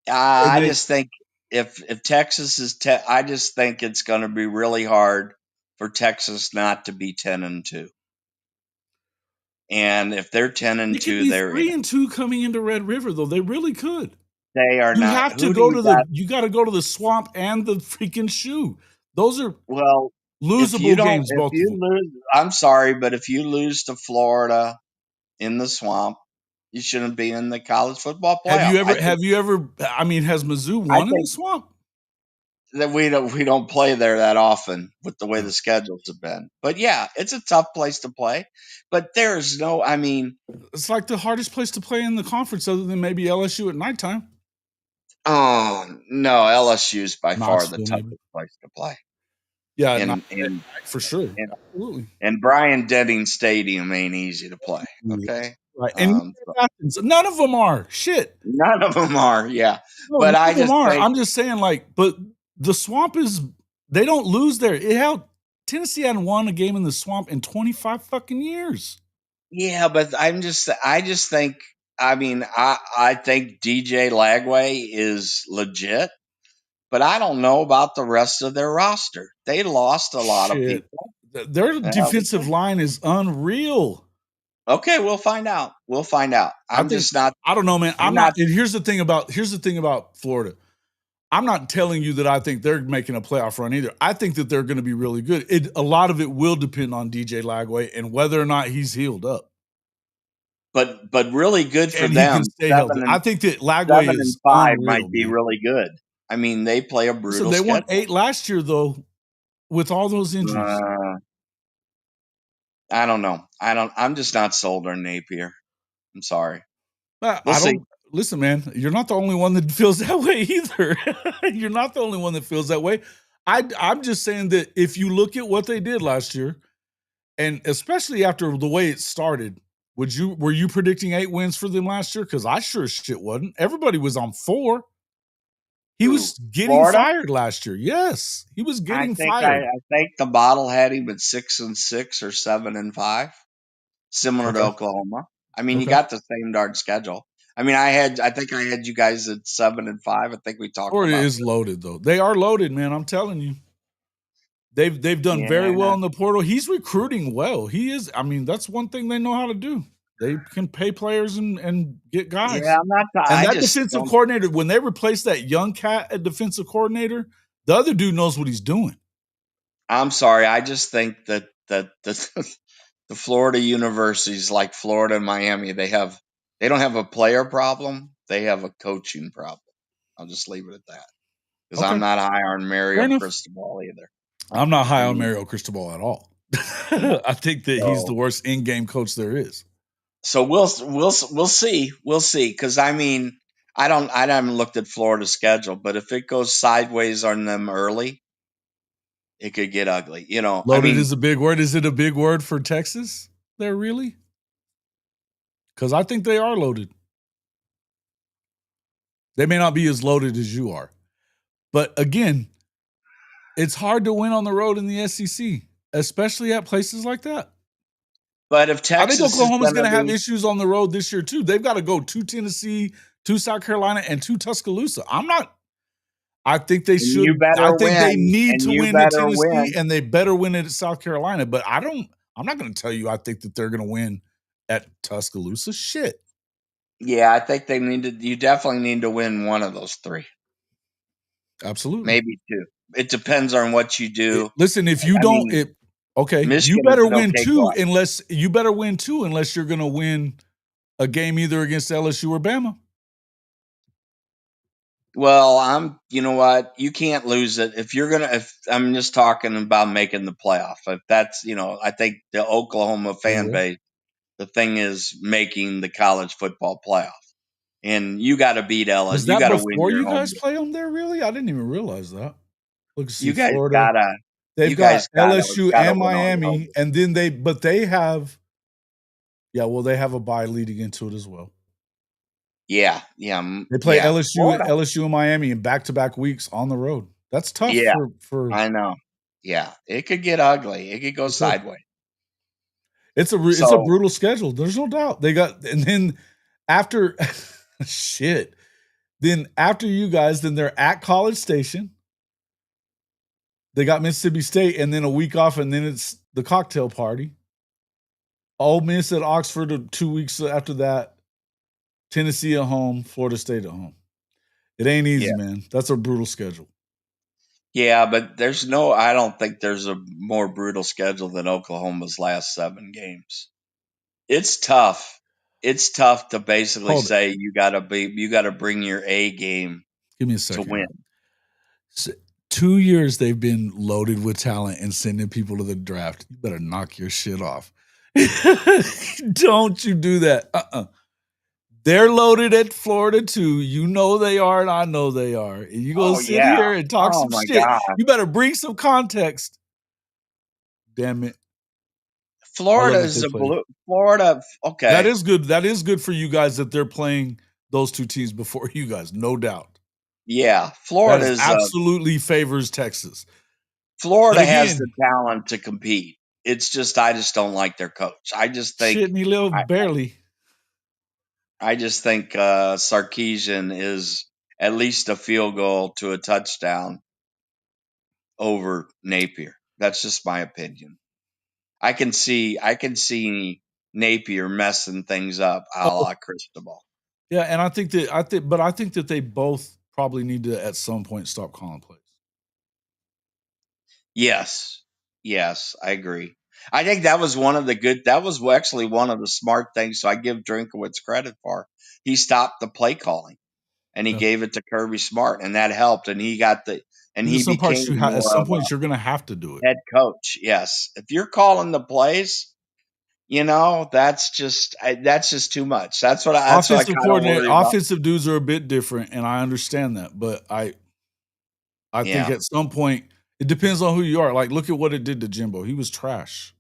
G: I just think if Texas is, I just think it's going to be really hard for Texas not to be 10-2. And if they're 10-2, they're
A: 3-2 coming into Red River, though. They really could.
G: They are not.
A: You have to go to you got to go to the swamp and the freaking shoe. Those are losable games. Both
G: if you lose, I'm sorry, but if you lose to Florida in the swamp, you shouldn't be in the college football playoff.
A: Have you ever? I mean, has Mizzou won in the swamp?
G: That we don't play there that often with the way the schedules have been. But yeah, it's a tough place to play. But there's no, I mean,
A: it's like the hardest place to play in the conference, other than maybe LSU at nighttime.
G: Oh no, LSU is by far the toughest place to play.
A: Yeah, and for sure, absolutely.
G: And Bryant Denning Stadium ain't easy to play. Okay,
A: right? And none of them are. Shit,
G: none of them are. Yeah,
A: no,
G: but
A: I'm just saying, like, but the swamp is. They don't lose there. Tennessee hadn't won a game in the swamp in 25 fucking years.
G: Yeah, but I just think. I mean, I think DJ Lagway is legit. But I don't know about the rest of their roster. They lost a lot of people.
A: Their defensive line is unreal.
G: Okay, we'll find out. I
A: don't know, man. I'm not. And here's the thing about Florida. I'm not telling you that I think they're making a playoff run either. I think that they're going to be really good. A lot of it will depend on DJ Lagway and whether or not he's healed up.
G: But really good for them.
A: I think that Lagway is
G: 7-5 might be really good. I mean, they play a brutal schedule.
A: They won 8 last year, though, with all those injuries.
G: I don't know. I'm just not sold on Napier. I'm sorry.
A: I listen, man, you're not the only one that feels that way either. You're not the only one that feels that way. I'm just saying that if you look at what they did last year, and especially after the way it started, were you predicting 8 wins for them last year? Because I sure as shit wasn't. Everybody was on 4. He was getting
G: Florida?
A: fired last year. Yes, he was getting
G: I
A: fired.
G: think the model had him at 6-6 or 7-5, similar to
A: Okay.
G: Oklahoma. I mean, you
A: Okay.
G: got the same darn schedule. I mean, I think I had you guys at 7-5. I think we talked
A: Florida
G: about
A: is
G: this.
A: loaded though. They are loaded, man. I'm telling you. They've done very well
G: Yeah.
A: in the portal. He's recruiting well. He is. I mean, that's one thing they know how to do. They can pay players and get guys.
G: Yeah, I'm not.
A: And
G: I
A: that
G: just
A: defensive
G: don't.
A: coordinator, when they replace that young cat at defensive coordinator, the other dude knows what he's doing.
G: I'm sorry. I just think that the Florida universities like Florida and Miami, they don't have a player problem. They have a coaching problem. I'll just leave it at that because
A: Okay.
G: I'm not high on
A: Fair
G: Mario
A: enough.
G: Cristobal either.
A: I'm not high
G: I
A: on
G: mean,
A: Mario Cristobal at all.
G: no.
A: I think that he's the
G: So,
A: worst in-game coach there is.
G: so we'll see because I mean I haven't looked at Florida's schedule, but if it goes sideways on them early, it could get ugly. You know, I
A: Loaded
G: mean,
A: is a big word. Is it a big word for Texas there, really? Because I think they are loaded. They may not be as loaded as you are. But again, it's hard to win on the road in the SEC, especially at places like that.
G: but if
A: I
G: Texas
A: think Oklahoma's
G: is
A: going to have
G: be,
A: issues on the road this year too. They've got to go to Tennessee, to South Carolina, and to Tuscaloosa. I think they should.
G: you better
A: I think they
G: win,
A: need
G: and
A: to
G: you
A: win at
G: better
A: Tennessee,
G: win.
A: and they better win it at South Carolina. But I'm not going to tell you I think that they're going to win at Tuscaloosa. Shit.
G: Yeah, I think you definitely need to win one of those 3.
A: Absolutely.
G: Maybe 2. It depends on what you do.
A: Listen, if you don't, okay,
G: Michigan
A: you better
G: is an
A: win
G: okay
A: 2
G: club.
A: unless you're going to win a game either against LSU or Bama.
G: Well, you know what? You can't lose it if I'm just talking about making the playoff. If that's, I think the Oklahoma fan base, the thing is making the college football playoff. And you got to beat LSU.
A: Was
G: You
A: that
G: got to win
A: before
G: your
A: you
G: home
A: guys
G: game.
A: play them there? Really, I didn't even realize that. Look, see,
G: You guys
A: Florida. They've got LSU and Miami, and then they have. Yeah, well, they have a bye leading into it as well.
G: Yeah.
A: They play
G: Florida.
A: LSU and Miami in back-to-back weeks on the road. That's tough.
G: Yeah,
A: for
G: I know. Yeah, it could get ugly. It could go sideways.
A: It's a brutal schedule. There's no doubt. They got, and then after shit, then after you guys, then they're at College Station. They got Mississippi State, and then a week off, and then it's the cocktail party. Ole Miss at Oxford 2 weeks after that. Tennessee at home, Florida State at home. It ain't easy, man. That's a brutal schedule.
G: Yeah, but I don't think there's a more brutal schedule than Oklahoma's last 7 games. It's tough. It's tough to basically say you got to bring your A game.
A: Give me a second
G: to win.
A: 2 years they've been loaded with talent and sending people to the draft. You better knock your shit off. Don't you do that. They're loaded at Florida too. You know they are, and I know they are. And you go sit here and talk some shit.
G: God.
A: You better bring some context. Damn it.
G: Florida is Florida. Okay.
A: That is good. That is good for you guys that they're playing those 2 teams before you guys, no doubt.
G: Yeah, Florida
A: absolutely favors Texas.
G: Florida has the talent to compete. It's just I just don't like their coach. I just think
A: barely.
G: I just think Sarkisian is at least a field goal to a touchdown over Napier. That's just my opinion. I can see Napier messing things up a la Cristobal.
A: Yeah, and I think that they both probably need to at some point stop calling plays.
G: Yes, I agree. I think that was actually one of the smart things. So I give Drinkowitz credit for. He stopped the play calling, and he gave it to Kirby Smart, and that helped. And he became
A: at some point you're going to have to do it.
G: Head coach. Yes, if you're calling the plays, That's just too much. That's what I
A: Offensive
G: kind of
A: coordinator,
G: worry about.
A: offensive dudes are a bit different, and I understand that. But I think
G: Yeah.
A: at some point it depends on who you are. Like, look at what it did to Jimbo. He was trash.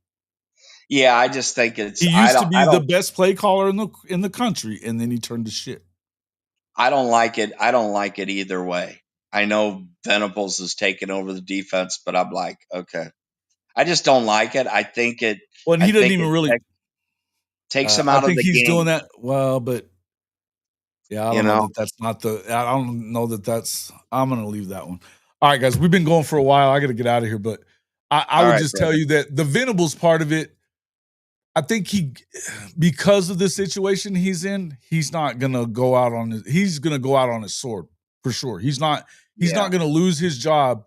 G: Yeah, I just think
A: He used to be the best play caller in the country, and then he turned to shit.
G: I don't like it. I don't like it either way. I know Venables is taking over the defense, but I'm like, okay. I just don't like it. I think it.
A: Well, and he doesn't even really
G: takes him
A: I
G: out of
A: think
G: the
A: he's
G: game.
A: doing that well, but yeah, I don't know that that's not the. I don't know that that's. I'm gonna leave that one. All right, guys, we've been going for a while. I got to get out of here, but I would just tell you that the Venables part of it, I think because of the situation he's in, he's not gonna go out on his. He's gonna go out on his sword for sure. He's not. He's not gonna lose his job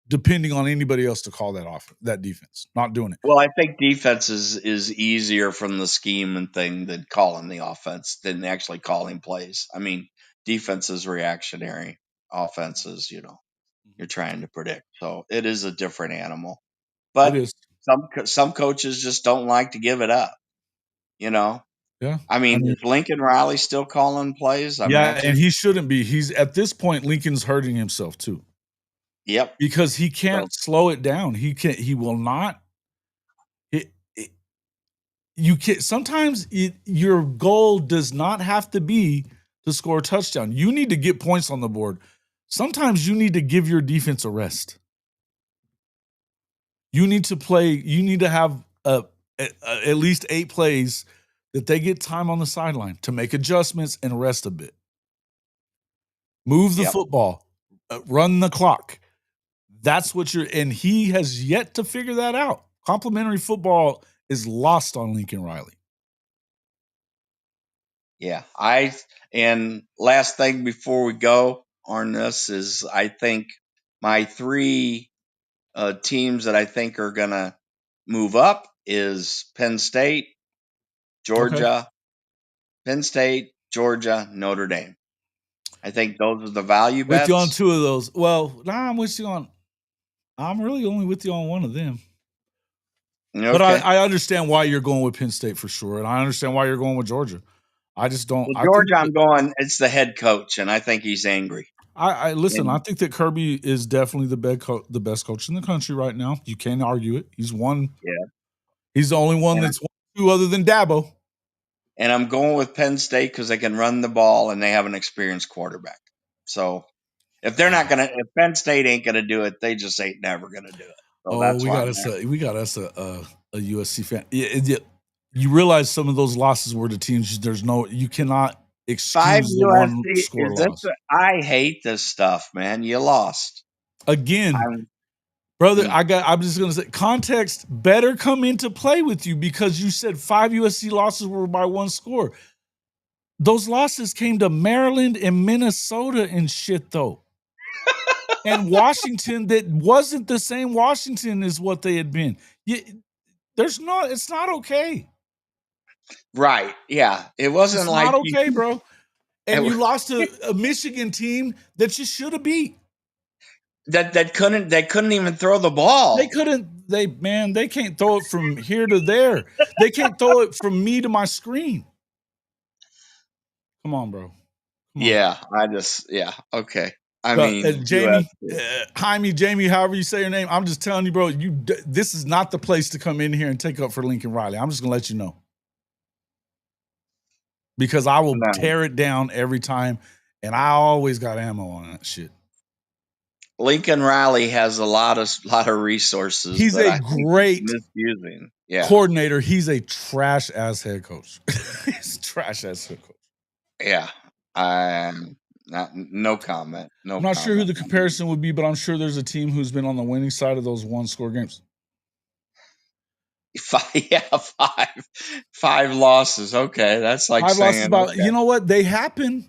A: depending on anybody else to call that defense. Not doing it.
G: Well, I think defense is easier from the scheme and thing than calling the offense than actually calling plays. I mean, defense is reactionary. Offenses, you're trying to predict. So it is a different animal.
A: It
G: But
A: is.
G: some coaches just don't like to give it up.
A: Yeah.
G: I mean, is Lincoln Riley still calling plays?
A: And he shouldn't be. He's at this point, Lincoln's hurting himself too.
G: Yep.
A: Because he can't slow it down. He will not. You can sometimes your goal does not have to be to score a touchdown. You need to get points on the board. Sometimes you need to give your defense a rest. You need to play. You need to have at least 8 plays that they get time on the sideline to make adjustments and rest a bit. Move the football, run the clock. That's what and he has yet to figure that out. Complimentary football is lost on Lincoln Riley.
G: Yeah, and last thing before we go on this is I think my 3 teams that I think are gonna move up is Penn State, Georgia, Penn State, Georgia, Notre Dame. I think those are the value bets.
A: With you on 2 of those. Well, I'm with you on. I'm really only with you on one of them. Okay. But I understand why you're going with Penn State for sure, and I understand why you're going with Georgia. I just don't.
G: Well, Georgia, I'm going. It's the head coach, and I think he's angry.
A: I listen. I think that Kirby is definitely the best coach in the country right now. You can't argue it. He's won.
G: Yeah,
A: he's the only one that's won 2 other than Dabo.
G: And I'm going with Penn State because they can run the ball and they have an experienced quarterback. So if Penn State ain't gonna do it, they just ain't never gonna do it. So that's
A: we got us a USC fan. Yeah, you realize some of those losses were to teams. You cannot excuse
G: 5
A: the
G: USC,
A: one score loss.
G: I hate this stuff, man. You lost
A: again, brother. I'm just gonna say context better come into play with you because you said 5 USC losses were by 1 score. Those losses came to Maryland and Minnesota and shit though. And Washington that wasn't the same Washington as what they had been. It's not okay.
G: Right. Yeah. It wasn't
A: it's
G: like
A: not okay, bro. And you lost to a Michigan team that you should have beat.
G: They couldn't even throw the ball.
A: They can't throw it from here to there. They can't throw it from me to my screen. Come on, bro.
G: Okay. I mean,
A: Jamie, Jamie, however you say your name, I'm just telling you, bro, this is not the place to come in here and take up for Lincoln Riley. I'm just going to let you know. Because I will tear it down every time, and I always got ammo on that shit.
G: Lincoln Riley has a lot of resources.
A: He's a great
G: misusing
A: coordinator. He's a trash ass head coach. He's a trash ass head coach.
G: Yeah. No comment.
A: I'm not sure who the comparison would be, but I'm sure there's a team who's been on the winning side of those 1-score games.
G: 5 losses. Okay, that's like
A: 5
G: saying,
A: losses. You know what? They happen.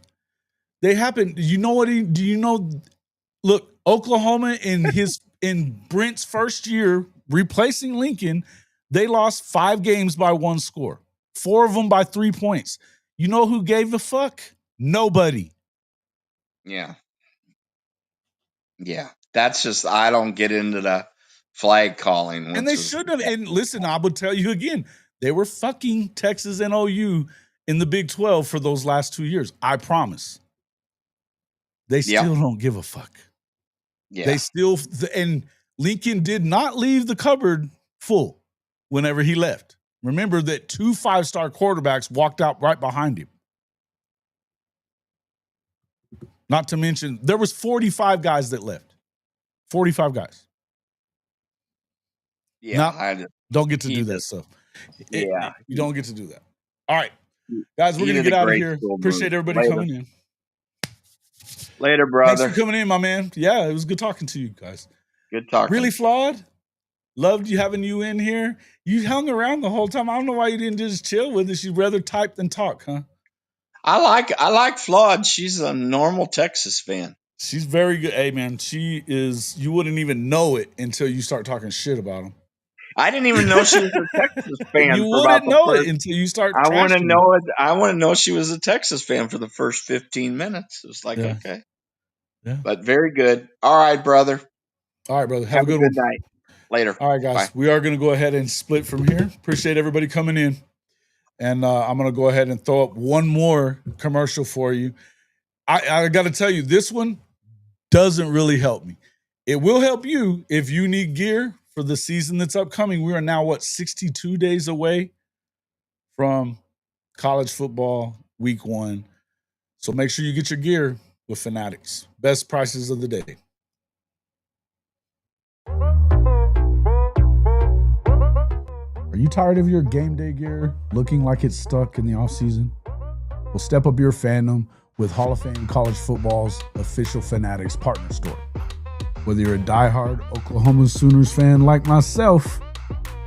A: You know what? Do you know? Look, Oklahoma in Brent's first year replacing Lincoln, they lost 5 games by 1 score. 4 of them by 3 points. You know who gave a fuck? Nobody.
G: Yeah. That's just I don't get into the flag calling.
A: And they shouldn't have. And listen, I would tell you again, They were fucking Texas and OU in the Big 12 for those last 2 years. I promise. They still don't give a fuck.
G: Yeah.
A: They still, and Lincoln did not leave the cupboard full whenever he left. Remember that 2 5-star quarterbacks walked out right behind him. Not to mention, there was 45 guys that left. 45 guys.
G: Yeah.
A: Don't get to do that stuff.
G: Yeah.
A: You don't get to do that. All right. Guys, we're going to get out of here. Appreciate everybody coming in.
G: Later, brother.
A: Thanks for coming in, my man. Yeah, it was good talking to you guys.
G: Good talking.
A: Really Flawed. Loved you having you in here. You hung around the whole time. I don't know why you didn't just chill with us. You'd rather type than talk, huh?
G: I like Flawed. She's a normal Texas fan.
A: She's very good. Hey, man, she is. You wouldn't even know it until you start talking shit about them.
G: I didn't even know she was a Texas fan.
A: You wouldn't know it until you start.
G: I want to know it. I want to know she was a Texas fan for the first 15 minutes. It was like, okay.
A: Yeah.
G: But very good. All right, brother.
A: All right, brother. Have a good
G: night. Later.
A: All right, guys.
G: Bye.
A: We are going to go ahead and split from here. Appreciate everybody coming in. And I'm going to go ahead and throw up one more commercial for you. I got to tell you, this one doesn't really help me. It will help you if you need gear for the season that's upcoming. We are now, 62 days away from college football week 1. So make sure you get your gear with Fanatics. Best prices of the day. Are you tired of your game day gear looking like it's stuck in the offseason? Well, step up your fandom with Hall of Fame College Football's official Fanatics partner store. Whether you're a diehard Oklahoma Sooners fan like myself,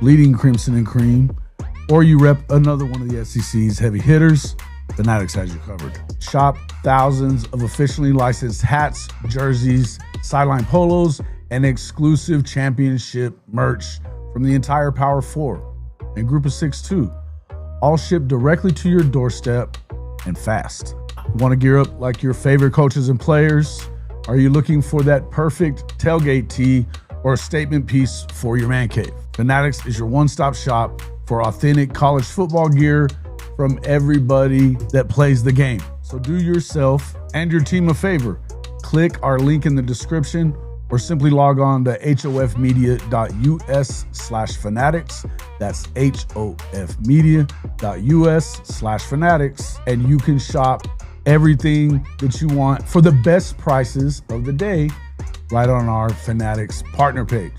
A: bleeding Crimson and Cream, or you rep another one of the SEC's heavy hitters, Fanatics has you covered. Shop thousands of officially licensed hats, jerseys, sideline polos, and exclusive championship merch from the entire Power 4 and Group of 6 too. All shipped directly to your doorstep and fast. Want to gear up like your favorite coaches and players? Are you looking for that perfect tailgate tee or a statement piece for your man cave? Fanatics is your one-stop shop for authentic college football gear from everybody that plays the game. So do yourself and your team a favor. Click our link in the description or simply log on to hofmedia.us/fanatics. That's hofmedia.us/fanatics. And you can shop everything that you want for the best prices of the day right on our Fanatics partner page.